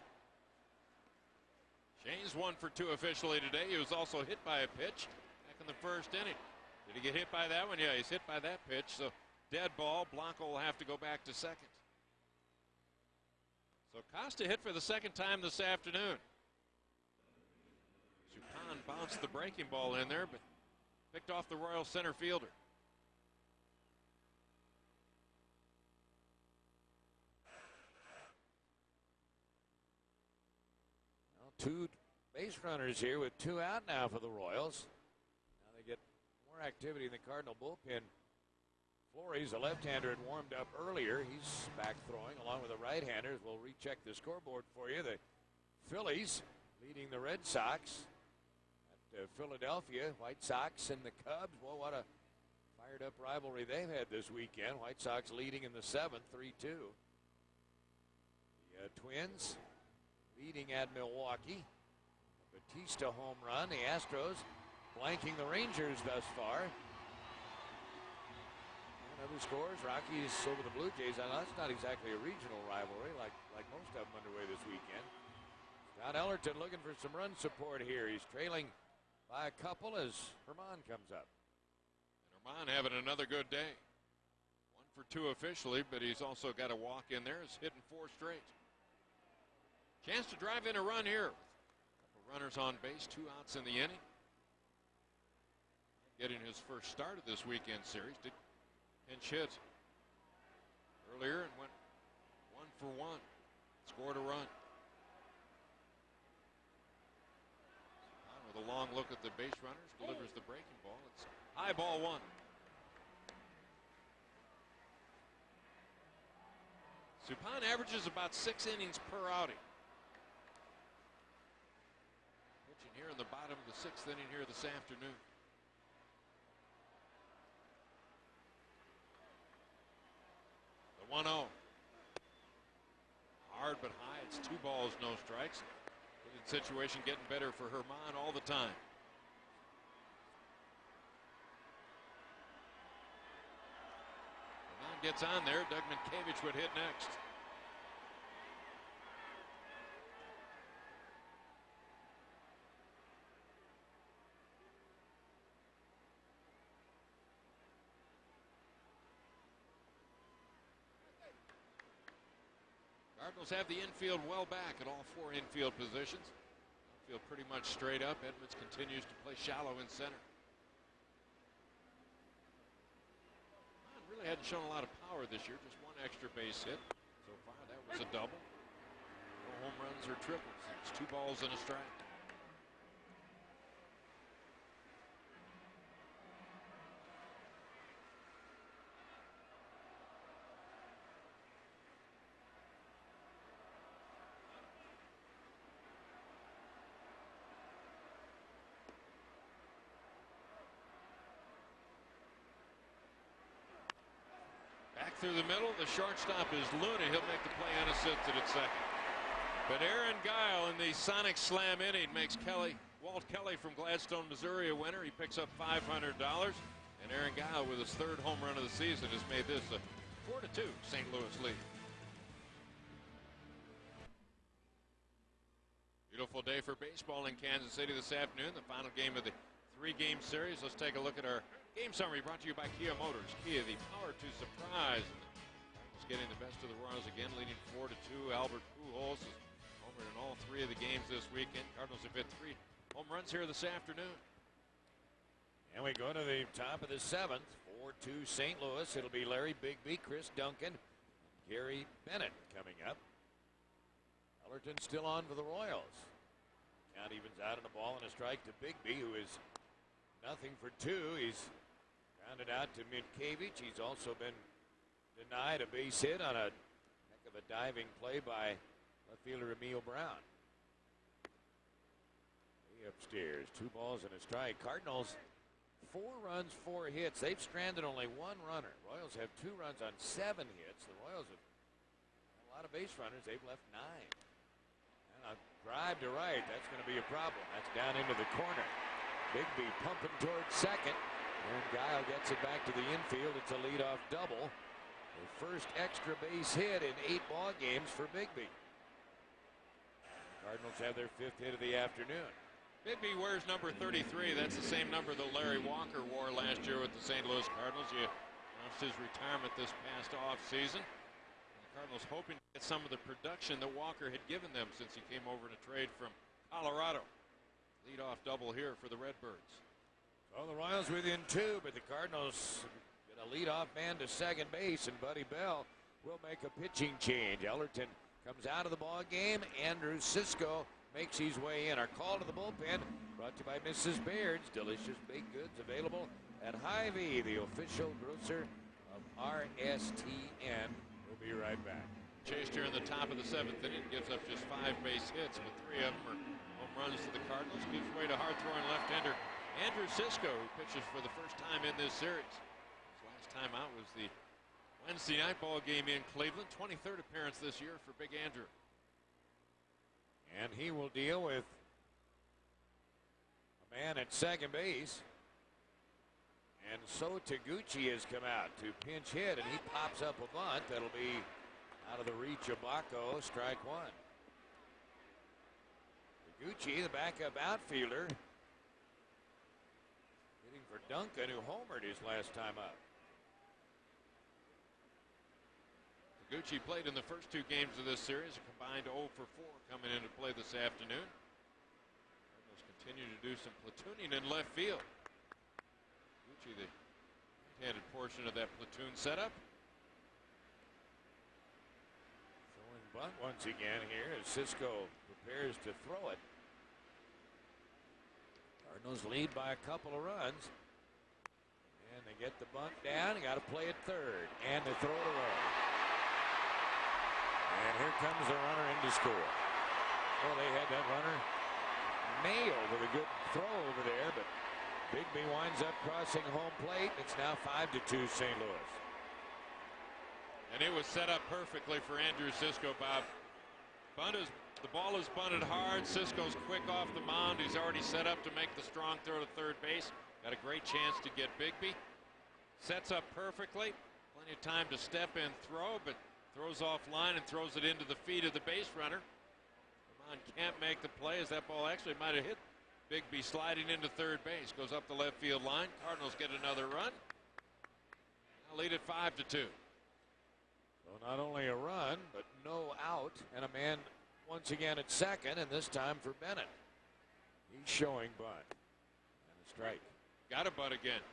Shane's 1 for 2 officially today. He was also hit by a pitch back in the first inning. Did he get hit by that one? Yeah, he's hit by that pitch. So dead ball. Blanco will have to go back to second. So Costa hit for the second time this afternoon. Suppan bounced the breaking ball in there, but picked off the Royal center fielder. Two base runners here with two out now for the Royals. Now they get more activity in the Cardinal bullpen. Flores, a left-hander, had warmed up earlier. He's back throwing along with the right-handers. We'll recheck the scoreboard for you. The Phillies leading the Red Sox at Philadelphia. White Sox and the Cubs. Well, what a fired-up rivalry they've had this weekend. White Sox leading in the 7th, 3-2. The Twins leading at Milwaukee. Batista home run. The Astros blanking the Rangers thus far. And other scores. Rockies over the Blue Jays. I know that's not exactly a regional rivalry like most of them underway this weekend. Scott Ellerton looking for some run support here. He's trailing by a couple as Herman comes up. And Herman having another good day. 1 for 2 officially, but he's also got a walk in there. He's hitting 4 straight. Chance to drive in a run here. Couple runners on base, 2 outs in the inning. Getting his first start of this weekend series. Did pinch hit earlier and went 1 for 1. Scored a run. With a long look at the base runners, delivers the breaking ball. It's high ball 1. Suppan averages about 6 innings per outing. Here in the bottom of the 6th inning here this afternoon. The 1-0. Hard but high. It's 2 balls, no strikes. Hitting situation getting better for Herman all the time. Herman gets on there. Doug Mientkiewicz would hit next. Cardinals have the infield well back at all 4 infield positions. Outfield pretty much straight up. Edmonds continues to play shallow in center. Really hadn't shown a lot of power this year. Just 1 extra base hit so far. That was a double. No home runs or triples. It's 2 balls and a strike. Back through the middle, the shortstop is Luna. He'll make the play unassisted at second. But Aaron Guile in the Sonic Slam inning makes Walt Kelly from Gladstone, Missouri a winner. He picks up $500. And Aaron Guile with his 3rd home run of the season has made this a 4-2 St. Louis lead. Beautiful day for baseball in Kansas City this afternoon. The final game of the 3-game series. Let's take a look at our game summary brought to you by Kia Motors. Kia, the power to surprise. Cardinals getting the best of the Royals again, leading 4-2. Albert Pujols is homered in all 3 of the games this weekend. Cardinals have hit 3 home runs here this afternoon. And we go to the top of the 7th. 4-2 St. Louis. It'll be Larry Bigby, Chris Duncan, Gary Bennett coming up. Ellerton still on for the Royals. Count evens out on a ball and a strike to Bigby, who is nothing for two. He's grounded out to Minkevich. He's also been denied a base hit on a heck of a diving play by left fielder Emil Brown. Way upstairs, 2 balls and a strike. Cardinals, 4 runs, 4 hits. They've stranded only 1 runner. Royals have 2 runs on 7 hits. The Royals have a lot of base runners. They've left 9. And a drive to right. That's going to be a problem. That's down into the corner. Bigby pumping towards second. And Guile gets it back to the infield. It's a leadoff double. The first extra base hit in 8 ball games for Bigby. Cardinals have their 5th hit of the afternoon. Bigby wears number 33. That's the same number that Larry Walker wore last year with the St. Louis Cardinals. He announced his retirement this past offseason. The Cardinals hoping to get some of the production that Walker had given them since he came over to trade from Colorado. Leadoff double here for the Redbirds. So the Royals within 2, but the Cardinals get a leadoff man to second base, and Buddy Bell will make a pitching change. Ellerton comes out of the ball game. Andrew Cisco makes his way in. Our call to the bullpen brought to you by Mrs. Baird's Delicious Baked Goods, available at Hy-Vee, the official grocer of RSTN. We'll be right back. Chased here in the top of the 7th inning, gives up just 5 base hits, but 3 of them are home runs to the Cardinals. Gives way to hard-throwing left-hander Andrew Cisco, who pitches for the first time in this series. His last time out was the Wednesday night ball game in Cleveland. 23rd appearance this year for Big Andrew. And he will deal with a man at second base. And so Taguchi has come out to pinch hit, and he pops up a bunt. That'll be out of the reach of Baco, strike 1. Taguchi, the backup outfielder, hitting for Duncan, who homered his last time up. Taguchi played in the first 2 games of this series, a combined 0 for 4 coming into play this afternoon. Cardinals continue to do some platooning in left field. Taguchi, the right-handed portion of that platoon setup. Throwing bunt once again here as Cisco prepares to throw it. Cardinals lead by a couple of runs. And they get the bunt down. They got to play it third. And they throw it away. And here comes the runner in to score. Well, they had that runner nailed with a good throw over there, but Bigby winds up crossing home plate. It's now 5-2 St. Louis. And it was set up perfectly for Andrew Cisco, Bob. The ball is bunted hard. Cisco's quick off the mound. He's already set up to make the strong throw to third base. Got a great chance to get Bigby. Sets up perfectly. Plenty of time to step in, throw, but throws off line and throws it into the feet of the base runner. Lamont can't make the play, as that ball actually might have hit Bigby sliding into third base. Goes up the left field line. Cardinals get another run. Now lead at 5-2. So not only a run, but no out, and a man once again at second, and this time for Bennett. He's showing bunt. And a strike. Got a bunt again.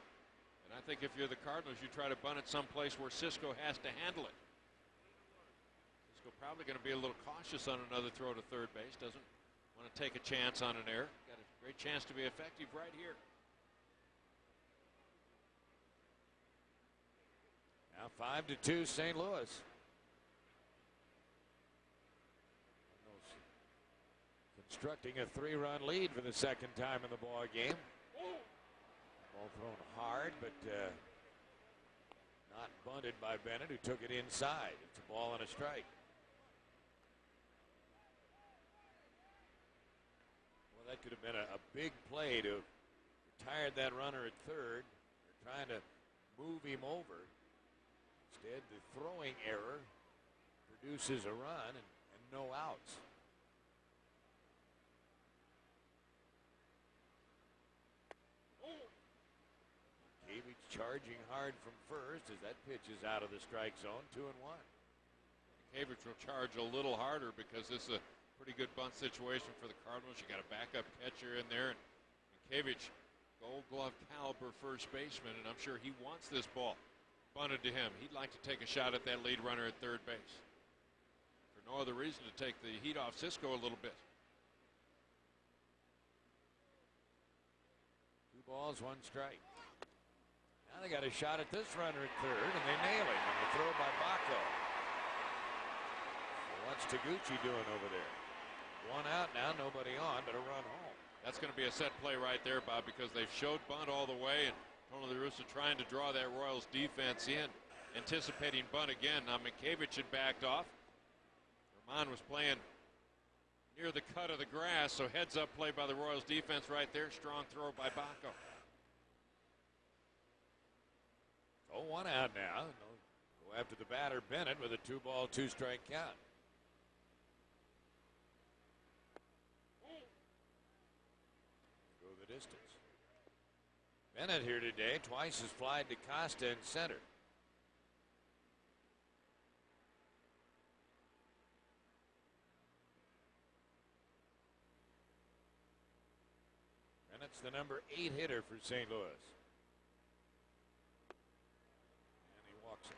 And I think if you're the Cardinals, you try to bunt it someplace where Cisco has to handle it. Cisco probably going to be a little cautious on another throw to third base. Doesn't want to take a chance on an error. Got a great chance to be effective right here. Now 5-2 St. Louis. Constructing a 3-run lead for the second time in the ball game. Ball thrown hard, but not bunted by Bennett, who took it inside. It's a ball and a strike. Well, that could have been a big play to have retired that runner at third. They're trying to move him over. Instead, the throwing error produces a run and no outs. Charging hard from first as that pitch is out of the strike zone. 2-1. Minkevich will charge a little harder because this is a pretty good bunt situation for the Cardinals. You got a backup catcher in there, and Minkevich, Gold Glove caliber first baseman, and I'm sure he wants this ball bunted to him. He'd like to take a shot at that lead runner at third base. For no other reason to take the heat off Cisco a little bit. balls, 1 strike. Now they got a shot at this runner at third, and they nail him on the throw by Baco. So what's Taguchi doing over there? 1 out now, nobody on, but a run home. That's going to be a set play right there, Bob, because they've showed bunt all the way, and Tony La Russa trying to draw that Royals defense in, anticipating bunt again. Now Minkevich had backed off. Roman was playing near the cut of the grass, so heads up play by the Royals defense right there. Strong throw by Baco. Oh, 1 out now. Go after the batter, Bennett, with a 2-ball, 2-strike count. Go the distance. Bennett here today, twice has flied to Costa in center. Bennett's the number 8 hitter for St. Louis. And he walks it.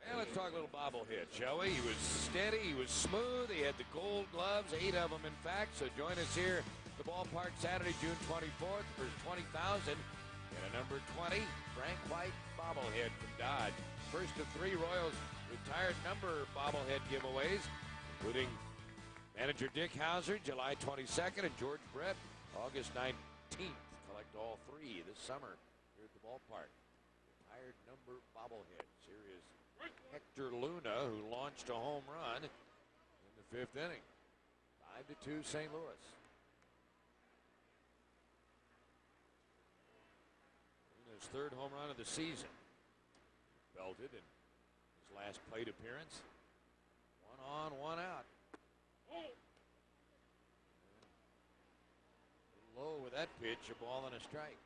Well, let's talk a little bobblehead, shall we? He was steady, he was smooth, he had the gold gloves, 8 of them in fact. So join us here at the ballpark Saturday, June 24th for 20,000 and a number 20 Frank White bobblehead from Dodge. First of 3 Royals retired number bobblehead giveaways, including manager Dick Hauser, July 22nd, and George Brett, August 19th. Collect all 3 this summer here at the ballpark. Retired number bobbleheads. Here is Hector Luna, who launched a home run in the 5th inning. 5-2 St. Louis. Luna's 3rd home run of the season. Belted in his last plate appearance. 1 on, 1 out. Low with that pitch, a ball and a strike.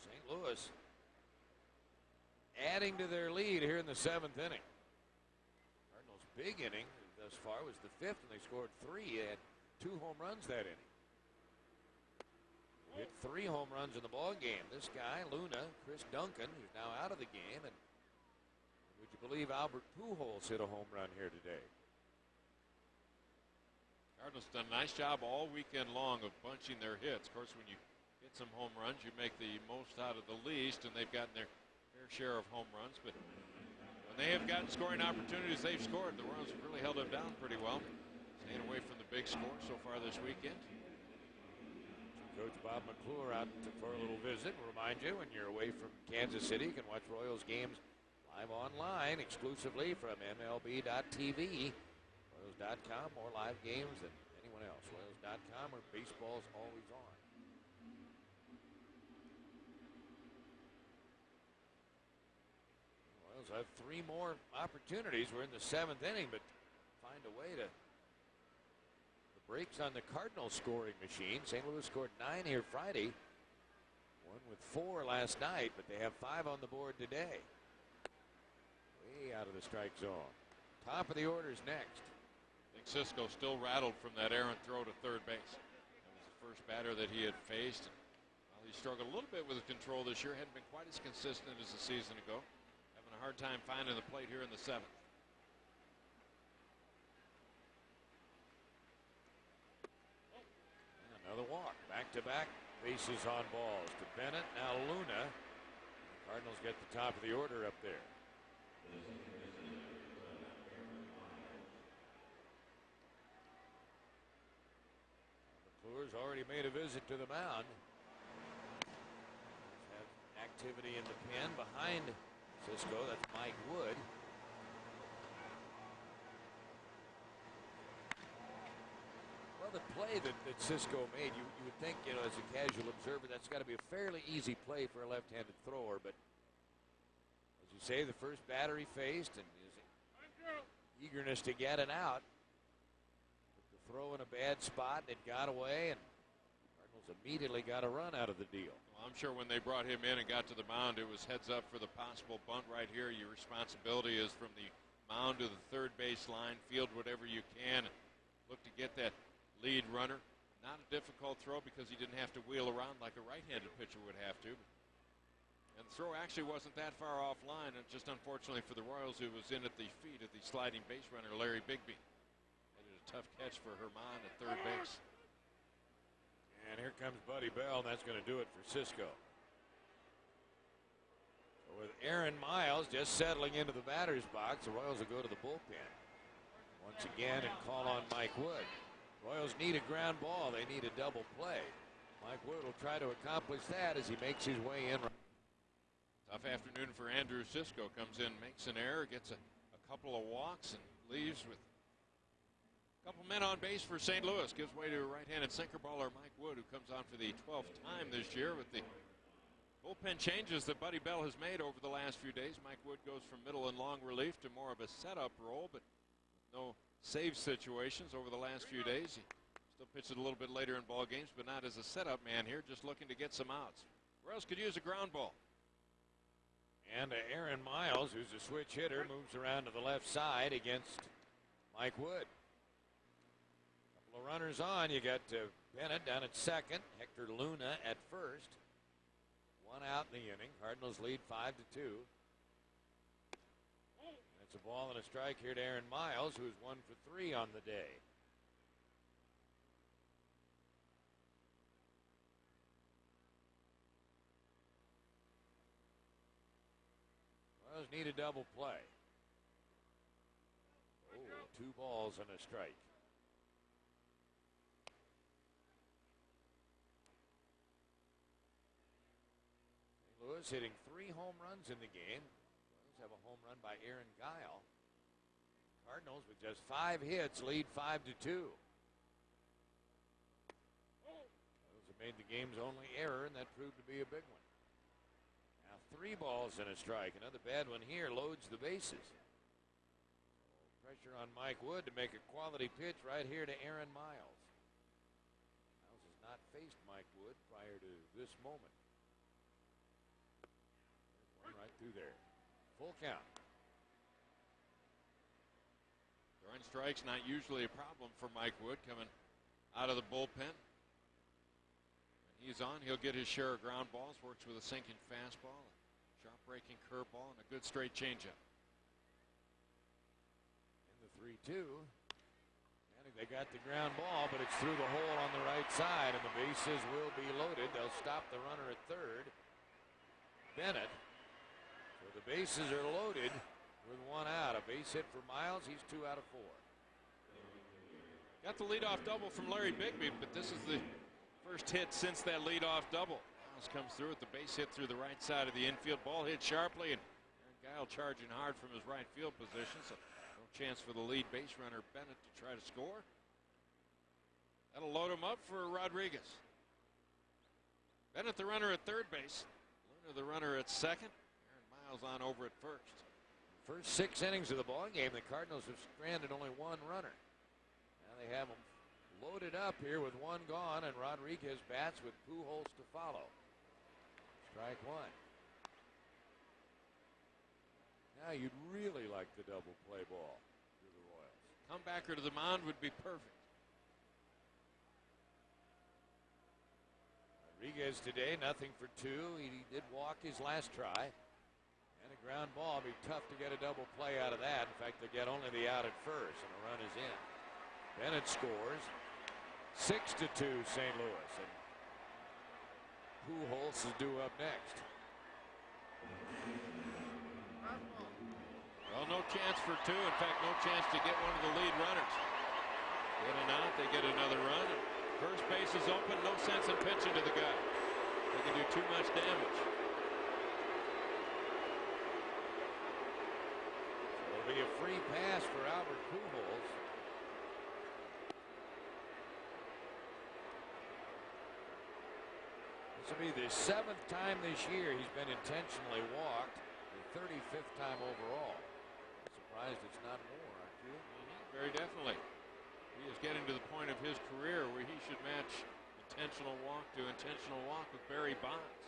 St. Louis adding to their lead here in the 7th inning. Cardinals' big inning thus far was the 5th, and they scored 3. They had 2 home runs that inning. Hit 3 home runs in the ball game. This guy, Luna, Chris Duncan, who's now out of the game, and would you believe Albert Pujols hit a home run here today? Cardinals done a nice job all weekend long of bunching their hits. Of course, when you hit some home runs, you make the most out of the least, and they've gotten their fair share of home runs. But when they have gotten scoring opportunities, they've scored. The Royals have really held them down pretty well, staying away from the big score so far this weekend. Coach Bob McClure out for a little visit. Remind you, when you're away from Kansas City, you can watch Royals games live online exclusively from MLB.tv. Royals.com, more live games than anyone else. Royals.com, where baseball's always on. Royals have 3 more opportunities. We're in the 7th inning, but find a way to breaks on the Cardinals scoring machine. St. Louis scored 9 here Friday. Won with 4 last night, but they have 5 on the board today. Way out of the strike zone. Top of the order is next. I think Cisco still rattled from that errant throw to third base. That was the first batter that he had faced. Well, he struggled a little bit with his control this year. Hadn't been quite as consistent as the season ago. Having a hard time finding the plate here in the 7th. Another walk. Back-to-back bases on balls to Bennett. Now Luna. The Cardinals get the top of the order up there. McClure's already made a visit to the mound. Have activity in the pen behind Cisco. That's Mike Wood. The play that Cisco made, you would think, as a casual observer, that's got to be a fairly easy play for a left-handed thrower. But as you say, the first batter he faced and his eagerness to get it out. Put the throw in a bad spot, and it got away, and Cardinals immediately got a run out of the deal. Well, I'm sure when they brought him in and got to the mound, it was heads up for the possible bunt right here. Your responsibility is from the mound to the third base line, field whatever you can, and look to get that lead runner. Not a difficult throw because he didn't have to wheel around like a right-handed pitcher would have to. And the throw actually wasn't that far offline, and just unfortunately for the Royals, it was in at the feet of the sliding base runner, Larry Bigby. Made it a tough catch for Herman at third base. And here comes Buddy Bell, and that's going to do it for Cisco. So with Aaron Miles just settling into the batter's box, the Royals will go to the bullpen once again and call on Mike Wood. Royals need a ground ball. They need a double play. Mike Wood will try to accomplish that as he makes his way in. Tough afternoon for Andrew Cisco. Comes in, makes an error, gets a couple of walks, and leaves with a couple men on base for St. Louis. Gives way to a right-handed sinker baller Mike Wood, who comes on for the 12th time this year with the bullpen changes that Buddy Bell has made over the last few days. Mike Wood goes from middle and long relief to more of a setup role, but no save situations over the last few days. He still pitches a little bit later in ball games, but not as a setup man here, just looking to get some outs. Royals could use a ground ball. And Aaron Miles, who's a switch hitter, moves around to the left side against Mike Wood. Couple of runners on. You got Bennett down at second, Hector Luna at first. One out in the inning. Cardinals lead 5-2. It's a ball and a strike here to Aaron Miles, who's 1 for 3 on the day. Royals need a double play. Oh, 2 balls and a strike. St. Louis hitting 3 home runs in the game. Royals have a home run by Aaron Guile. Cardinals with just 5 hits lead 5-2. Royals have made the game's only error, and that proved to be a big one. 3 balls and a strike. Another bad one here loads the bases. Pressure on Mike Wood to make a quality pitch right here to Aaron Miles. Miles has not faced Mike Wood prior to this moment. One right through there. Full count. Throwing strikes not usually a problem for Mike Wood coming out of the bullpen. When he's on, he'll get his share of ground balls. Works with a sinking fastball. Sharp breaking curveball and a good straight changeup. In the 3-2. And they got the ground ball, but it's through the hole on the right side, and the bases will be loaded. They'll stop the runner at third. Bennett. So the bases are loaded with 1 out. A base hit for Miles. He's 2 out of 4. Got the leadoff double from Larry Bigby, but this is the first hit since that leadoff double. Comes through with the base hit through the right side of the infield. Ball hit sharply, and Aaron Guile charging hard from his right field position, so no chance for the lead base runner Bennett to try to score. That'll load him up for Rodriguez. Bennett the runner at third base. Luna the runner at second. Aaron Miles on over at first. First 6 innings of the ball game, the Cardinals have stranded only 1 runner. Now they have them loaded up here with 1 gone, and Rodriguez bats with Pujols to follow. Strike 1. Now you'd really like the double play ball to the Royals. Comebacker to the mound would be perfect. Rodriguez today, nothing for 2. He did walk his last try. And a ground ball. It'd be tough to get a double play out of that. In fact, they get only the out at first, and a run is in. Bennett scores. 6-2 St. Louis. And Pujols is due up next. Well, no chance for 2. In fact, no chance to get one of the lead runners. Get an out, they get another run. First base is open, no sense in pitching to the guy. They can do too much damage. It'll be a free pass for Albert Pujols. This will be the 7th time this year he's been intentionally walked, the 35th time overall. I'm surprised it's not more, aren't you? Very definitely. He is getting to the point of his career where he should match intentional walk to intentional walk with Barry Bonds.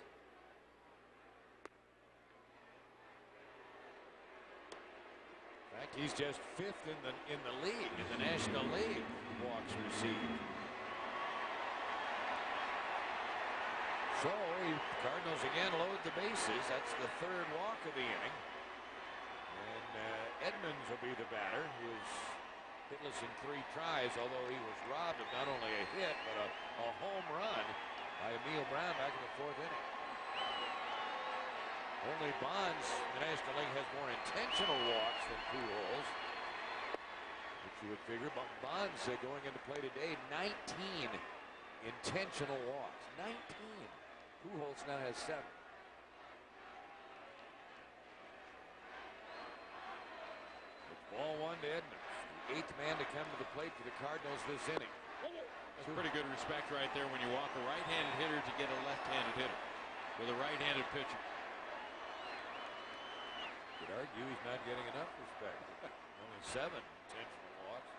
In fact, he's just 5th in the league, in the National League, walks received. So Cardinals again load the bases. That's the third walk of the inning. And Edmonds will be the batter, who is hitless in 3 tries, although he was robbed of not only a hit, but a home run by Emil Brown back in the 4th inning. Only Bonds in the National League has more intentional walks than Pujols, which you would figure. But Bonds going into play today, 19 intentional walks. 19. Pujols now has 7. It's ball 1 to Edmonds, the 8th man to come to the plate for the Cardinals this inning. That's pretty good respect right there when you walk a right-handed hitter to get a left-handed hitter with a right-handed pitcher. Could argue he's not getting enough respect. Only 7 intentional walks.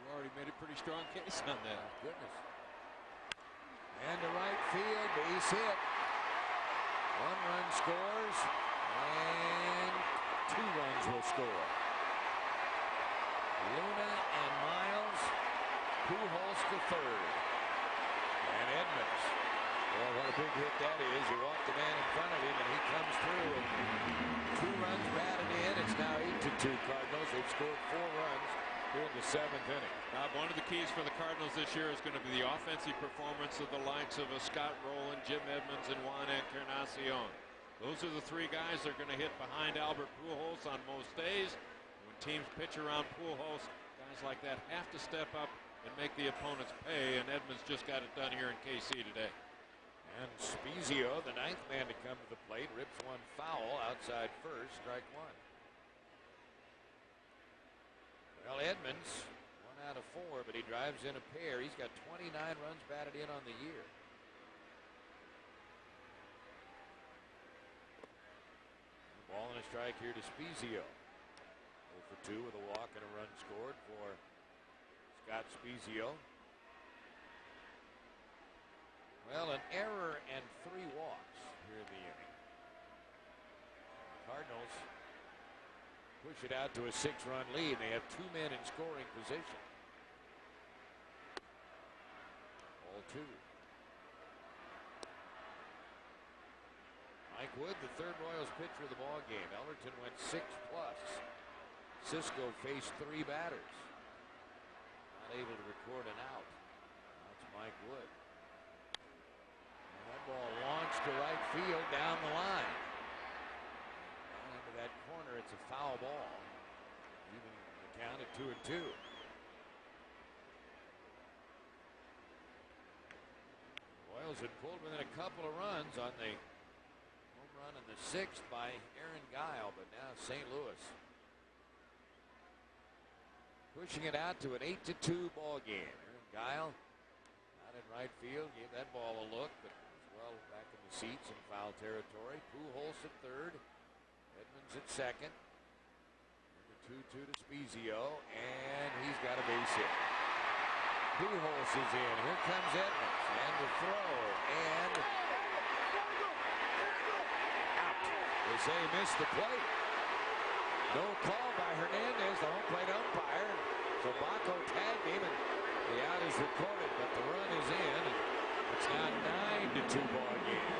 You already made a pretty strong case on that. Goodness. And to right field, base hit. 1 run scores, and 2 runs will score. Luna and Miles, Pujols to 3rd. And Edmonds. Well, what a big hit that is. He walked the man in front of him, and he comes through. And 2 runs batted in. It's now 8-2 Cardinals. They've scored 4 runs here in the 7th inning. One of the keys for the Cardinals this year is going to be the offensive performance of the likes of Scott Rowland, Jim Edmonds, and Juan Encarnacion. Those are the 3 guys that are going to hit behind Albert Pujols on most days. When teams pitch around Pujols, guys like that have to step up and make the opponents pay, and Edmonds just got it done here in KC today. And Spezio, the 9th man to come to the plate, rips 1 foul outside first, strike 1. Well, Edmonds, 1 out of 4, but he drives in a pair. He's got 29 runs batted in on the year. Ball and a strike here to Spezio. 0 for 2 with a walk and a run scored for Scott Spezio. Well, an error and 3 walks here in the inning. Cardinals push it out to a 6-run lead. They have 2 men in scoring position. Ball 2. Mike Wood, the 3rd Royals pitcher of the ball game. Ellerton went 6+. Cisco faced 3 batters. Not able to record an out. That's Mike Wood. And that ball launched to right field down the line. Into that corner, it's a foul ball. Even the count at 2-2. Royals had pulled within a couple of runs on the home run in the 6th by Aaron Guile, but now St. Louis pushing it out to an 8-2 ball game. Aaron Guile out in right field, gave that ball a look, but was well back in the seats in foul territory. Pujols at 3rd, Edmonds at 2nd. 2-2 to Spezio, and he's got a base hit. Pujols is in. Here comes Edmonds, and the throw, and out. They say he missed the plate. No call by Hernandez, the home plate umpire. So Baco tagged him, and the out is recorded, but the run is in. And it's now 9-2 ball game.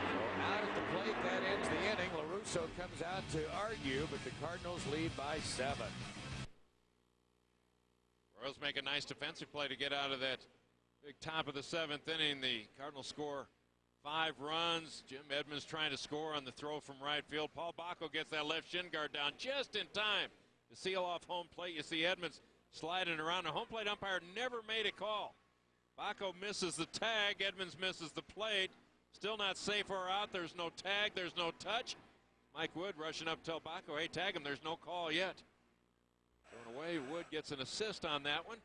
So out at the plate, that ends the inning. LaRusso comes out to argue, but the Cardinals lead by 7. Royals make a nice defensive play to get out of that big top of the 7th inning. The Cardinals score 5 runs. Jim Edmonds trying to score on the throw from right field. Paul Baco gets that left shin guard down just in time to seal off home plate. You see Edmonds sliding around. The home plate umpire never made a call. Baco misses the tag. Edmonds misses the plate. Still not safe or out. There's no tag. There's no touch. Mike Wood rushing up to tell Baco, hey, tag him. There's no call yet. Thrown away. Wood gets an assist on that one.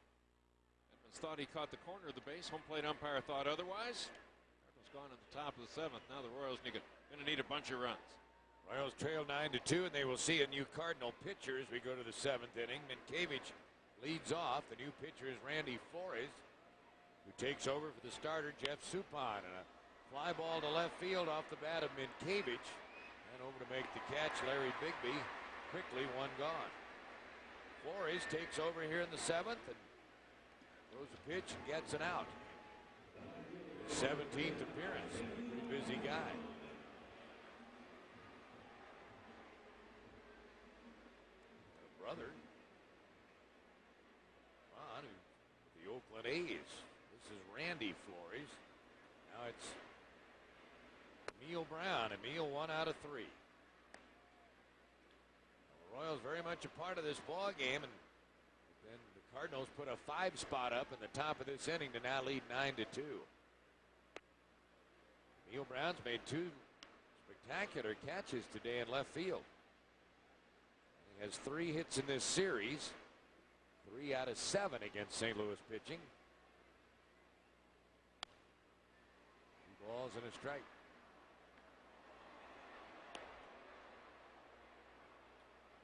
Edmonds thought he caught the corner of the base. Home plate umpire thought otherwise. Cardinals gone at the top of the 7th. Now the Royals going to need a bunch of runs. Royals trail 9-2, and they will see a new Cardinal pitcher as we go to the 7th inning. Minkiewicz leads off. The new pitcher is Randy Flores, who takes over for the starter, Jeff Suppan. And a fly ball to left field off the bat of Minkiewicz. And over to make the catch, Larry Bigby. Quickly, 1 gone. Flores takes over here in the 7th and throws a pitch and gets an out. 17th appearance. Pretty busy guy. A brother. On the Oakland A's. This is Randy Flores. Now it's Emil Brown. Emil 1 out of 3. The Royals very much a part of this ball game, and then the Cardinals put a 5 spot up in the top of this inning to now lead 9-2. Emil Brown's made 2 spectacular catches today in left field. He has 3 hits in this series, 3 out of 7 against St. Louis pitching. 2 balls and a strike.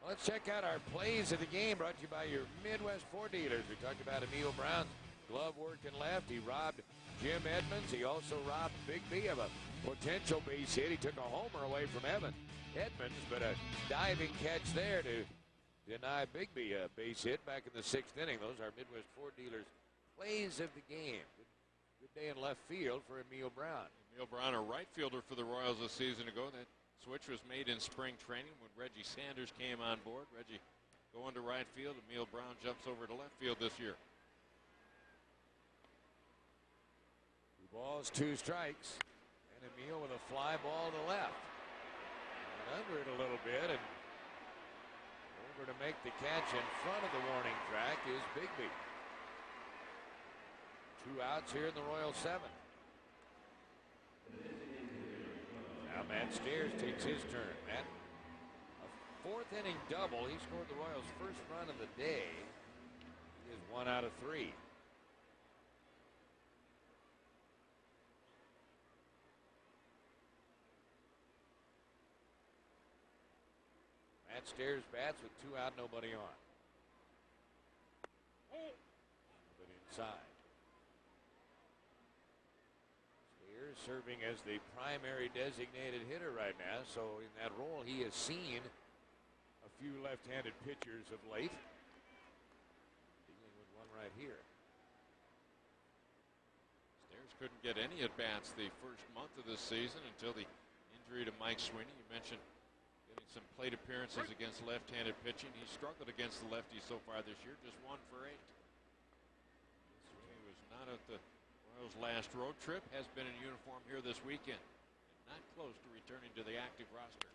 Let's check out our plays of the game, brought to you by your Midwest Ford dealers. We talked about Emil Brown's glove work in left. He robbed Jim Edmonds. He also robbed Bigby of a potential base hit. He took a homer away from Edmonds, but a diving catch there to deny Bigby a base hit back in the 6th inning. Those are Midwest Ford dealers' plays of the game. Good day in left field for Emil Brown. Emil Brown, a right fielder for the Royals a season ago. That switch was made in spring training when Reggie Sanders came on board. Reggie going to right field. Emil Brown jumps over to left field this year. 2 balls, 2 strikes. And Emil with a fly ball to left. And under it a little bit, and over to make the catch in front of the warning track is Bigby. 2 outs here in the Royals 7th. Now Matt Stairs takes his turn. Matt, a 4th inning double. He scored the Royals' first run of the day. He is 1 out of 3. Matt Stairs bats with 2 out, nobody on. But inside. Stairs serving as the primary designated hitter right now, so in that role he has seen a few left-handed pitchers of late. Dealing with one right here. Stairs couldn't get any at-bats the first month of this season until the injury to Mike Sweeney. You mentioned getting some plate appearances against left-handed pitching. He struggled against the lefties so far this year, just 1 for 8. He was not at the Royals' last road trip, has been in uniform here this weekend, and not close to returning to the active roster.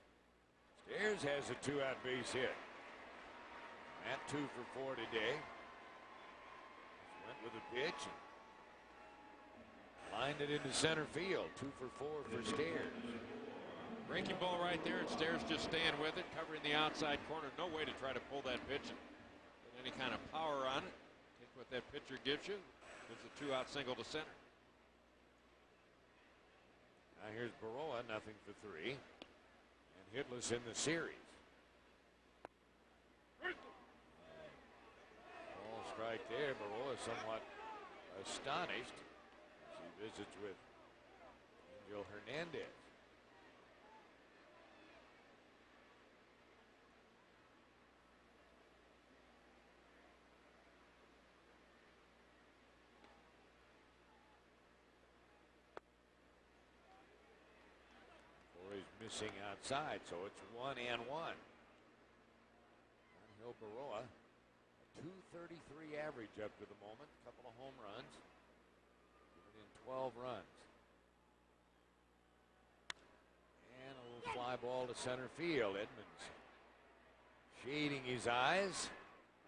Stairs has a 2-out base hit. Matt 2 for 4 today. Just went with a pitch and lined it into center field. 2 for 4 for Stairs. Breaking ball right there, and Stairs just staying with it, covering the outside corner. No way to try to pull that pitch and get any kind of power on it. Take what that pitcher gives you. Gives a 2-out single to center. Now here's Baroa, nothing for 3. And hitless in the series. Ball strike there. Baroa somewhat astonished as he visits with Angel Hernandez. Missing outside, so it's 1-1. Angel Baroa, a .233 average up to the moment. A couple of home runs. Given in 12 runs. And a little fly ball to center field. Edmonds shading his eyes.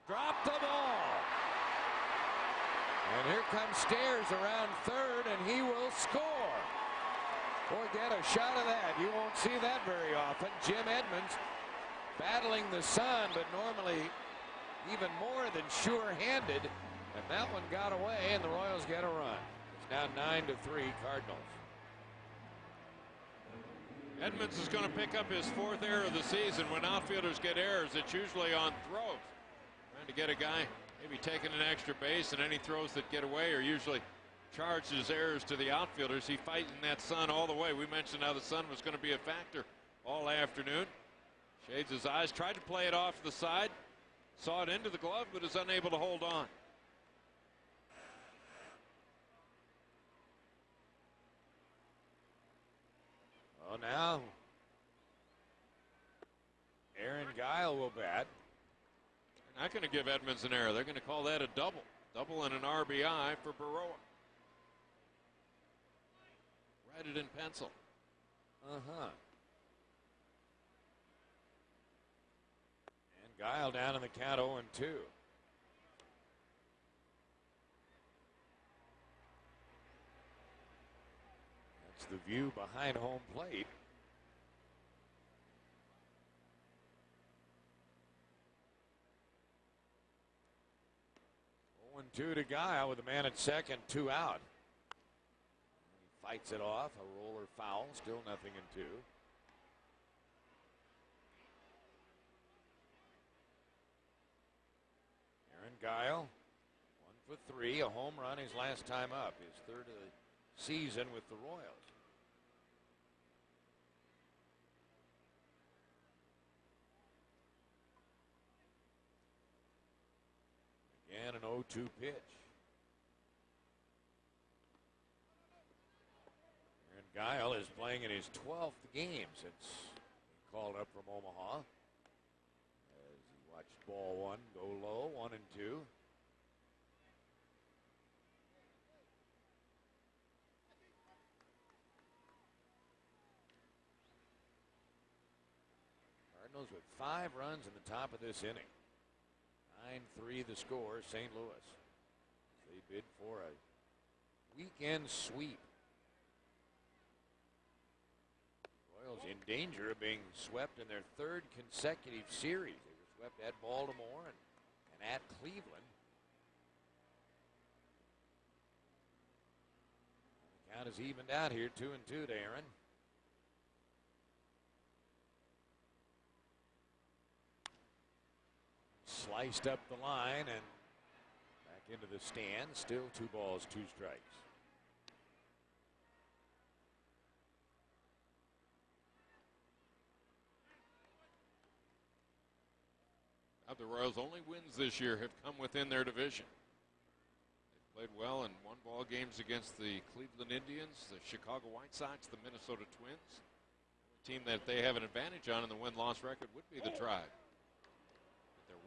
Dropped the ball. And here comes Stairs around third, and he will score. Boy, get a shot of that. You won't see that very often. Jim Edmonds battling the sun, but normally even more than sure-handed. And that one got away, and the Royals get a run. It's now 9-3 Cardinals. Edmonds is going to pick up his 4th error of the season. When outfielders get errors, it's usually on throws. Trying to get a guy maybe taking an extra base, and any throws that get away are usually charged as errors to the outfielders. He fighting that sun all the way. We mentioned how the sun was going to be a factor all afternoon. Shades his eyes, tried to play it off to the side, saw it into the glove, but is unable to hold on. now Aaron Guile will bat. They're not going to give Edmonds an error. They're going to call that a double. Double and an RBI for Baroa. Write it in pencil. And Guile down in the count 0-2. That's the view behind home plate. Two to Guile with a man at second, 2 out. He fights it off, a roller foul, still 0-2. Aaron Guile, 1 for 3, a home run his last time up, his third of the season with the Royals. And an 0-2 pitch. Aaron Guile is playing in his 12th game since he called up from Omaha. As he watched ball one go low, 1-2. Cardinals with 5 runs in the top of this inning. 9-3 the score, St. Louis. They bid for a weekend sweep. Royals in danger of being swept in their 3rd consecutive series. They were swept at Baltimore and at Cleveland. The count is evened out here, 2-2 to Aaron. Sliced up the line and back into the stand. Still 2 balls, 2 strikes. Now the Royals' only wins this year have come within their division. They've played well in 1-ball games against the Cleveland Indians, the Chicago White Sox, the Minnesota Twins. The team that they have an advantage on in the win-loss record would be the Tribe.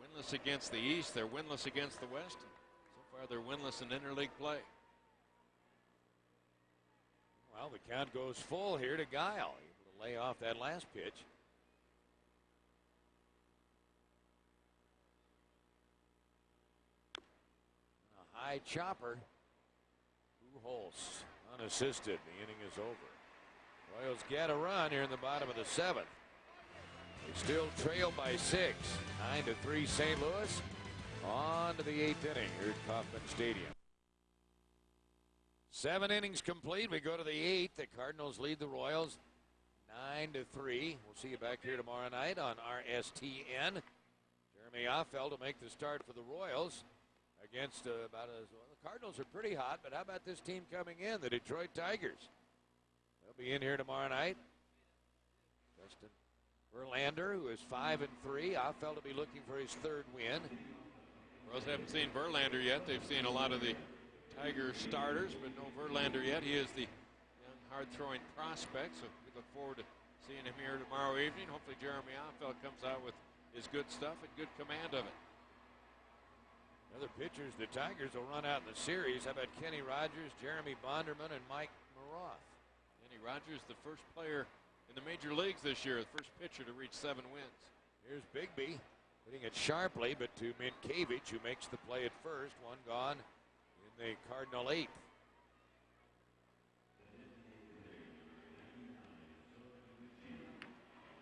Winless against the East, they're winless against the West. So far, they're winless in interleague play. Well, the count goes full here to Guile, able to lay off that last pitch. A high chopper. Pujols unassisted. The inning is over. Royals get a run here in the bottom of the 7th. They still trail by 6. 9-3 St. Louis. On to the 8th inning here at Kauffman Stadium. 7 innings complete. We go to the 8th. The Cardinals lead the Royals 9-3. We'll see you back here tomorrow night on RSTN. Jeremy Offel to make the start for the Royals against the Cardinals are pretty hot, but how about this team coming in, the Detroit Tigers? They'll be in here tomorrow night. Justin Verlander, who is 5-3. Offel to be looking for his 3rd win. Royals haven't seen Verlander yet. They've seen a lot of the Tiger starters, but no Verlander yet. He is the young, hard-throwing prospect, so we look forward to seeing him here tomorrow evening. Hopefully Jeremy Offel comes out with his good stuff and good command of it. Other pitchers the Tigers will run out in the series. How about Kenny Rogers, Jeremy Bonderman, and Mike Maroth? Kenny Rogers, the first player in the major leagues this year, the first pitcher to reach 7 wins. Here's Bigby hitting it sharply, but to Minkiewicz, who makes the play at first. 1 gone in the Cardinal 8th.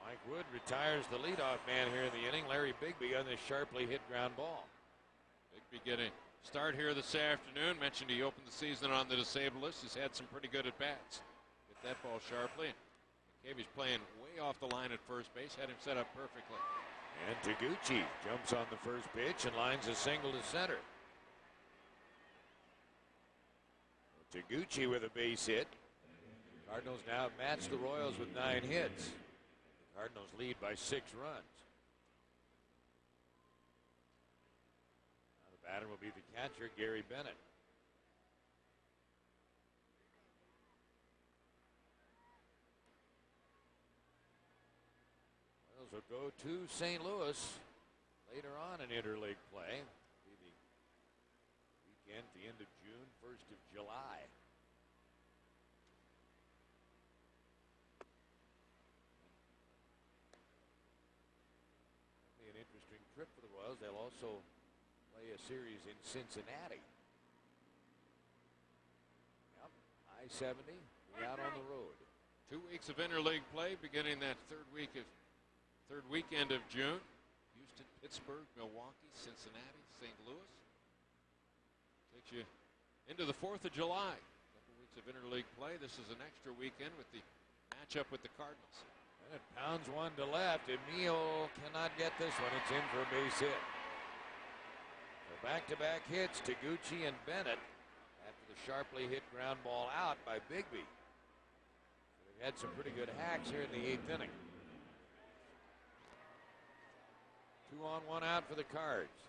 Mike Wood retires the leadoff man here in the inning. Larry Bigby on this sharply hit ground ball. Bigby getting a start here this afternoon. Mentioned he opened the season on the disabled list. He's had some pretty good at-bats. Hit that ball sharply. Minkiewicz playing way off the line at first base. Had him set up perfectly. And Taguchi jumps on the first pitch and lines a single to center. Taguchi with a base hit. Cardinals now match the Royals with 9 hits. The Cardinals lead by 6 runs. Now the batter will be the catcher, Gary Bennett. will go to St. Louis later on in interleague play. It'll be the weekend, the end of June, 1st of July. That'll be an interesting trip for the Royals. They'll also play a series in Cincinnati. Yep, I-70, be out on the road. 2 weeks of interleague play beginning that third weekend of June. Houston, Pittsburgh, Milwaukee, Cincinnati, St. Louis. Takes you into the 4th of July. A couple weeks of interleague play. This is an extra weekend with the matchup with the Cardinals. And it pounds one to left. Emil cannot get this one. It's in for a base hit. So back-to-back hits, Taguchi and Bennett after the sharply hit ground ball out by Bigby. Had some pretty good hacks here in the 8th inning. 2 on, 1 out for the Cards.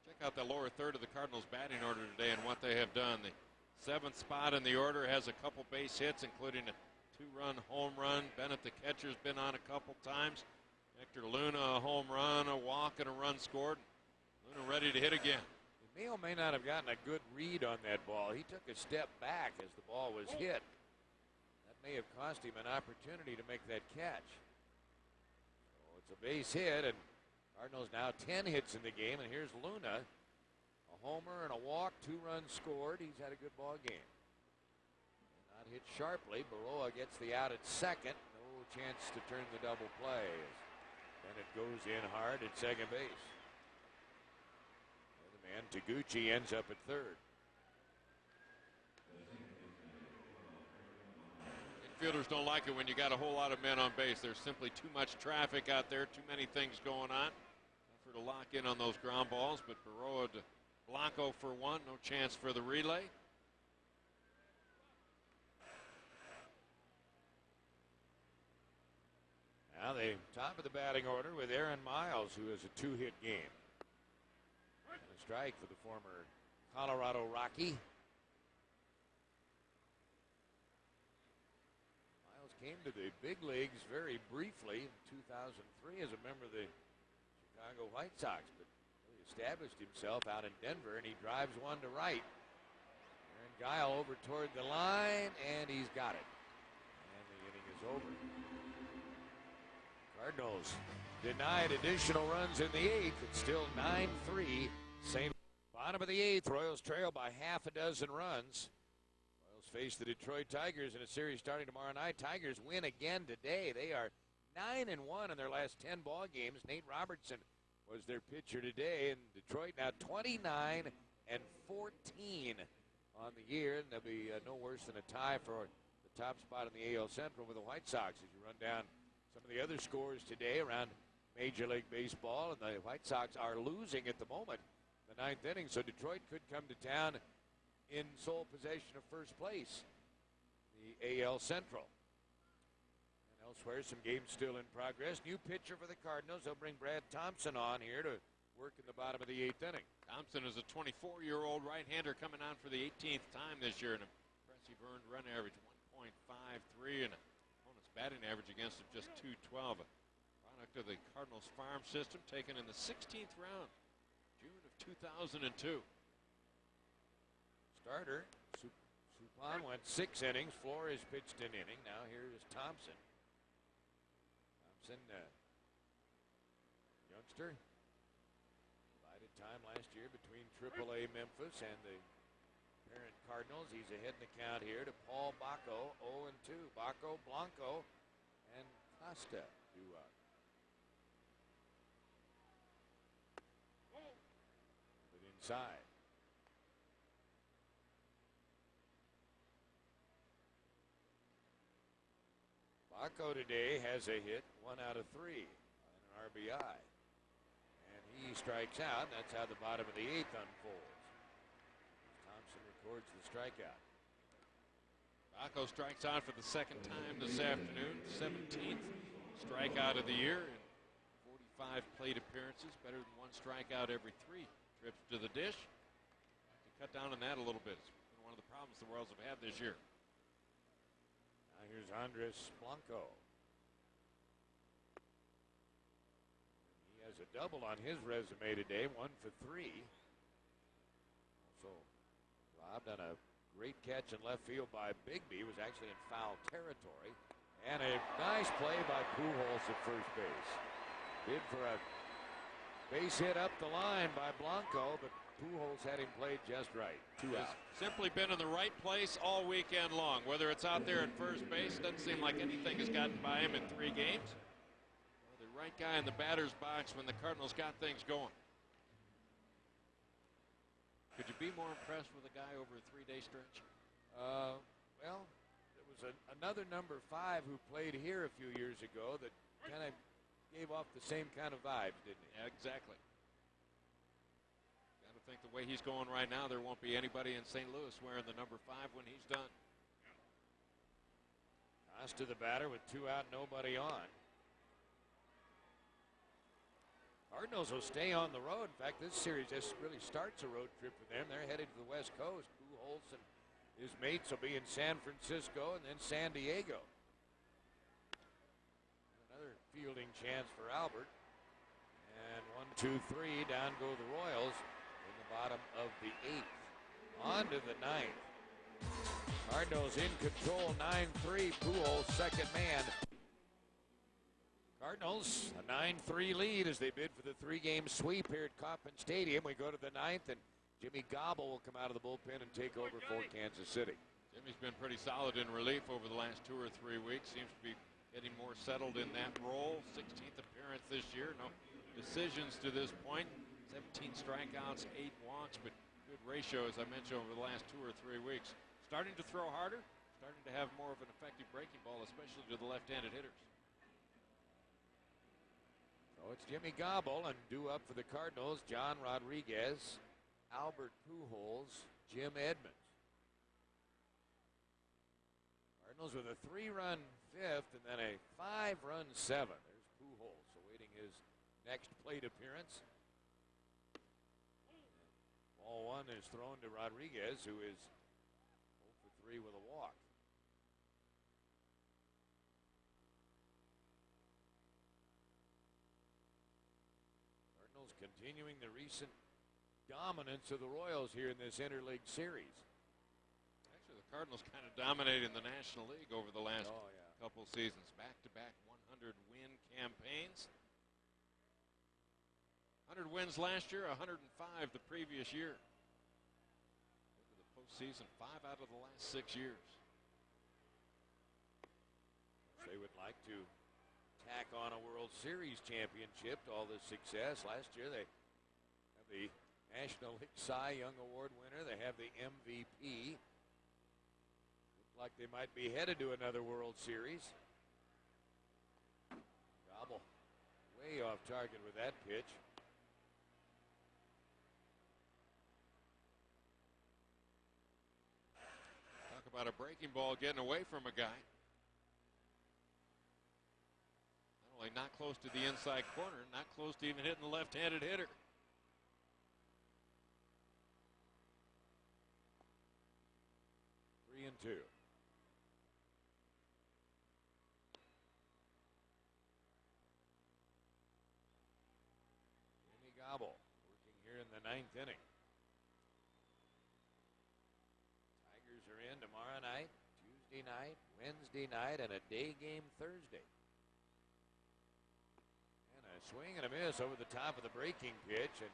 Check out the lower third of the Cardinals batting order today and what they have done. The 7th spot in the order has a couple base hits, including a 2-run home run. Bennett, the catcher's been on a couple times. Hector Luna, a home run, a walk, and a run scored. Luna ready to hit again. Emil may not have gotten a good read on that ball. He took a step back as the ball was hit. May have cost him an opportunity to make that catch. So it's a base hit, and Cardinals now 10 hits in the game, and here's Luna. A homer and a walk, 2 runs scored. He's had a good ball game. Not hit sharply. Baroa gets the out at second. No chance to turn the double play. Then it goes in hard at second base. The man Taguchi ends up at third. Fielders don't like it when you got a whole lot of men on base. There's simply too much traffic out there, too many things going on. Tougher to lock in on those ground balls, but Baroa to Blanco for one. No chance for the relay. Now the top of the batting order with Aaron Miles, who has a 2-hit game. And a strike for the former Colorado Rocky. Came to the big leagues very briefly in 2003 as a member of the Chicago White Sox, but really established himself out in Denver, and he drives one to right. Aaron Guile over toward the line, and he's got it. And the inning is over. Cardinals denied additional runs in the 8th. It's still 9-3. St. Bottom of the 8th, Royals trail by half a dozen runs. Face the Detroit Tigers in a series starting tomorrow night. Tigers win again today. They are 9-1 in their last 10 ball games. Nate Robertson was their pitcher today, and Detroit now 29-14 on the year, and they'll be no worse than a tie for the top spot in the AL Central with the White Sox. As you run down some of the other scores today around Major League Baseball, and the White Sox are losing at the moment in the 9th inning, so Detroit could come to town in sole possession of first place, the AL Central. And elsewhere, some games still in progress. New pitcher for the Cardinals. They'll bring Brad Thompson on here to work in the bottom of the 8th inning. Thompson is a 24-year-old right-hander coming on for the 18th time this year. An impressive earned run average, 1.53, and opponent's batting average against him just .212. A product of the Cardinals farm system taken in the 16th round, June of 2002. Starter, Suppan went 6 innings. Flores pitched an inning. Now here is Thompson. Thompson, youngster. Divided time last year between AAA Memphis and the parent Cardinals. He's ahead in the count here to Paul Bacco, 0-2. Bacco, Blanco, and Costa do up. But inside. Bacco today has a hit, 1 out of 3 on an RBI. And he strikes out. That's how the bottom of the 8th unfolds. Thompson records the strikeout. Bacco strikes out for the second time this afternoon, 17th strikeout of the year in 45 plate appearances, better than 1 strikeout every 3 trips to the dish. To cut down on that a little bit. It's been one of the problems the Royals have had this year. Here's Andres Blanco. has a double on his resume today, 1 for 3. So robbed on a great catch in left field by Bigby. Was actually in foul territory. And a nice play by Pujols at first base. Bid for a base hit up the line by Blanco, but Pujols had him played just right. 2 out. Simply been in the right place all weekend long. Whether it's out there at first base, doesn't seem like anything has gotten by him in 3 games. The right guy in the batter's box when the Cardinals got things going. Could you be more impressed with a guy over a 3-day stretch? Well, there was another number 5 who played here a few years ago that kind of gave off the same kind of vibes, didn't he? Yeah, exactly. Got to think the way he's going right now, there won't be anybody in St. Louis wearing the number 5 when he's done. Toss to the batter with 2 out, nobody on. Cardinals will stay on the road. In fact, this series just really starts a road trip for them. They're headed to the West Coast. Pujols and his mates will be in San Francisco and then San Diego. Another fielding chance for Albert. And 1, 2, 3, down go the Royals in the bottom of the 8th. On to the 9th. Cardinals in control, 9-3. Pujols second man. Cardinals a 9-3 lead as they bid for the 3-game sweep here at Kauffman Stadium. We go to the 9th, and Jimmy Gobble will come out of the bullpen and take over for Kansas City. Jimmy's been pretty solid in relief over the last 2 or 3 weeks. Seems to be getting more settled in that role. 16th appearance this year. No decisions to this point. 17 strikeouts, 8 walks, but good ratio, as I mentioned, over the last 2 or 3 weeks. Starting to throw harder. Starting to have more of an effective breaking ball, especially to the left-handed hitters. So it's Jimmy Gobble, and due up for the Cardinals, John Rodriguez, Albert Pujols, Jim Edmonds. Cardinals with a 3-run 5th and then a 5-run 7th. There's Pujols awaiting his next plate appearance. Ball 1 is thrown to Rodriguez, who is 0 for 3 with a walk. Continuing the recent dominance of the Royals here in this interleague series. Actually, the Cardinals kind of dominated the National League over the last couple seasons. Back-to-back 100-win campaigns. 100 wins last year, 105 the previous year. Look at the postseason, 5 out of the last 6 years. They would like to tack on a World Series championship to all this success. Last year they have the National League Cy Young Award winner. They have the MVP. Look like they might be headed to another World Series. Gobble way off target with that pitch. Talk about a breaking ball getting away from a guy. Not close to the inside corner, not close to even hitting the left-handed hitter. Three and 2. Jimmy Gobble working here in the 9th inning. Tigers are in tomorrow night, Tuesday night, Wednesday night, and a day game Thursday. Swing and a miss over the top of the breaking pitch, and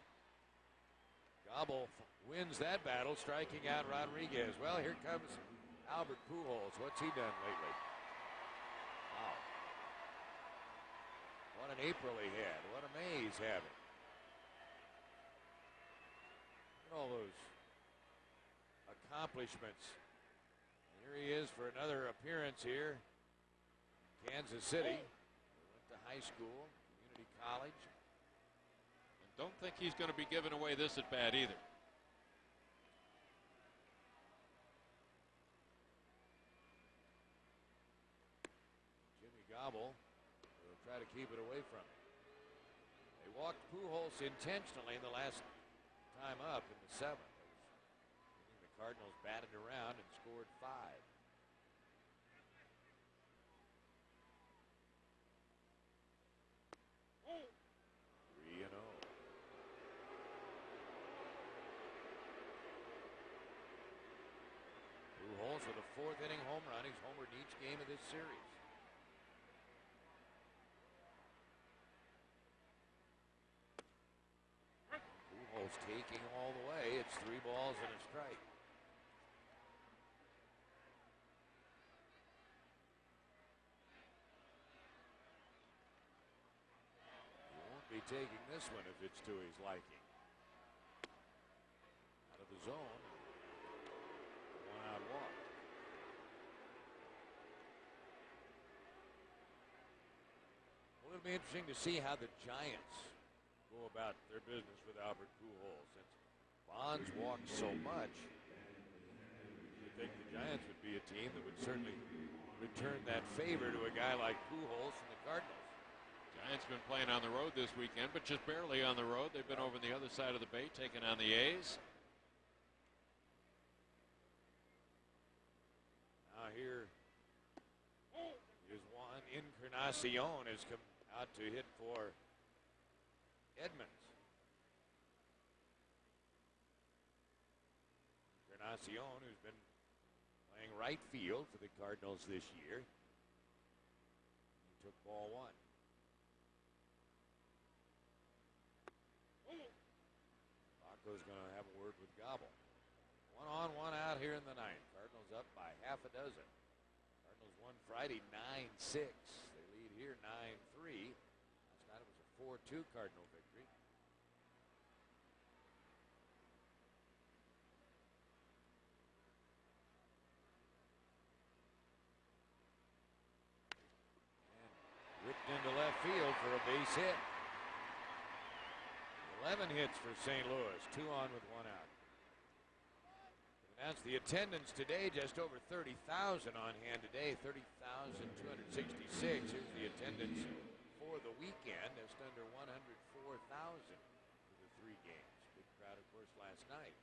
Gobble wins that battle, striking out Rodriguez. Well, here comes Albert Pujols. What's he done lately? Wow. What an April he had. What a May he's having. Look at all those accomplishments. Here he is for another appearance here in Kansas City. Went to high school. College. And don't think he's going to be giving away this at bat either. Jimmy Gobble will try to keep it away from him. They walked Pujols intentionally in the last time up in the 7th. The Cardinals batted around and scored 5. 3 Pujols with a fourth-inning home run. He's homered in each game of this series. Pujols taking all the way. It's 3 balls and a strike. He won't be taking this one if it's to his liking. Out of the zone. 1-out walk. Well, it'll be interesting to see how the Giants go about their business with Albert Pujols. Since Bonds walked so much, you'd think the Giants would be a team that would certainly return that favor to a guy like Pujols from the Cardinals. Giants been playing on the road this weekend, but just barely on the road. They've been over on the other side of the bay, taking on the A's. Now here is Juan Encarnacion has come out to hit for Edmonds. Encarnacion, who's been playing right field for the Cardinals this year. He took ball 1. Baco's going to have a word with Gobble. 1 on, 1 out here in the ninth. Cardinals up by half a dozen. Cardinals won Friday 9-6. They lead here 9-3. Last night it was a 4-2 Cardinal victory. And whipped into left field for a base hit. 11 hits for St. Louis. 2 on with 1 out. That's the attendance today, just over 30,000 on hand today, 30,266. Here's the attendance for the weekend, just under 104,000 for the 3 games. Big crowd, of course, last night.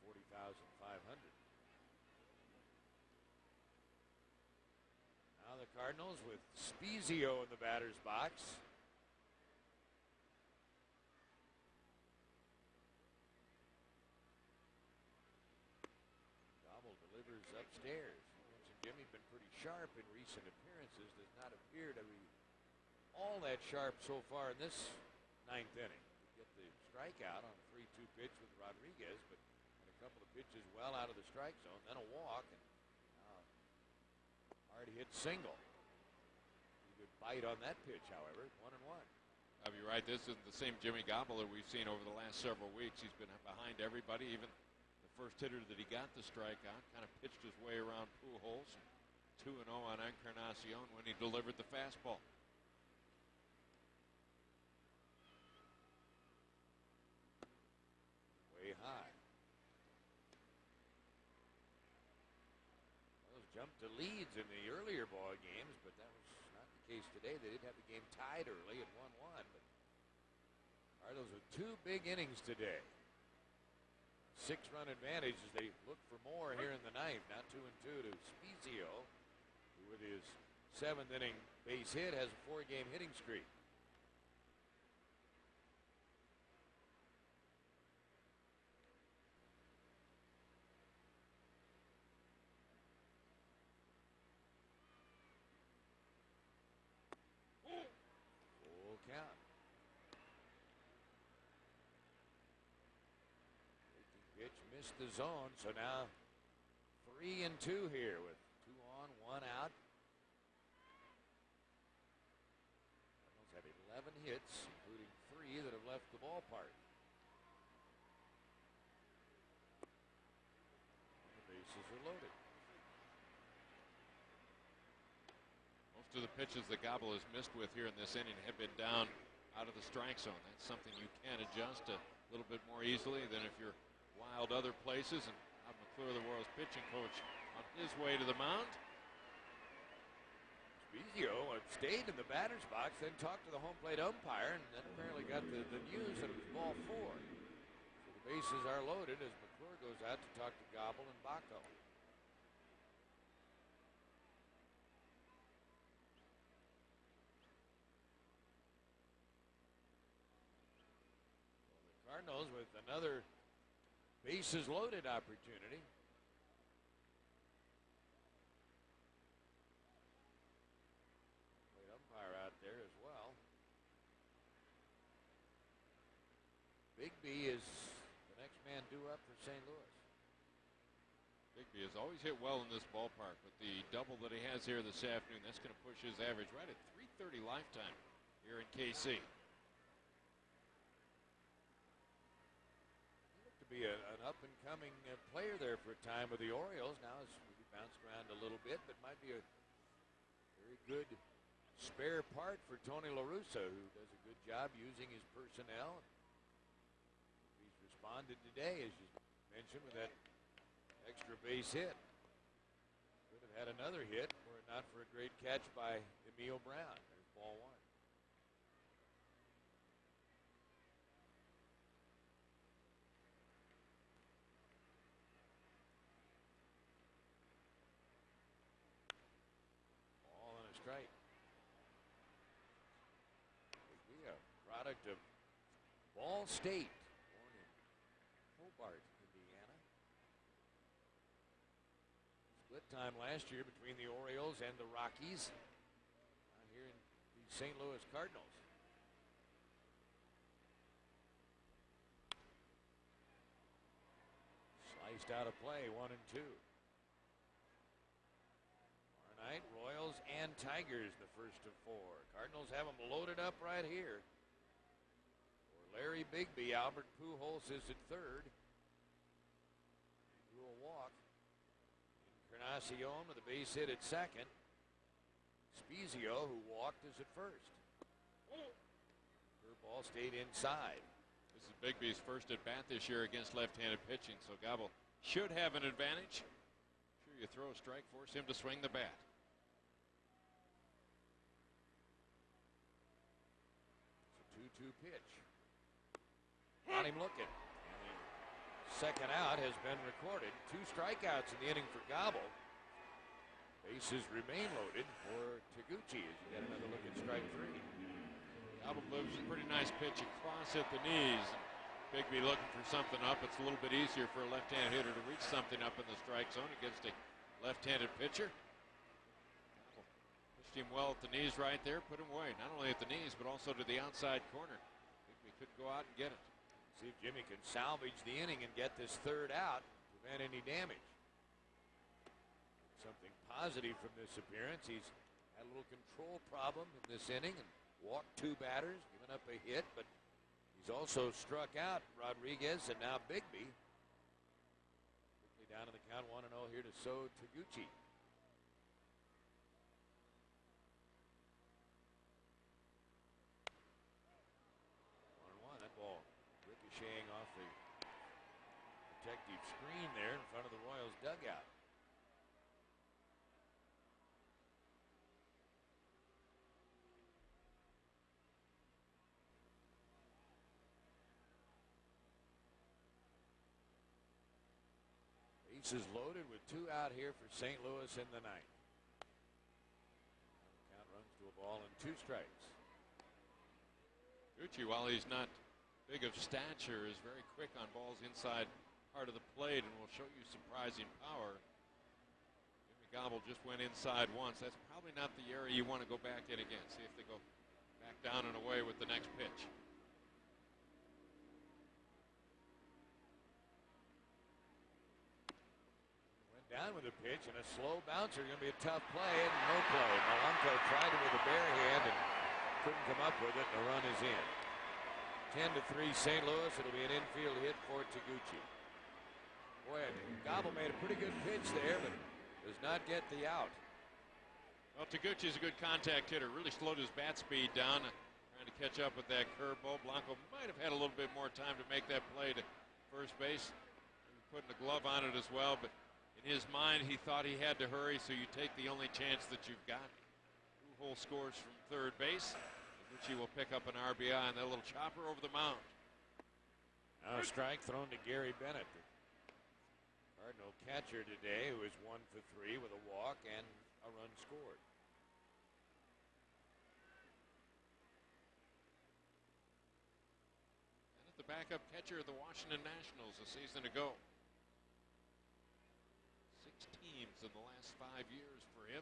Over 40,500. Now the Cardinals with Spezio in the batter's box. Upstairs. You mentioned Jimmy's been pretty sharp in recent appearances. Does not appear to be all that sharp so far in this 9th inning. You get the strikeout on a 3-2 pitch with Rodriguez, but had a couple of pitches well out of the strike zone, then a walk, and hard hit single. He could bite on that pitch, however. 1-1. I'll be right. This isn't the same Jimmy Gobble that we've seen over the last several weeks. He's been behind everybody, even first hitter that he got the strikeout, kind of pitched his way around Pujols. 2-0 on Encarnacion when he delivered the fastball. Way high. Those jumped to leads in the earlier ball games, but that was not the case today. They did have the game tied early at 1-1, but Cardinals with 2 big innings today. 6-run advantage as they look for more here in the ninth. Now 2-2 to Spezio, who with his 7th inning base hit has a 4-game hitting streak. Full count. Pitch missed the zone, so now 3-2 here with 2 on, 1 out. Cardinals have 11 hits, including 3 that have left the ballpark. And the bases are loaded. Most of the pitches that Gobble has missed with here in this inning have been down out of the strike zone. That's something you can adjust a little bit more easily than if you're wild other places. And Albert Pujols, the Royals pitching coach, on his way to the mound. Spezio stayed in the batter's box, then talked to the home plate umpire, and then apparently got the news that it was ball 4. So the bases are loaded as McClure goes out to talk to Gobble and Baco. Cardinals with another bases loaded opportunity. Bigby is the next man due up for St. Louis. Bigby has always hit well in this ballpark, but the double that he has here this afternoon, that's going to push his average right at 330 lifetime here in KC. He looked to be an up-and-coming player there for a time with the Orioles. Now he's bounced around a little bit, but might be a very good spare part for Tony La Russa, who does a good job using his personnel. He's responded today, as you mentioned, with that extra base hit. Could have had another hit were it not for a great catch by Emil Brown. There's ball one. Ball and a strike. Be a product of Ball State, born in Hobart, Indiana. Split time last year between the Orioles and the Rockies. Now here in the St. Louis Cardinals. Sliced out of play, 1-2. Tomorrow night, Royals and Tigers, the first of four. Cardinals have them loaded up right here. For Larry Bigby, Albert Pujols is at third. He drew a walk. Encarnacion with a base hit at second. Spezio, who walked, is at first. Curveball stayed inside. This is Bigby's first at bat this year against left-handed pitching, so Gobble should have an advantage. Sure, you throw a strike, force him to swing the bat. It's a 2-2 pitch. Got him looking. And the second out has been recorded. 2 strikeouts in the inning for Gobble. Bases remain loaded for Taguchi as you get another look at strike 3. Gobble moves a pretty nice pitch across at the knees. Bigby looking for something up. It's a little bit easier for a left-handed hitter to reach something up in the strike zone against a left-handed pitcher. Gobble pushed him well at the knees right there, put him away. Not only at the knees, but also to the outside corner. Bigby couldn't go out and get it. See if Jimmy can salvage the inning and get this third out, prevent any damage. Something positive from this appearance. He's had a little control problem in this inning and walked 2 batters, given up a hit, but he's also struck out Rodriguez and now Bigby. Quickly down to the count, 1-0 here to So Taguchi. 1-1. That ball ricocheting off the protective screen there in front of the Royals dugout. Bases loaded with 2 out here for St. Louis in the ninth. Count runs to a ball and 2 strikes. Gucci, while he's not big of stature, is very quick on balls inside part of the plate and will show you surprising power. Jimmy Gobble just went inside once. That's probably not the area you want to go back in again. See if they go back down and away with the next pitch. Down with a pitch and a slow bouncer. Going to be a tough play and no play. Malenko tried it with a bare hand and couldn't come up with it, and the run is in. 10-3 St. Louis. It'll be an infield hit for Taguchi. Boy, Gobble made a pretty good pitch there, but does not get the out. Well, Taguchi's a good contact hitter. Really slowed his bat speed down, trying to catch up with that curveball. Blanco might have had a little bit more time to make that play to first base. Putting a glove on it as well, but in his mind, he thought he had to hurry, so you take the only chance that you've got. Pujols scores from third base. Taguchi will pick up an RBI and that little chopper over the mound. Now a strike thrown to Gary Bennett, the Cardinal catcher today, who is 1 for 3 with a walk and a run scored. And at the backup catcher of the Washington Nationals a season ago. 6 teams in the last 5 years for him.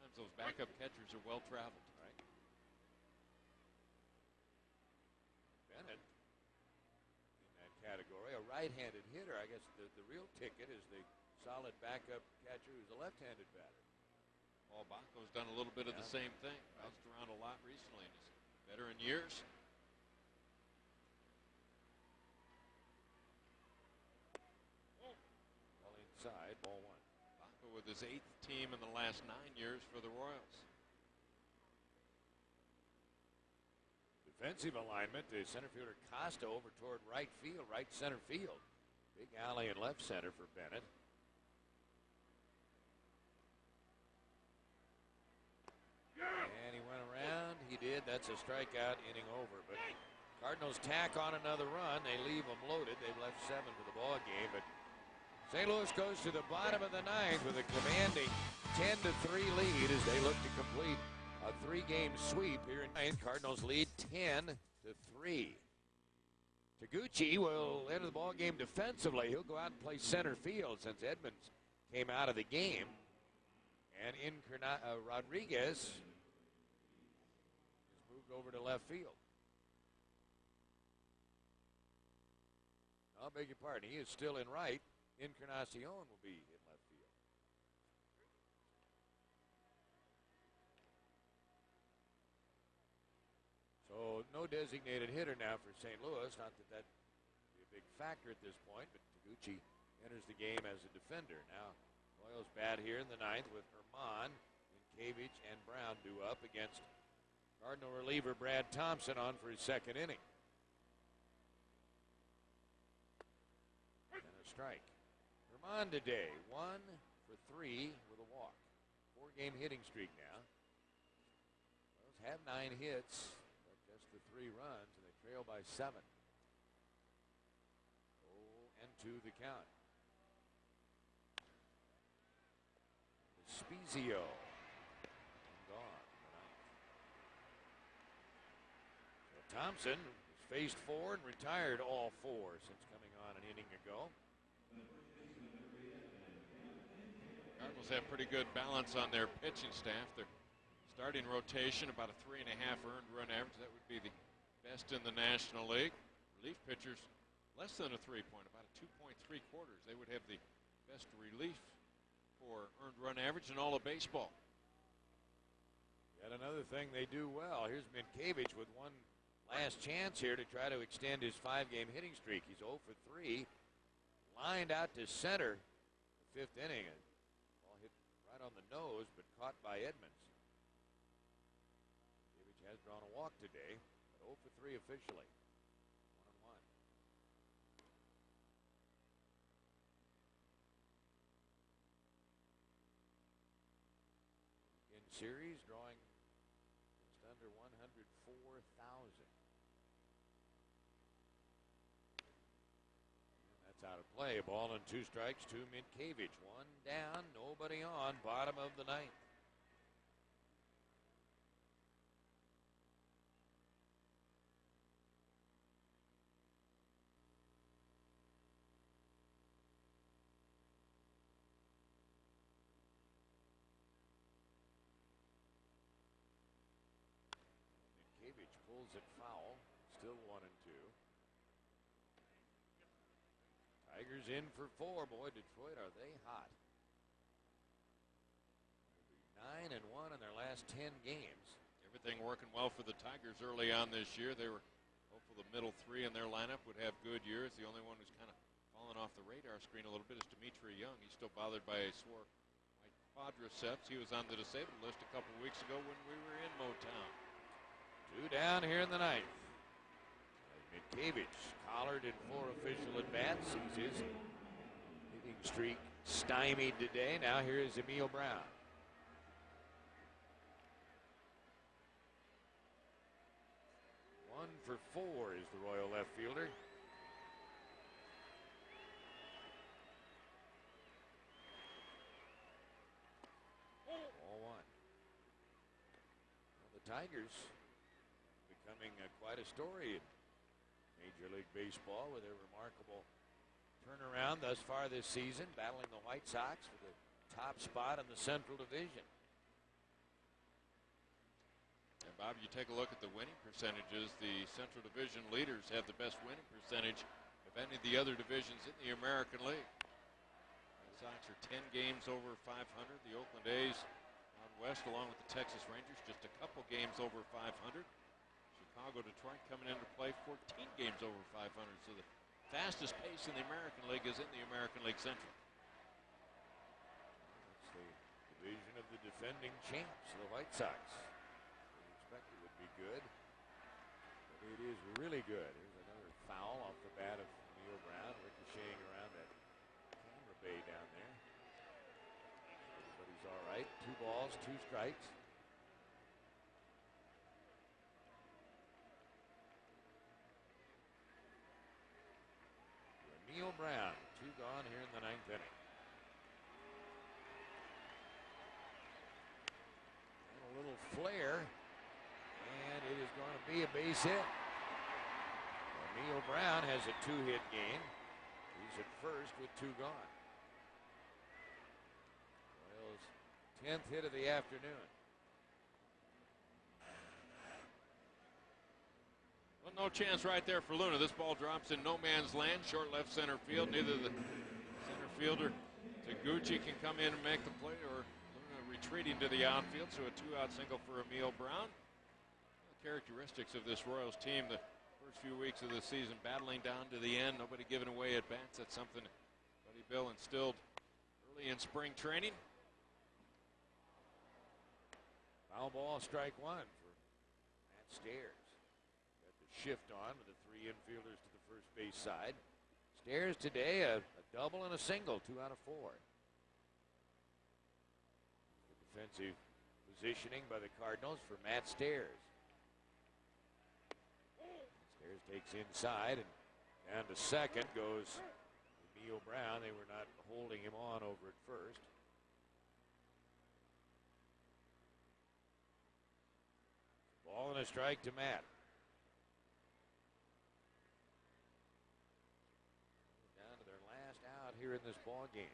Sometimes those backup catchers are well traveled. Right. Bennett category, a right-handed hitter. I guess the real ticket is the solid backup catcher who's a left-handed batter. Paul Bacco's done a little bit of the same thing. Bounced around a lot recently in his veteran years. Well inside, ball one. Bacco with his 8th team in the last 9 years for the Royals. Defensive alignment, the center fielder Costa over toward right field, right center field. Big alley in left center for Bennett. And he went around. He did. That's a strikeout, inning over. But Cardinals tack on another run. They leave them loaded. They've left 7 for the ball game. But St. Louis goes to the bottom of the 9th with a commanding 10-3 lead as they look to complete a 3-game sweep here in 9th. Cardinals lead 10-3. Taguchi will enter the ball game defensively. He'll go out and play center field since Edmonds came out of the game. And Rodriguez is moved over to left field. I beg your pardon. He is still in right. Encarnacion will be in left field. So no designated hitter now for St. Louis. Not that that would be a big factor at this point, but Taguchi enters the game as a defender. Now Royals bat here in the 9th with Herman, Minkevich, and Brown due up against Cardinal reliever Brad Thompson on for his 2nd inning. And a strike. Herman today, 1 for 3 with a walk. 4-game hitting streak now. Royals have 9 hits, but just the 3 runs, and they trail by 7. 0-2 the count. Spezio. Gone. So Thompson has faced 4 and retired all 4 since coming on an inning ago. Cardinals have pretty good balance on their pitching staff. Their starting rotation, about a 3.5 earned run average. That would be the best in the National League. Relief pitchers, less than a 3 point, about a 2.3 quarters. They would have the best relief for earned run average in all of baseball. Yet another thing they do well. Here's Minkevich with one last chance here to try to extend his 5-game hitting streak. He's 0 for 3. Lined out to center the 5th inning. Ball hit right on the nose, but caught by Edmonds. Minkevich has drawn a walk today, but 0 for 3 officially. 1-1. Series drawing just under 104,000. That's out of play. A ball and 2 strikes to Minkevich. 1 down, nobody on. Bottom of the 9th. Pulls it foul. Still 1-2. Tigers in for 4. Boy, Detroit, are they hot. 9-1 in their last 10 games. Everything working well for the Tigers early on this year. They were hopeful the middle 3 in their lineup would have good years. The only one who's kind of fallen off the radar screen a little bit is Dimitri Young. He's still bothered by a sore right quadriceps. He was on the disabled list a couple weeks ago when we were in Motown. 2 down here in the 9th. Minkevich collared in 4 official at-bats. Sees his hitting streak stymied today. Now here is Emil Brown. One for 4 is the Royal left fielder. Ball 1. Well, the Tigers becoming quite a story in Major League Baseball with their remarkable turnaround thus far this season, battling the White Sox for the top spot in the Central Division. And Bob, you take a look at the winning percentages. The Central Division leaders have the best winning percentage of of any of the other divisions in the American League. Red Sox are 10 games over 500. The Oakland A's out west, along with the Texas Rangers, just a couple games over 500. Chicago, Detroit coming into play 14 games over 500. So the fastest pace in the American League is in the American League Central. It's the division of the defending champs, the White Sox. We expected it would be good, but it is really good. Here's another foul off the bat of Neil Brown, ricocheting around that camera bay down there. Everybody's all right. 2 balls, 2 strikes. Neil Brown, 2 gone here in the 9th inning. And a little flare, and it is going to be a base hit. Well, Neil Brown has a 2-hit game. He's at first with 2 gone. Royals' 10th hit of the afternoon. Well, no chance right there for Luna. This ball drops in no man's land, short left center field. Neither the center fielder Taguchi can come in and make the play, or Luna retreating to the outfield. So a 2-out single for Emil Brown. The characteristics of this Royals team, the first few weeks of the season, battling down to the end, nobody giving away at bats. That's something Buddy Bill instilled early in spring training. Foul ball, strike 1 for Matt Stairs. Shift on with the 3 infielders to the first base side. Stairs today a double and a single, 2 out of 4. The defensive positioning by the Cardinals for Matt Stairs. Stairs takes inside and down to second goes Emil Brown. They were not holding him on over at first. Ball and a strike to Matt. Here in this ball game.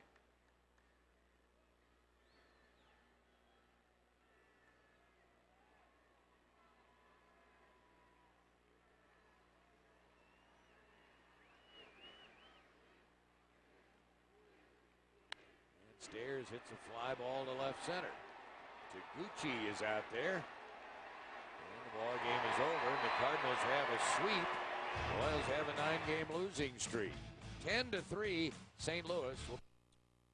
And Stairs hits a fly ball to left center. Taguchi is out there. And the ball game is over, and the Cardinals have a sweep. The Royals have a 9-game losing streak. 10-3, St. Louis.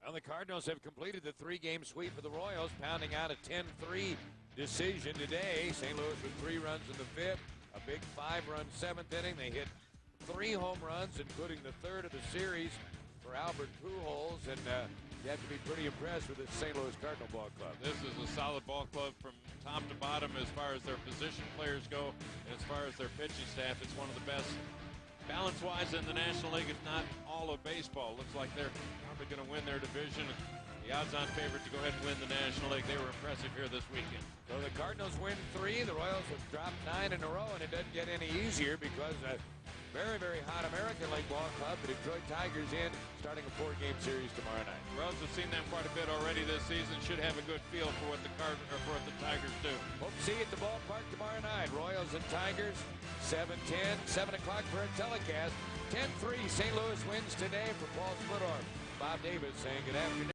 Well, the Cardinals have completed the 3-game sweep for the Royals, pounding out a 10-3 decision today. St. Louis with 3 runs in the 5th, a big 5-run 7th inning. They hit 3 home runs, including the 3rd of the series for Albert Pujols, and you have to be pretty impressed with this St. Louis Cardinal ball club. This is a solid ball club from top to bottom as far as their position players go, and as far as their pitching staff. It's one of the best balance-wise in the National League, if not all of baseball. Looks like they're probably going to win their division. The odds-on favorite to go ahead and win the National League. They were impressive here this weekend. So the Cardinals win 3. The Royals have dropped 9 in a row, and it doesn't get any easier because a very, very hot American League ball club, the Detroit Tigers, in starting a 4-game series tomorrow night. The Royals have seen them quite a bit already this season. Should have a good feel for what the Tigers do. Hope to see you at the ballpark tomorrow night. Royals and Tigers, 7:10, 7 o'clock for a telecast. 10-3, St. Louis wins today. For Paul Splittorff, Bob Davis saying good afternoon.